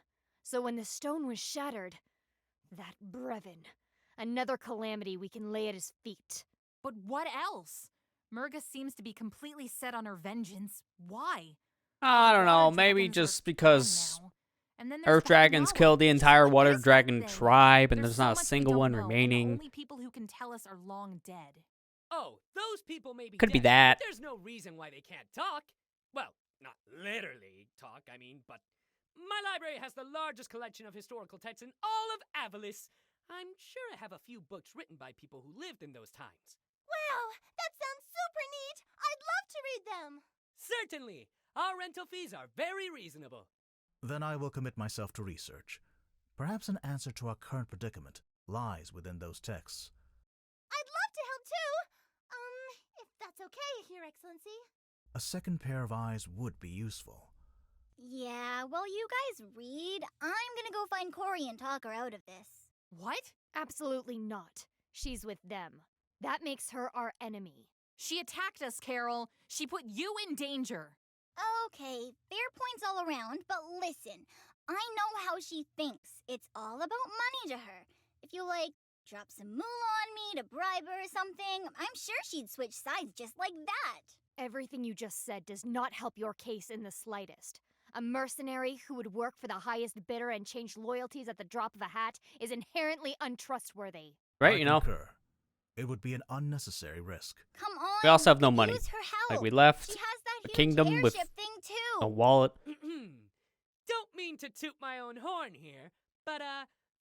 So when the stone was shattered, that Brevin, another calamity we can lay at his feet. But what else? Murga seems to be completely set on her vengeance. Why? I don't know, Water maybe dragons are just because gone now. And then there's Earth Dragons Bakunawa. killed the entire Water Dragon thing. tribe, and there's so not a much we single don't one know, and the remaining. only people who can tell us are long dead. Oh, those people may be Could be dead, that. but there's no reason why they can't talk. Well, not literally talk, I mean, but my library has the largest collection of historical texts in all of Avalis. I'm sure I have a few books written by people who lived in those times. Wow, that sounds super neat. I'd love to read them. Certainly. Our rental fees are very reasonable. Then I will commit myself to research. Perhaps an answer to our current predicament lies within those texts. I'd love to help too. If that's okay, Your Excellency. A second pair of eyes would be useful. Yeah, while you guys read, I'm gonna go find Corey and talk her out of this. What? Absolutely not. She's with them. That makes her our enemy. She attacked us, Carol. She put you in danger. Okay, fair points all around, but listen, I know how she thinks. It's all about money to her. If you, like, drop some moolah on me to bribe her or something, I'm sure she'd switch sides just like that. Everything you just said does not help your case in the slightest. A mercenary who would work for the highest bidder and change loyalties at the drop of a hat is inherently untrustworthy. Right, you know? Concur. It would be an unnecessary risk. Come on. We also have no money. Use her help. Like, we left She has that a huge kingdom with airship thing too. a wallet. Don't mean to toot my own horn here, but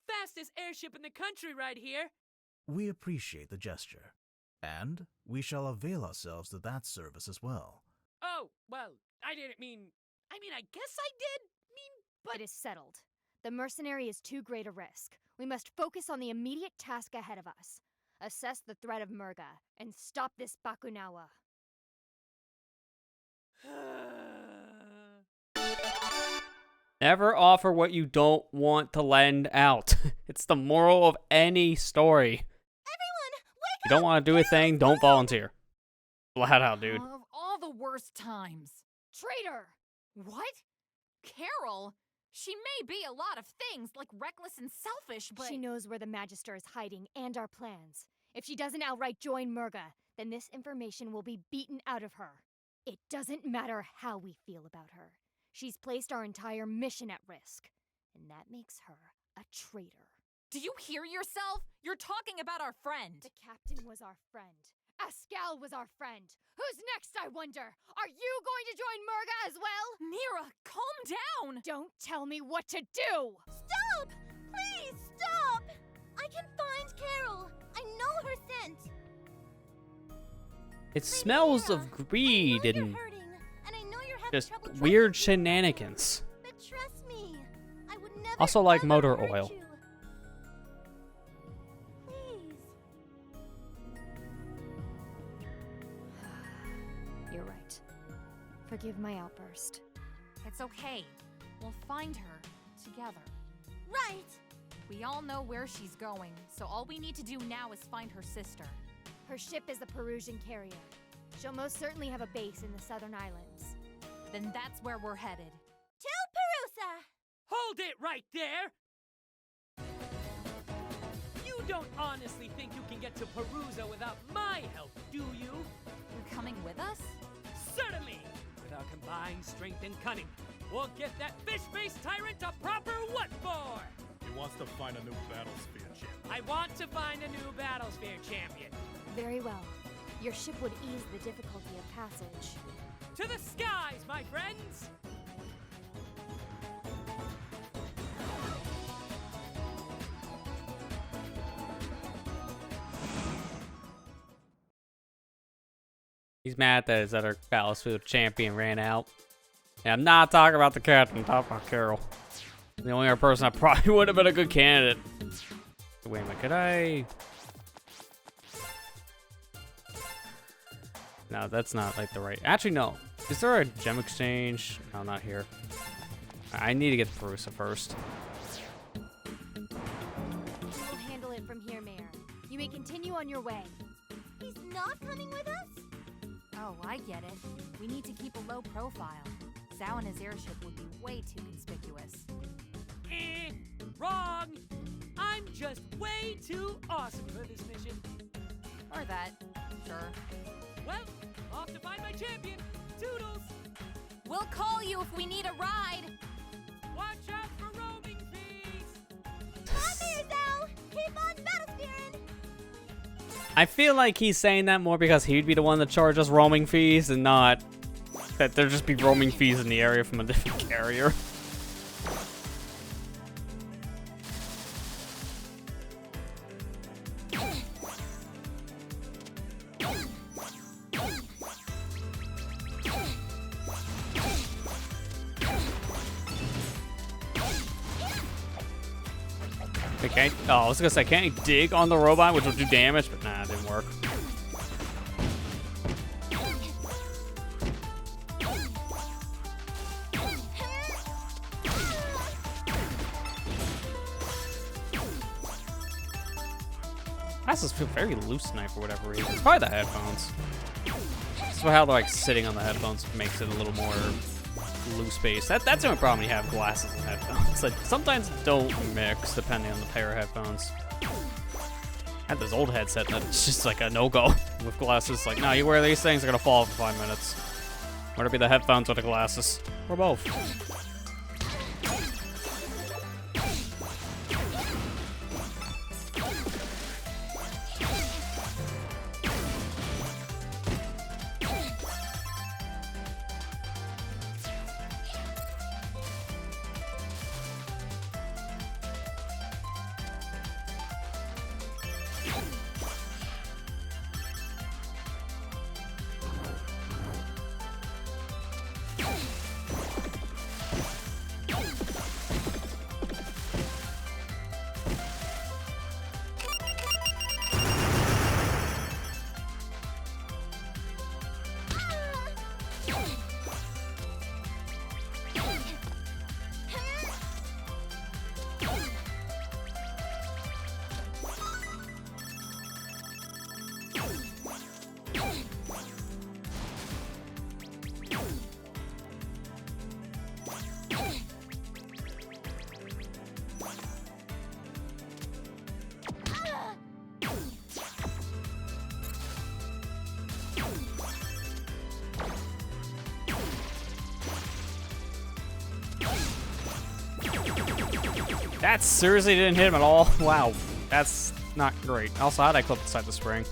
fastest airship in the country right here. We appreciate the gesture, and we shall avail ourselves of that service as well. Oh, well, I didn't mean... I guess I did But it is settled. The mercenary is too great a risk. We must focus on the immediate task ahead of us. Assess the threat of Murga, and stop this Bakunawa. Never offer what you don't want to lend out. It's the moral of any story. If you don't want to do a thing, don't volunteer. Flat out, dude. Of all the worst times. Traitor! What? Carol? She may be a lot of things, like reckless and selfish, but... She knows where the Magister is hiding and our plans. If she doesn't outright join Murga, then this information will be beaten out of her. It doesn't matter how we feel about her. She's placed our entire mission at risk, and that makes her a traitor. Do you hear yourself? You're talking about our friend. The captain was our friend. Ascal was our friend. Who's next, I wonder? Are you going to join Murga as well? Mira, calm down! Don't tell me what to do! Stop! Please, stop! I can find Carol. I know her scent. It smells of greed and Hurting, and I know you're having just trouble weird trusting me. shenanigans. But trust me, I would never Also like ever motor hurt oil. you. Please. You're right. Forgive my outburst. It's okay. We'll find her together. Right. We all know where she's going, so all we need to do now is find her sister. Her ship is the Perusian carrier. She'll most certainly have a base in the southern islands. Then that's where we're headed. To Perusa. Hold it right there! You don't honestly think you can get to Perusa without my help, do you? You're coming with us? Certainly! With our combined strength and cunning, we'll get that fish-faced tyrant a proper what for? He wants to find a new Battlesphere champion. I want to find a new Battlesphere champion. Very well. Your ship would ease the difficulty of passage. To the skies, my friends! He's mad that his other Battlefield champion ran out. And I'm not talking about the captain, I'm talking about Carol. The only other person that probably would have been a good candidate. Wait a minute, could I? No, that's not like the right. Actually, no. Is there a gem exchange? No, not here. I need to get Perusa first. We'll handle it from here, Mayor. You may continue on your way. He's not coming with us? Oh, I get it. We need to keep a low profile. Zhao and his airship would be way too conspicuous. Wrong! I'm just way too awesome for this mission. Or that. Sure. Well, off to find my champion. Toodles! We'll call you if we need a ride. Watch out for roaming fees! Bye, Mayor Zhao. Keep on battlespearing. I feel like he's saying that more because he'd be the one that charges roaming fees and not that there'd just be roaming fees in the area from a different carrier. Okay, I was gonna say, can't he dig on the robot, which will do damage? But nah, it didn't work. Glasses feel very loose tonight for whatever reason. It's probably the headphones. So how like sitting on the headphones makes it a little more loose base. That's the only problem when you have glasses and headphones. Like sometimes don't mix depending on the pair of headphones. I had this old headset that's just like a no-go with glasses. Like, no, you wear these things, they're gonna fall for 5 minutes. Whether it be the headphones or the glasses. Or both. That seriously didn't hit him at all? Wow, that's not great. Also, how'd I clip inside the spring?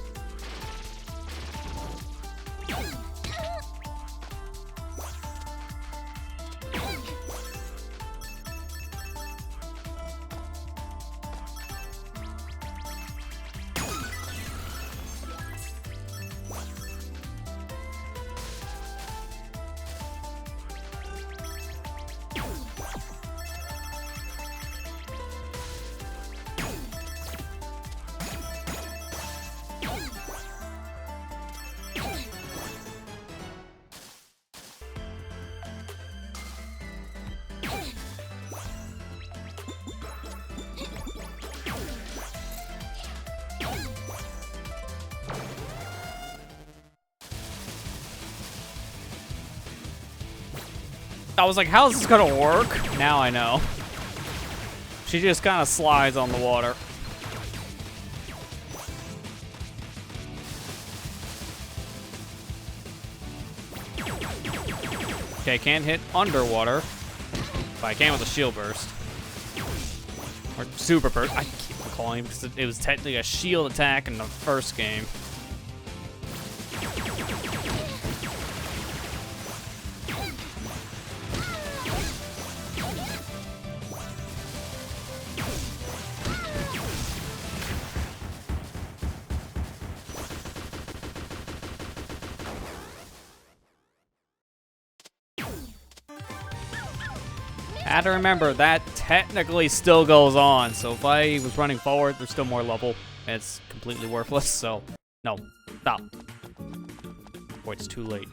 I was like, how is this gonna work? Now I know. She just kind of slides on the water. Okay, can't hit underwater, but I can with a shield burst. Or super burst. I keep calling it because it was technically a shield attack in the first game. I had to remember that technically still goes on, so if I was running forward, there's still more level. It's completely worthless, so no, stop. Boy, it's too late.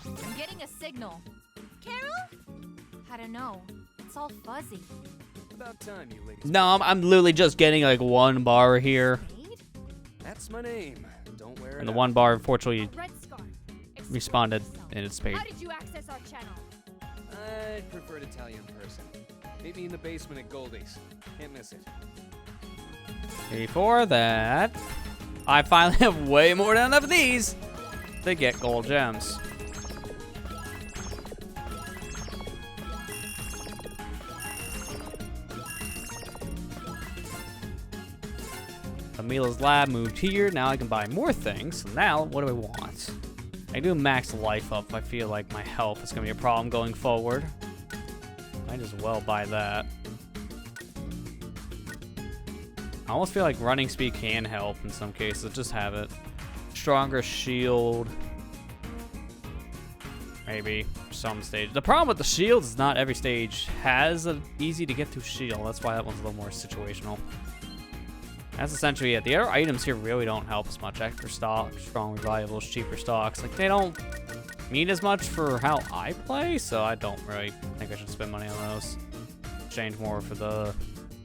I'm getting a signal. Carol? I don't know. It's all fuzzy. About time, you ladies. No, I'm literally just getting like one bar here. That's my name. Don't wear it. And the out. one bar, unfortunately, Red Scarf. responded in its spade. How did you access our channel? I'd prefer to tell you in person. Meet me in the basement at Goldie's. Can't miss it. Before that, I finally have way more than enough of these to get gold gems. Milla's lab moved here. Now I can buy more things. So now, what do I want? I do max life up. I feel like my health is going to be a problem going forward. Might as well buy that. I almost feel like running speed can help in some cases. Just have it. Stronger shield. Maybe some stage. The problem with the shield is not every stage has an easy to get through shield. That's why that one's a little more situational. That's essentially it. The other items here really don't help as much. Extra stock, strong revivals, cheaper stocks. Like, they don't mean as much for how I play, so I don't really think I should spend money on those. Exchange more for the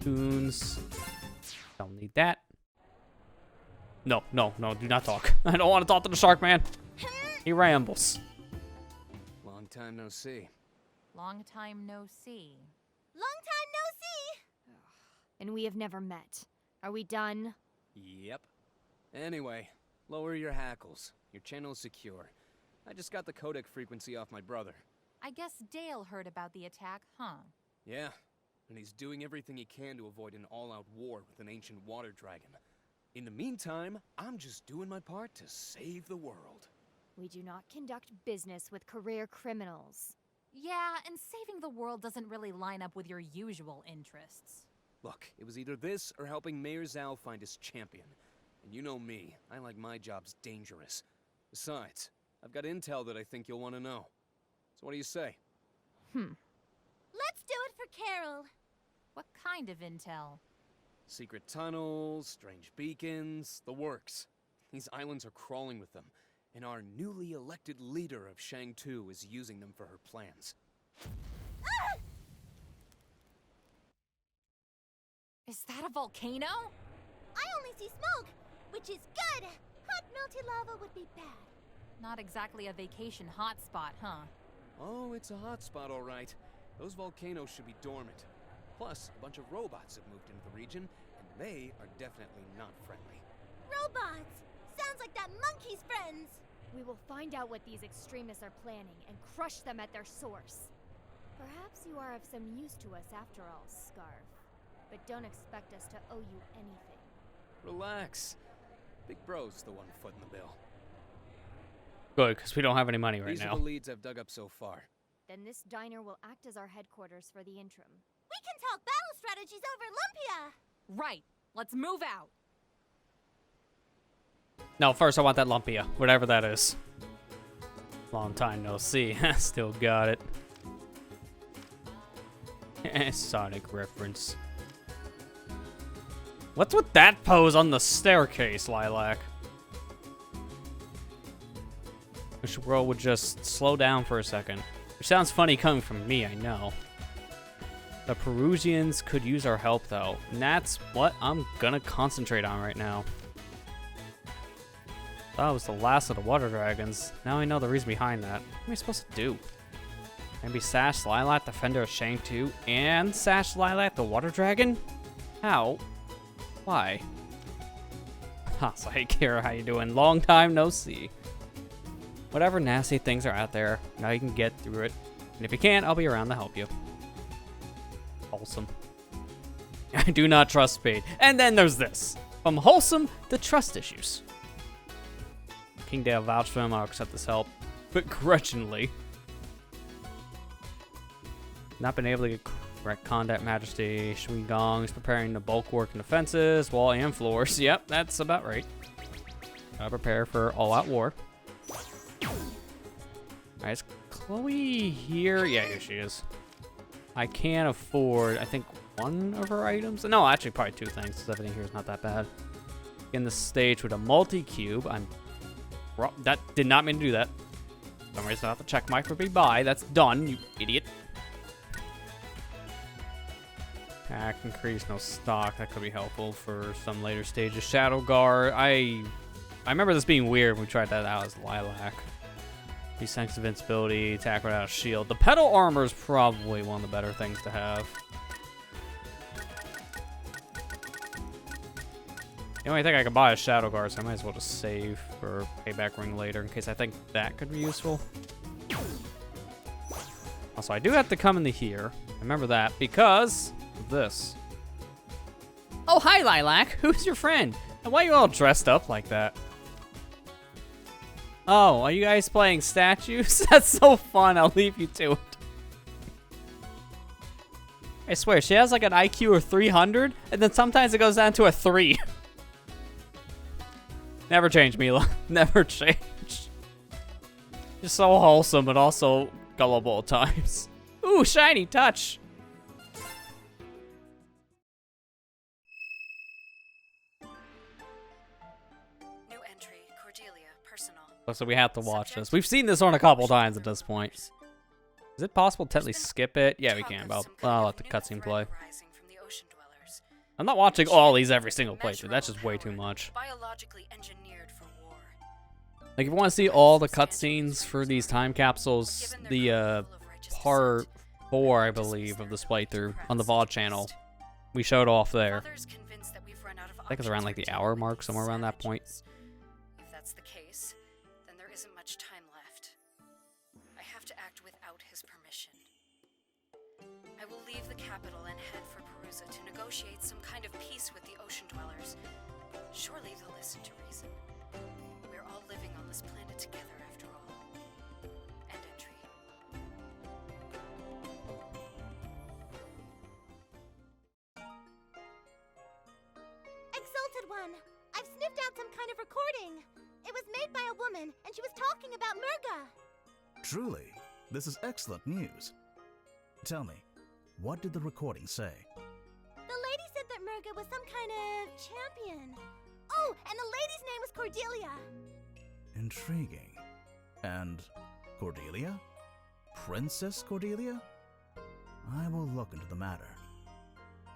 tunes. Don't need that. No, no, no, do not talk. I don't want to talk to the shark man. He rambles. Long time no see. Long time no see. Long time no see! And we have never met. Are we done? Yep. Anyway, lower your hackles. Your channel's secure. I just got the codec frequency off my brother. I guess Dale heard about the attack, huh? Yeah, and he's doing everything he can to avoid an all-out war with an ancient water dragon. In the meantime, I'm just doing my part to save the world. We do not conduct business with career criminals. Yeah, and saving the world doesn't really line up with your usual interests. Look, it was either this or helping Mayor Zhao find his champion. And you know me, I like my jobs dangerous. Besides, I've got intel that I think you'll want to know. So what do you say? Let's do it for Carol. What kind of intel? Secret tunnels, strange beacons, the works. These islands are crawling with them, and our newly elected leader of Shang-Tu is using them for her plans. Ah! Is that a volcano? I only see smoke, which is good. Hot, melty lava would be bad. Not exactly a vacation hotspot, huh? Oh, it's a hotspot, all right. Those volcanoes should be dormant. Plus, a bunch of robots have moved into the region, and they are definitely not friendly. Robots! Sounds like that monkey's friends! We will find out what these extremists are planning and crush them at their source. Perhaps you are of some use to us after all, Scarf. But don't expect us to owe you anything. Relax. Big Bro's the one footing the bill. Good, because we don't have any money right These now. are the leads I've dug up so far. Then this diner will act as our headquarters for the interim. We can talk battle strategies over Lumpia! Right. Let's move out. No, first I want that Lumpia, whatever that is. Long time no see. Still got it. Sonic reference. What's with that pose on the staircase, Lilac? Wish the world would just slow down for a second. Which sounds funny coming from me, I know. The Perusians could use our help, though. And that's what I'm gonna concentrate on right now. That was the last of the water dragons. Now I know the reason behind that. What am I supposed to do? Maybe Sash Lilac, Defender of Shang 2, and Sash Lilac, the Water Dragon? How? Why? Ha, so hey Kira, how you doing? Long time no see. Whatever nasty things are out there, now you can get through it. And if you can't, I'll be around to help you. Wholesome. I do not trust Spade. And then there's this. From wholesome to trust issues. Kingdale vouched for him, I'll accept this help. But grudgingly. Not been able to get correct contact majesty. Shui Gong is preparing the bulk work and defenses, wall and floors. Yep, that's about right. Gotta prepare for all-out war. Alright, is Chloe here? Yeah, here she is. I can't afford, I think, one of her items. No, actually, probably two things, because everything here is not that bad. In the stage with a multi-cube. That did not mean to do that. For some reason, I have to check my for buy. That's done, you idiot. Pack increase, no stock. That could be helpful for some later stages. Shadow Guard. I remember this being weird when we tried that out as Lilac. Sense of invincibility, attack without a shield. The pedal armor is probably one of the better things to have. The only thing I can buy is Shadow Guard, so I might as well just save for Payback Ring later in case I think that could be useful. Also, I do have to come into here. Remember that because of this. Oh, hi, Lilac. Who's your friend? And why are you all dressed up like that? Oh, are you guys playing statues? That's so fun. I'll leave you to it. I swear, she has like an IQ of 300, and then sometimes it goes down to a 3. Never change, Milla. Never change. You're so wholesome, but also gullible at times. Ooh, shiny touch. So we have to watch this. We've seen this on a couple times at this point. Is it possible to at least skip it? Yeah, we can. I'll let the cutscene play. I'm not watching all these every single playthrough. That's just way too much. Like, if you want to see all the cutscenes for these time capsules, the part 4, I believe, of this playthrough on the VOD channel, we showed off there. I think it's around like the hour mark, somewhere around that point. Negotiate some kind of peace with the ocean dwellers. Surely they'll listen to reason. We're all living on this planet together after all. End entry. Exalted One, I've sniffed out some kind of recording. It was made by a woman, and she was talking about Murga. Truly, this is excellent news. Tell me, what did the recording say? That Murga was some kind of champion. Oh, and the lady's name was Cordelia. Intriguing. And Cordelia? Princess Cordelia? I will look into the matter.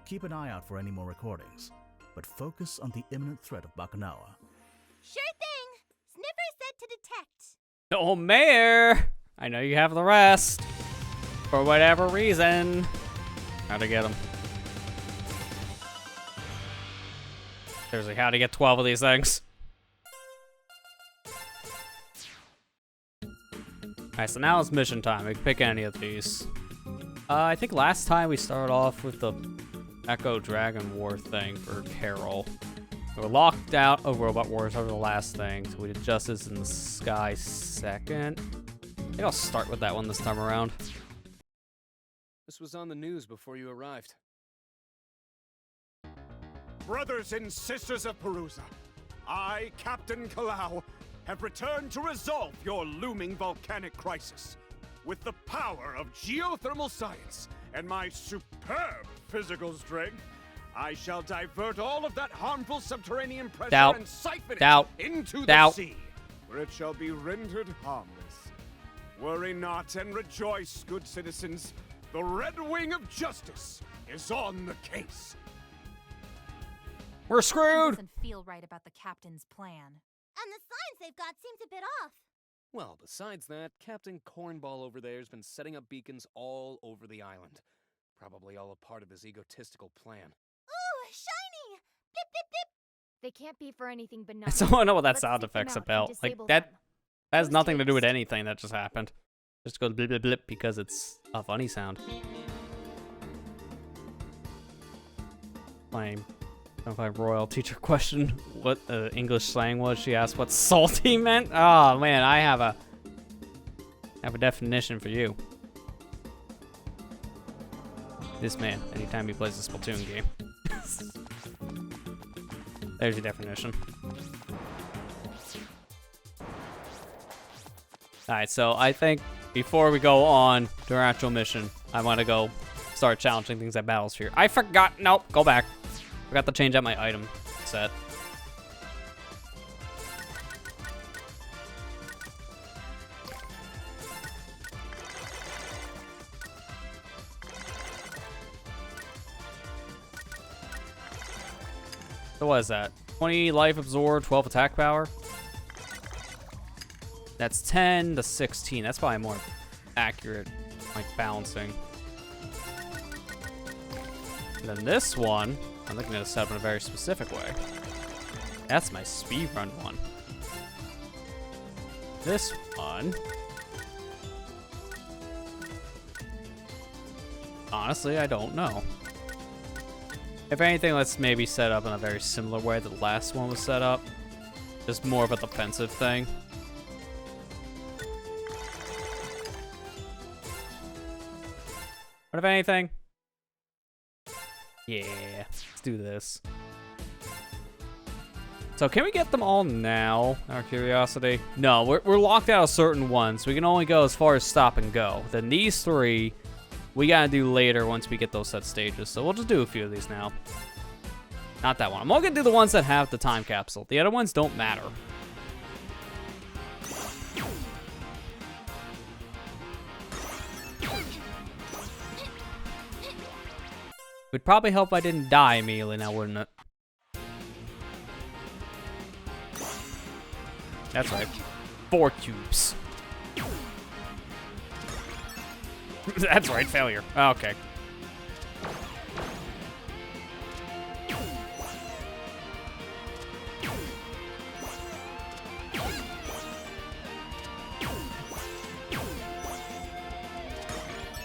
Keep an eye out for any more recordings, but focus on the imminent threat of Bakunawa. Sure thing. Sniffer set to detect. Oh, Mayor! I know you have the rest. For whatever reason. How to get them. Seriously, how to get 12 of these things? Alright, so now it's mission time. We can pick any of these. I think last time we started off with the Echo Dragon War thing for Carol. We were locked out of Robot Wars over the last thing, so we did Justice in the Sky second. I think I'll start with that one this time around. This was on the news before you arrived. Brothers and sisters of Perusa, I, Captain Kalau, have returned to resolve your looming volcanic crisis. With the power of geothermal science and my superb physical strength, I shall divert all of that harmful subterranean pressure and siphon it into the sea, where it shall be rendered harmless. Worry not and rejoice, good citizens. The Red Wing of Justice is on the case. We're screwed! Doesn't feel right about the captain's plan. And the signs they've got seems a bit off. Well, besides that, Captain Cornball over there's been setting up beacons all over the island. Probably all a part of his egotistical plan. Ooh, shiny! Blip, blip, blip! They can't be for anything benign. I still want to know what that Let's sound seek them effect's out and about. Like, disable that them. has Post nothing to do with haste. anything that just happened. Just goes blip, blip, blip because it's a funny sound. Playing 25 Royal teacher question what English slang was. She asked what salty meant. Oh man, I have a definition for you. This man, anytime he plays a Splatoon game. There's your definition. Alright, so I think before we go on to our actual mission, I want to go start challenging things at Battlesphere. I forgot. Nope, go back. Forgot to change out my item set. So what is that? 20 life absorbed, 12 attack power. That's 10 to 16. That's probably more accurate, like balancing. And then this one, I'm looking at it set up in a very specific way. That's my speedrun one. This one, honestly, I don't know. If anything, let's maybe set up in a very similar way that the last one was set up. Just more of a defensive thing. But if anything, yeah, let's do this. So can we get them all now, out of curiosity? No, we're locked out of certain ones. We can only go as far as stop and go. Then these three, we gotta do later once we get those set stages. So we'll just do a few of these now. Not that one. I'm only gonna do the ones that have the time capsule. The other ones don't matter. Would probably help if I didn't die immediately now, wouldn't it? That's right. 4 cubes. That's right, failure. Okay.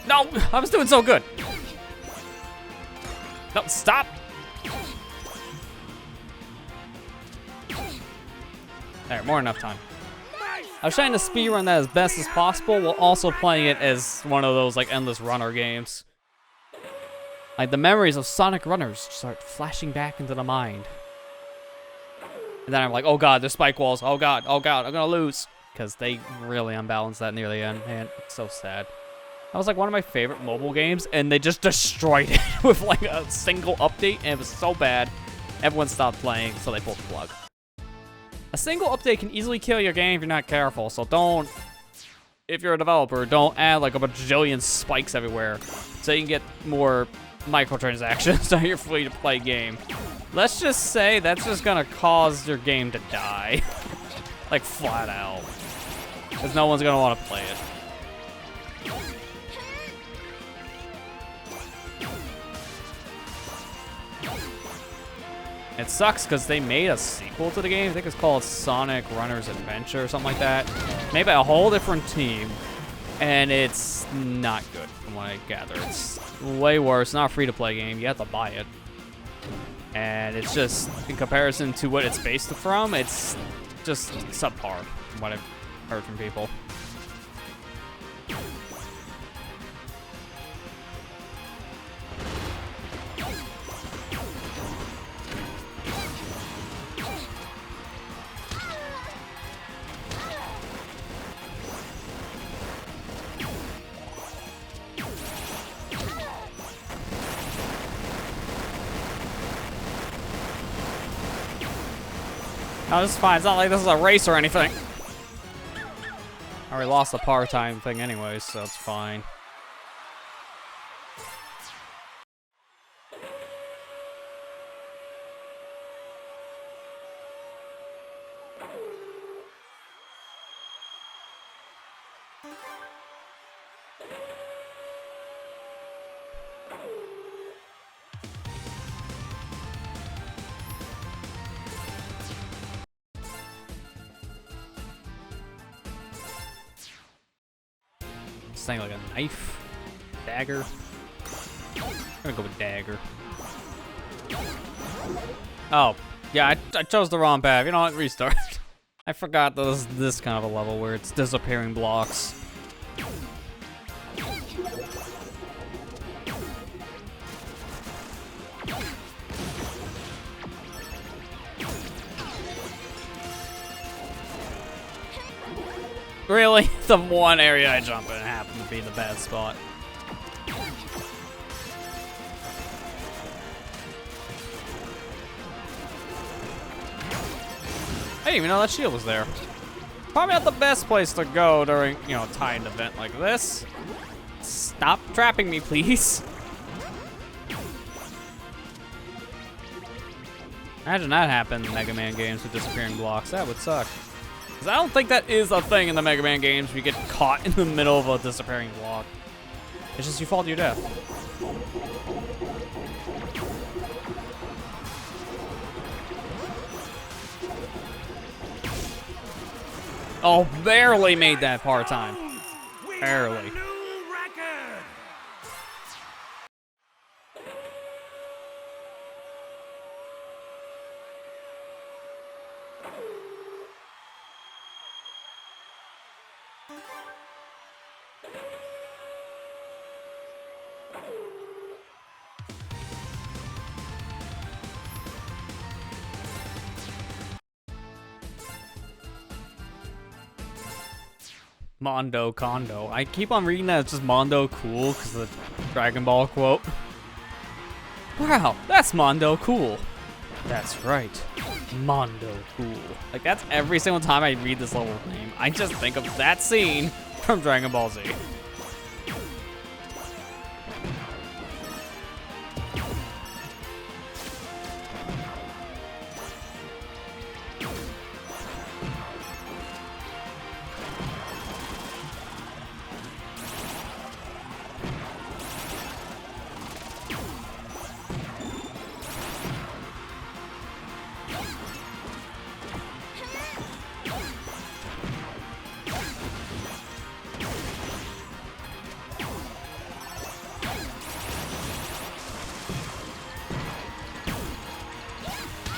No, I was doing so good. No, stop. There, more than enough time. I was trying to speedrun that as best as possible while also playing it as one of those like endless runner games. Like the memories of Sonic runners start flashing back into the mind. And then I'm like, oh god, there's spike walls. Oh god, I'm gonna lose. Because they really unbalanced that near the end. Man, it's so sad. That was like one of my favorite mobile games, and they just destroyed it with like a single update, and it was so bad. Everyone stopped playing, so they pulled the plug. A single update can easily kill your game if you're not careful, so don't, if you're a developer, don't add like a bajillion spikes everywhere so you can get more microtransactions on your free-to-play game. Let's just say that's just gonna cause your game to die. Like flat out. Because no one's gonna want to play it. It sucks because they made a sequel to the game. I think it's called Sonic Runner's Adventure or something like that. Made by a whole different team. And it's not good from what I gather. It's way worse. Not a free-to-play game. You have to buy it. And it's just, in comparison to what it's based from, it's just subpar from what I've heard from people. No, this is fine. It's not like this is a race or anything. I already lost the power time thing anyway, so it's fine. This thing like a knife? Dagger? I'm gonna go with dagger. Oh, yeah, I chose the wrong path. You know what? Restart. I forgot that this kind of a level where it's disappearing blocks. Really? The one area I jump in happened to be the bad spot. I didn't even know that shield was there. Probably not the best place to go during, you know, a timed event like this. Stop trapping me, please. Imagine that happened in Mega Man games with disappearing blocks. That would suck. Because I don't think that is a thing in the Mega Man games where you get caught in the middle of a disappearing block. It's just you fall to your death. Oh, barely made that part time. Barely. Mondo Kondo. I keep on reading that it's just Mondo Cool because of the Dragon Ball quote. Wow, that's Mondo Cool. That's right. Mondo Cool. Like, that's every single time I read this level name. I just think of that scene from Dragon Ball Z.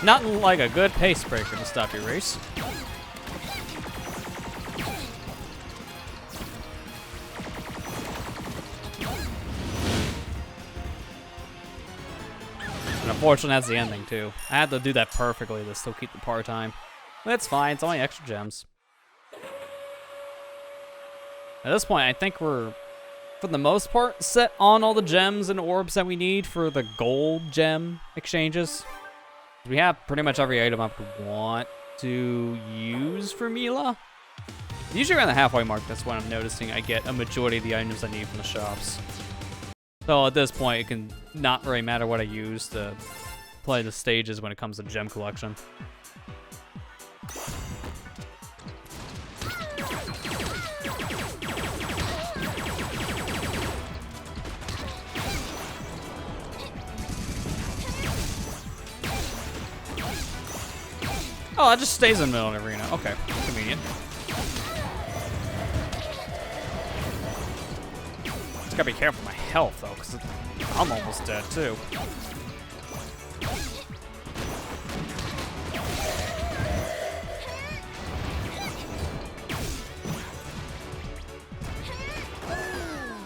Nothing like a good pace breaker to stop your race. And unfortunately, that's the ending too. I had to do that perfectly to still keep the par time. That's fine, it's only extra gems. At this point, I think we're, for the most part, set on all the gems and orbs that we need for the gold gem exchanges. We have pretty much every item I would want to use for Milla. Usually around the halfway mark, that's when I'm noticing I get a majority of the items I need from the shops. So at this point, it can not really matter what I use to play the stages when it comes to gem collection. Oh, it just stays in the middle of the arena. Okay, convenient. Just gotta be careful with my health, though, because I'm almost dead, too.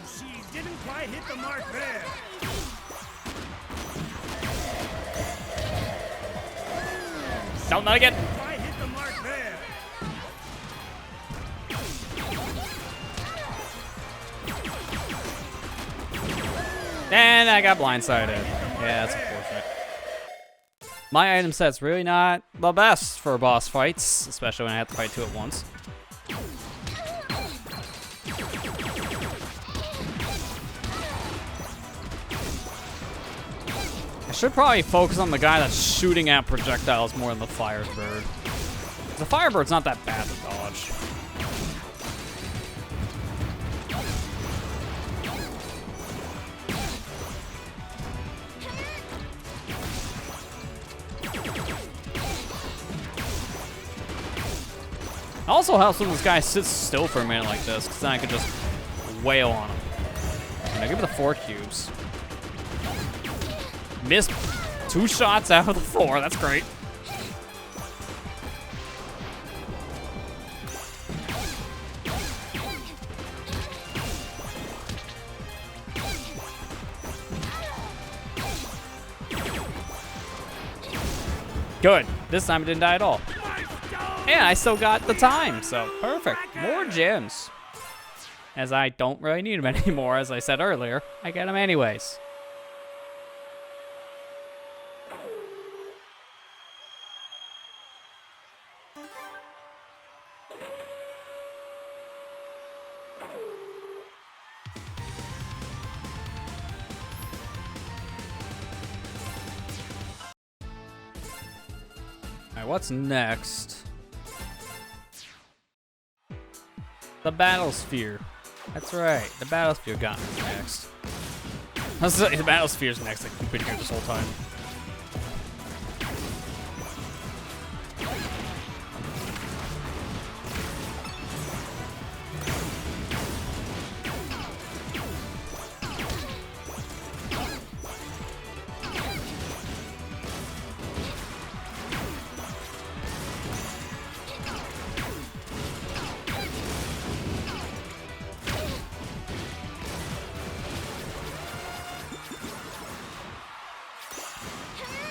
She didn't quite hit the mark there. No, not again. Quite hit the mark there. And I got blindsided. Yeah, that's unfortunate. My item set's really not the best for boss fights, especially when I have to fight two at once. I should probably focus on the guy that's shooting at projectiles more than the Firebird. The Firebird's not that bad to dodge. Also helps when this guy sits still for a minute like this, because then I can just wail on him. You know, give me the 4 cubes. Missed 2 shots out of the 4. That's great. Good. This time it didn't die at all. And I still got the time, so perfect. More gems. As I don't really need them anymore, as I said earlier. I get them anyways. Alright, what's next? The Battlesphere. That's right, the Battlesphere got me next. I was saying, the Battlesphere's next, like, we've been here this whole time.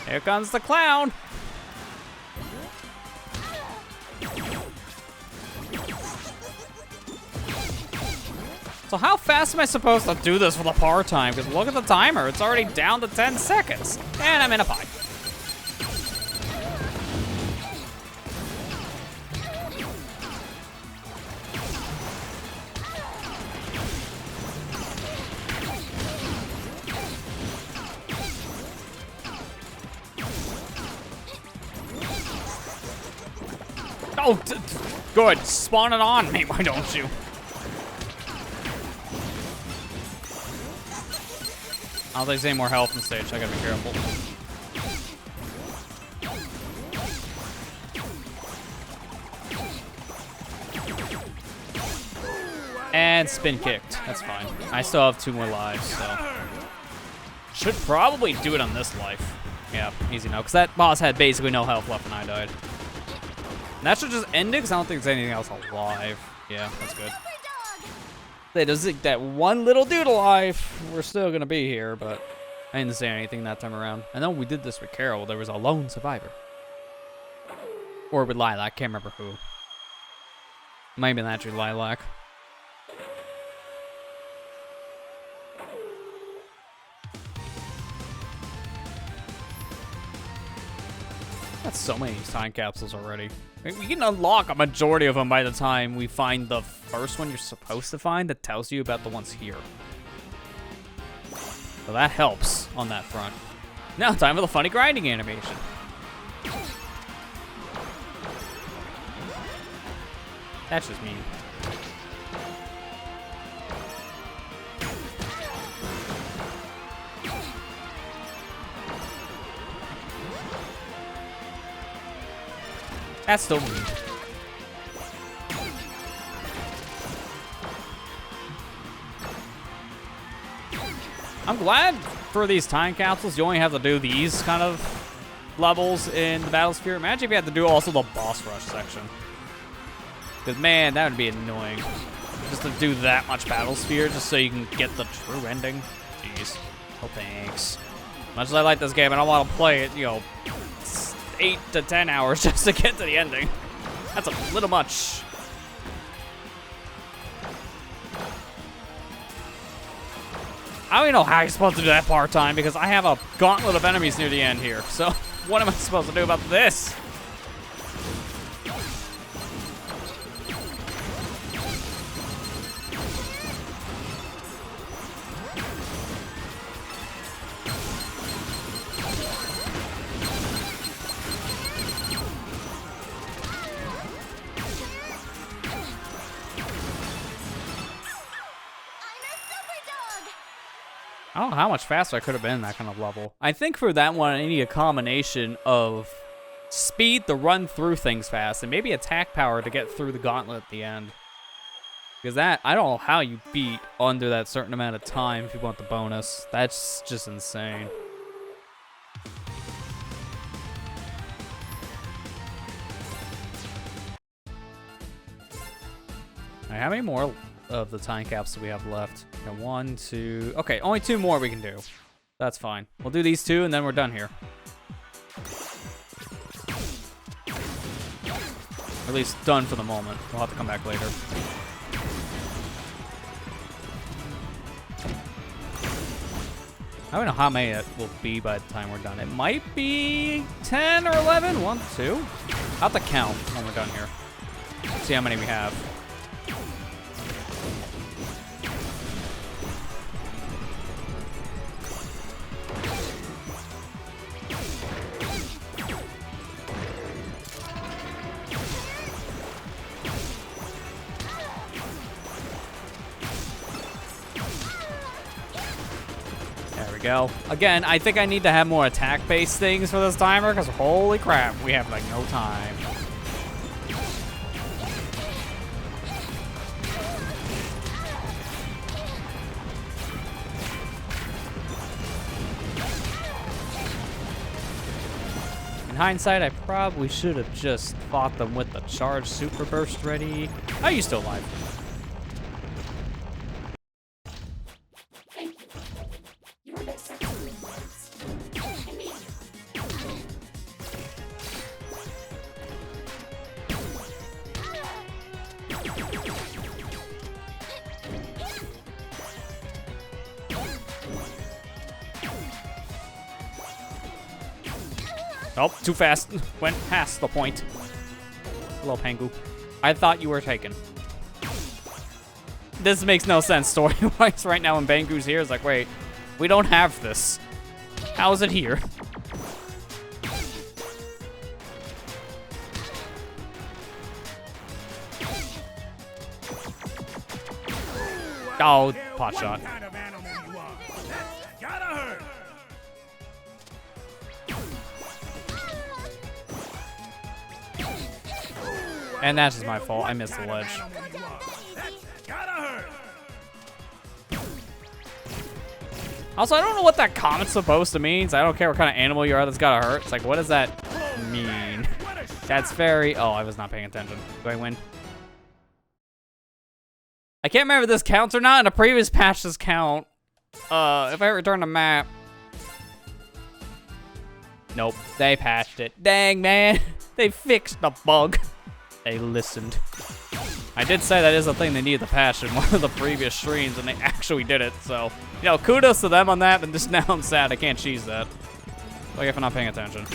Here comes the clown. So how fast am I supposed to do this for the par time? Because look at the timer. It's already down to 10 seconds. And I'm in a pie. Oh, good. Spawn it on me, why don't you? I don't think there's any more health in the stage, so I gotta be careful. And spin kicked. That's fine. I still have 2 more lives, so. Should probably do it on this life. Yeah, easy now, because that boss had basically no health left when I died. That should just end it, because I don't think there's anything else alive. Yeah, that's good. There's that one little dude alive. We're still going to be here, but I didn't say anything that time around. I know we did this with Carol. There was a lone survivor. Or with Lilac. Can't remember who. Might have been actually Lilac. That's so many time capsules already. We can unlock a majority of them by the time we find the first one you're supposed to find that tells you about the ones here. So that helps on that front. Now time for the funny grinding animation. That's just mean. That's still mean. I'm glad for these time capsules you only have to do these kind of levels in the Battlesphere. Imagine if you had to do also the boss rush section. Because man, that would be annoying. Just to do that much Battlesphere just so you can get the true ending. Jeez. Oh, thanks. Much as I like this game, I don't want to play it, you know, 8 to 10 hours just to get to the ending. That's a little much. I don't even know how you're supposed to do that part-time because I have a gauntlet of enemies near the end here. So what am I supposed to do about this? I don't know how much faster I could have been in that kind of level. I think for that one, I need a combination of speed to run through things fast, and maybe attack power to get through the gauntlet at the end. Because that, I don't know how you beat under that certain amount of time if you want the bonus. That's just insane. Alright, how many more of the time capsules we have left? Okay, 1, 2... Okay, only 2 more we can do. That's fine. We'll do these 2 and then we're done here. Or at least done for the moment. We'll have to come back later. I don't know how many it will be by the time we're done. It might be 10 or 11. 1, 2. I'll have to count when we're done here. See how many we have. Go. Again, I think I need to have more attack-based things for this timer, because holy crap, we have like no time. In hindsight, I probably should have just fought them with the charge super burst ready. Are you still alive? Oh, too fast. Went past the point. Hello, Pengu. I thought you were taken. This makes no sense story-wise right now when Pengu's here. It's like, wait, we don't have this. How is it here? Oh, pot shot. And that's just my fault. I missed the ledge. Also, I don't know what that comment's supposed to mean. So I don't care what kind of animal you are that's gotta hurt. It's like, what does that mean? That's very... Oh, I was not paying attention. Do I win? I can't remember if this counts or not. In a previous patch, this count. If I return the map... Nope. They patched it. Dang, man. They fixed the bug. They listened. I did say that is a thing they needed to patch in one of the previous streams, and they actually did it. So, you know, kudos to them on that, and just now I'm sad I can't cheese that. Like if I'm not paying attention.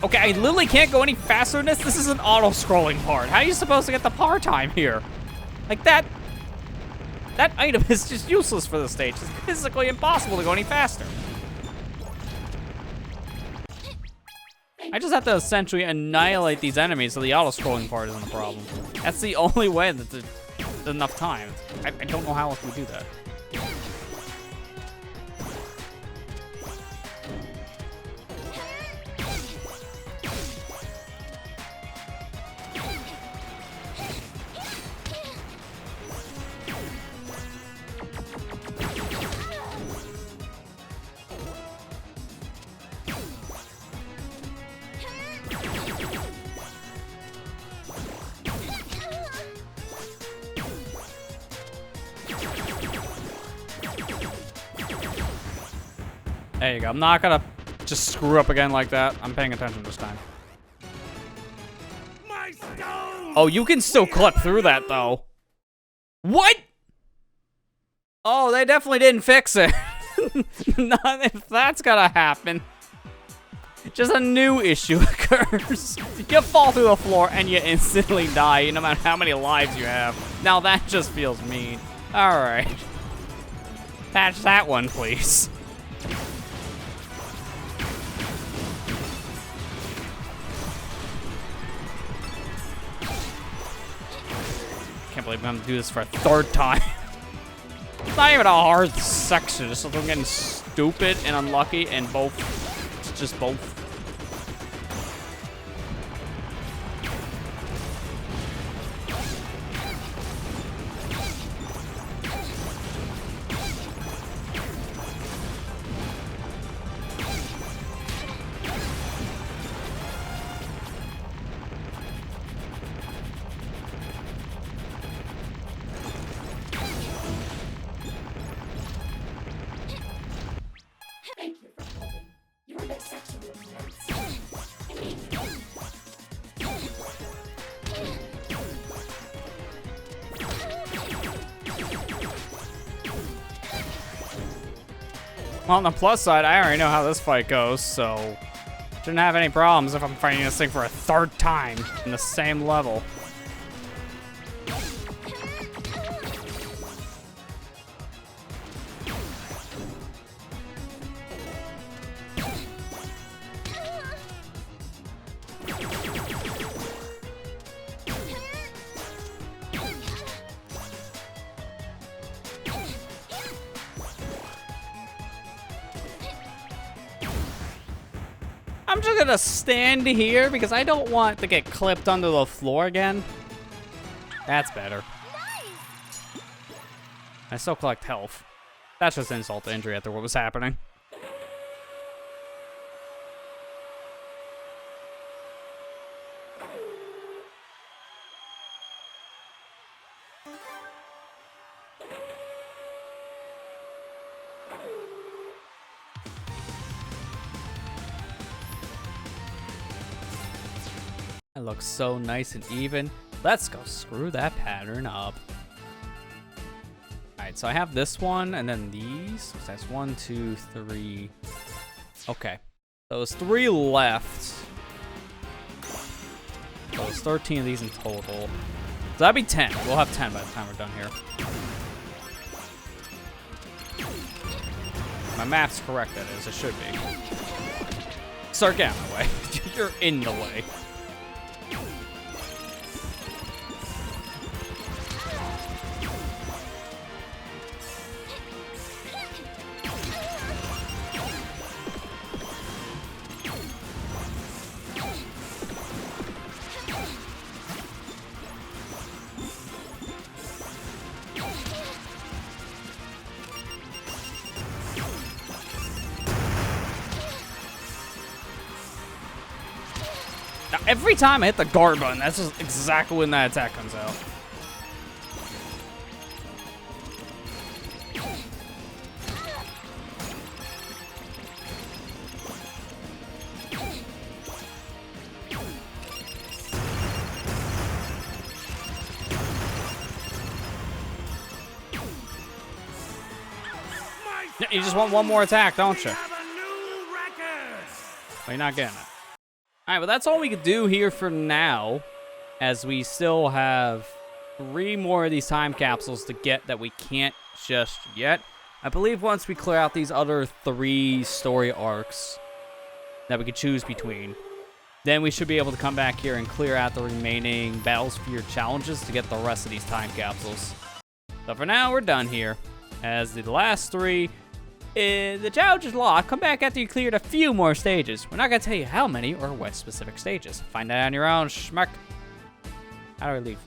Okay, I literally can't go any faster than this. This is an auto-scrolling part. How are you supposed to get the par time here? Like that item is just useless for this stage. It's physically impossible to go any faster. I just have to essentially annihilate these enemies so the auto-scrolling part isn't a problem. That's the only way that there's enough time. I don't know how else we do that. There you go. I'm not gonna just screw up again like that. I'm paying attention this time. Oh, you can still clip through that, though. What? Oh, they definitely didn't fix it. Not if that's gonna happen. just a new issue occurs. You fall through the floor and you instantly die, no matter how many lives you have. Now that just feels mean. All right. Patch that one, please. Can't believe I'm gonna do this for a third time. It's not even a hard section, just I'm getting stupid and unlucky and both. It's just both. Thank you for helping. Your next section will commence. Well, on the plus side, I already know how this fight goes, so shouldn't have any problems if I'm fighting this thing for a third time in the same level. I'm just gonna stand here because I don't want to get clipped under the floor again. That's better. I still collect health. That's just insult to injury after what was happening. It looks so nice and even. Let's go screw that pattern up. Alright, so I have this one and then these. So that's 1, 2, 3. Okay. So there's 3 left. So there's 13 of these in total. So that'd be 10. We'll have 10 by the time we're done here. My math's correct, that is. It should be. Start getting in the way. You're in the way. Now, every time I hit the guard button, that's just exactly when that attack comes out. You just want one more attack, don't you? Well, you're not getting it. Alright, but that's all we could do here for now, as we still have 3 more of these time capsules to get that we can't just yet. I believe once we clear out these other 3 story arcs that we could choose between, then we should be able to come back here and clear out the remaining Battlesphere challenges to get the rest of these time capsules. So for now, we're done here, as the last 3... the challenge is locked. Come back after you cleared a few more stages. We're not going to tell you how many or what specific stages. Find that on your own, schmuck. How do I leave?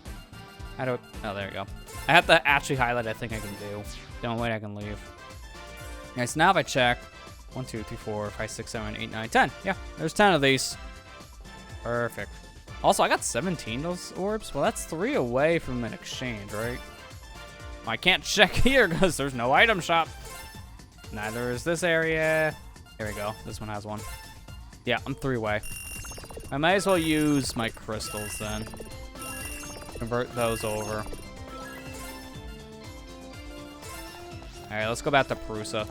How do I... Oh, there we go. I have to actually highlight I think I can do. Don't wait, I can leave. Alright, so now if I check... 1, 2, 3, 4, 5, 6, 7, 8, 9, 10. Yeah, there's 10 of these. Perfect. Also, I got 17 of those orbs. Well, that's 3 away from an exchange, right? Well, I can't check here because there's no item shop. Neither is this area. Here we go. This one has 1. Yeah, I'm 3 away. I might as well use my crystals then. Convert those over. Alright, let's go back to Prusa.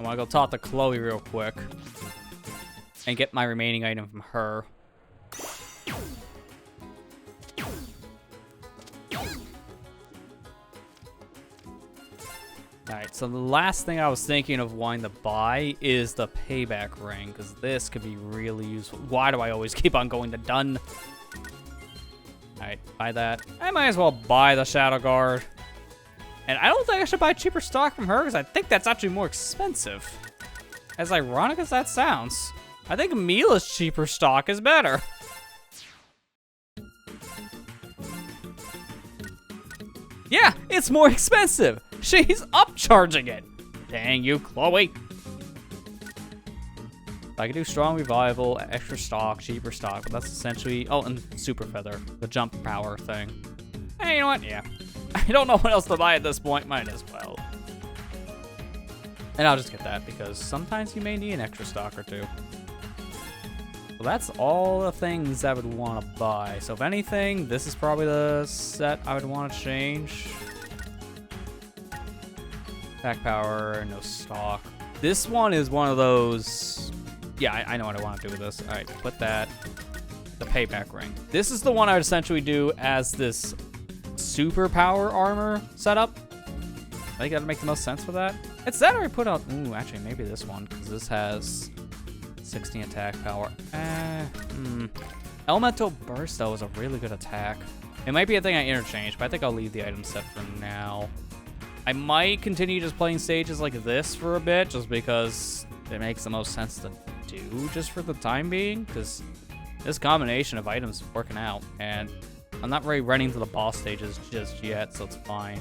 I want to go talk to Chloe real quick. And get my remaining item from her. Alright, so the last thing I was thinking of wanting to buy is the payback ring, because this could be really useful. Why do I always keep on going to done? Alright, buy that. I might as well buy the Shadow Guard. And I don't think I should buy cheaper stock from her, because I think that's actually more expensive. As ironic as that sounds, I think Milla's cheaper stock is better. Yeah, it's more expensive. She's upcharging it. Dang you, Chloe. I can do strong revival, extra stock, cheaper stock, but that's essentially... Oh, and super feather, the jump power thing. Hey, you know what? Yeah. I don't know what else to buy at this point. Might as well. And I'll just get that, because sometimes you may need an extra stock or two. Well, that's all the things I would want to buy. So if anything, this is probably the set I would want to change. Attack power, no stock. This one is one of those... Yeah, I know what I want to do with this. All right, put that. The payback ring. This is the one I would essentially do as this super power armor setup. I think that'd make the most sense for that. It's that or I put out... Ooh, actually, maybe this one, because this has 16 attack power. Elemental Burst, though, is a really good attack. It might be a thing I interchange, but I think I'll leave the item set for now. I might continue just playing stages like this for a bit, just because it makes the most sense to do just for the time being, because this combination of items is working out, and I'm not really running to the boss stages just yet, so it's fine.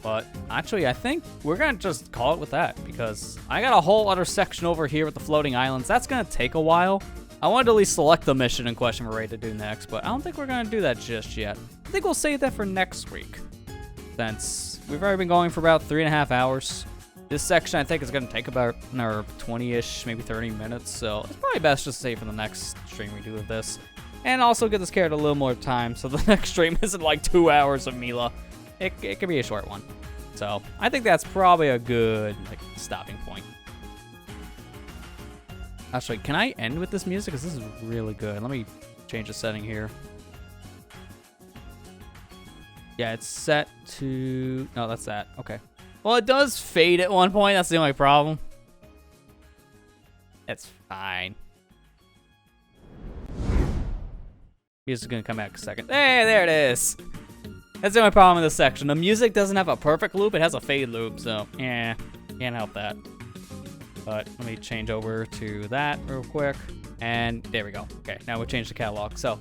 But actually, I think we're going to just call it with that, because I got a whole other section over here with the floating islands. That's going to take a while. I wanted to at least select the mission in question we're ready to do next, but I don't think we're going to do that just yet. I think we'll save that for next week, since we've already been going for about 3.5 hours. This section, I think, is going to take about 20-ish, maybe 30 minutes, so it's probably best just to save for the next stream we do of this. And also get this character a little more time, so the next stream isn't like 2 hours of Milla. It could be a short one. So I think that's probably a good stopping point. Actually, can I end with this music? Because this is really good. Let me change the setting here. Yeah, it's set to... No, that's that. Okay. Well, it does fade at one point. That's the only problem. It's fine. Music's gonna come back a second. Hey, there it is. That's the only problem in this section. The music doesn't have a perfect loop. It has a fade loop, so yeah, can't help that. But let me change over to that real quick. And there we go. Okay, now we'll change the catalog. So,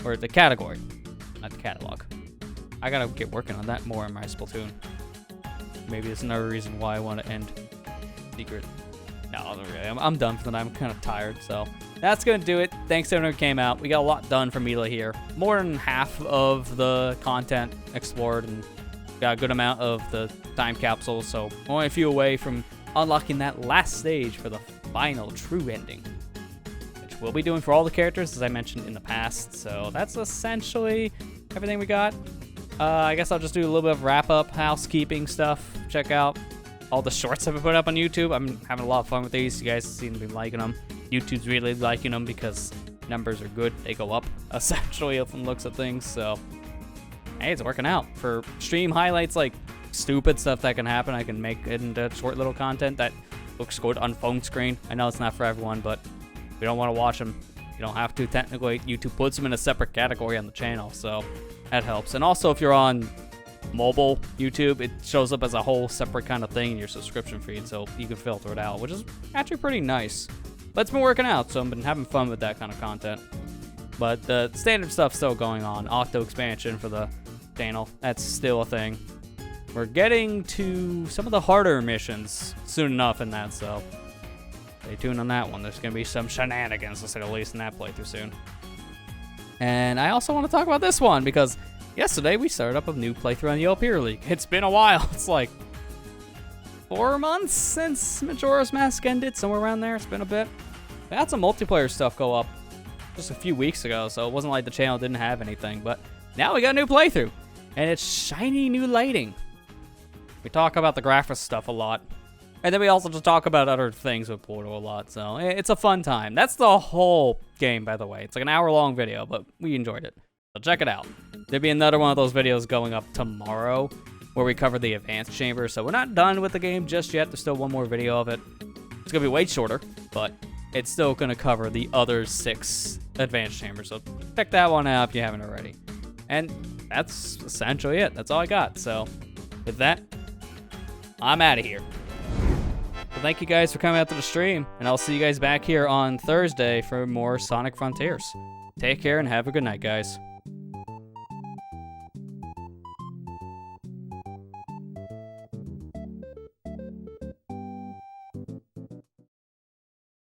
or the category, not the catalog. I gotta get working on that more in my Splatoon. Maybe it's another reason why I want to end secret. No, not really. I'm done for the night. I'm kind of tired, so that's gonna do it. Thanks to everyone who came out. We got a lot done for Milla here. More than half of the content explored, and got a good amount of the time capsules. So only a few away from unlocking that last stage for the final true ending, which we'll be doing for all the characters, as I mentioned in the past. So that's essentially everything we got. I guess I'll just do a little bit of wrap-up housekeeping stuff. Check out all the shorts I've been putting up on YouTube. I'm having a lot of fun with these. You guys seem to be liking them. YouTube's really liking them because numbers are good. They go up, essentially, from looks of things. So, hey, it's working out. For stream highlights, like stupid stuff that can happen, I can make it into short little content that looks good on phone screen. I know it's not for everyone, but if you don't want to watch them, you don't have to. Technically, YouTube puts them in a separate category on the channel, so that helps. And also, if you're on mobile YouTube, it shows up as a whole separate kind of thing in your subscription feed, so you can filter it out, which is actually pretty nice. But it's been working out, so I've been having fun with that kind of content. But the standard stuff's still going on. Octo expansion for the channel, that's still a thing. We're getting to some of the harder missions soon enough in that, so stay tuned on that one. There's going to be some shenanigans, to say the least, in that playthrough soon. And I also want to talk about this one, because yesterday we started up a new playthrough on the Elpira League. It's been a while. It's like 4 months since Majora's Mask ended, somewhere around there. It's been a bit. We had some multiplayer stuff go up just a few weeks ago, so it wasn't like the channel didn't have anything. But now we got a new playthrough, and it's shiny new lighting. We talk about the graphics stuff a lot. And then we also just talk about other things with Portal a lot, so it's a fun time. That's the whole game, by the way. It's like an hour-long video, but we enjoyed it. So check it out. There'll be another one of those videos going up tomorrow where we cover the advanced chamber. So we're not done with the game just yet. There's still one more video of it. It's going to be way shorter, but it's still going to cover the other 6 advanced chambers. So check that one out if you haven't already. And that's essentially it. That's all I got. So with that, I'm out of here. Well, thank you guys for coming out to the stream, and I'll see you guys back here on Thursday for more Sonic Frontiers. Take care and have a good night, guys.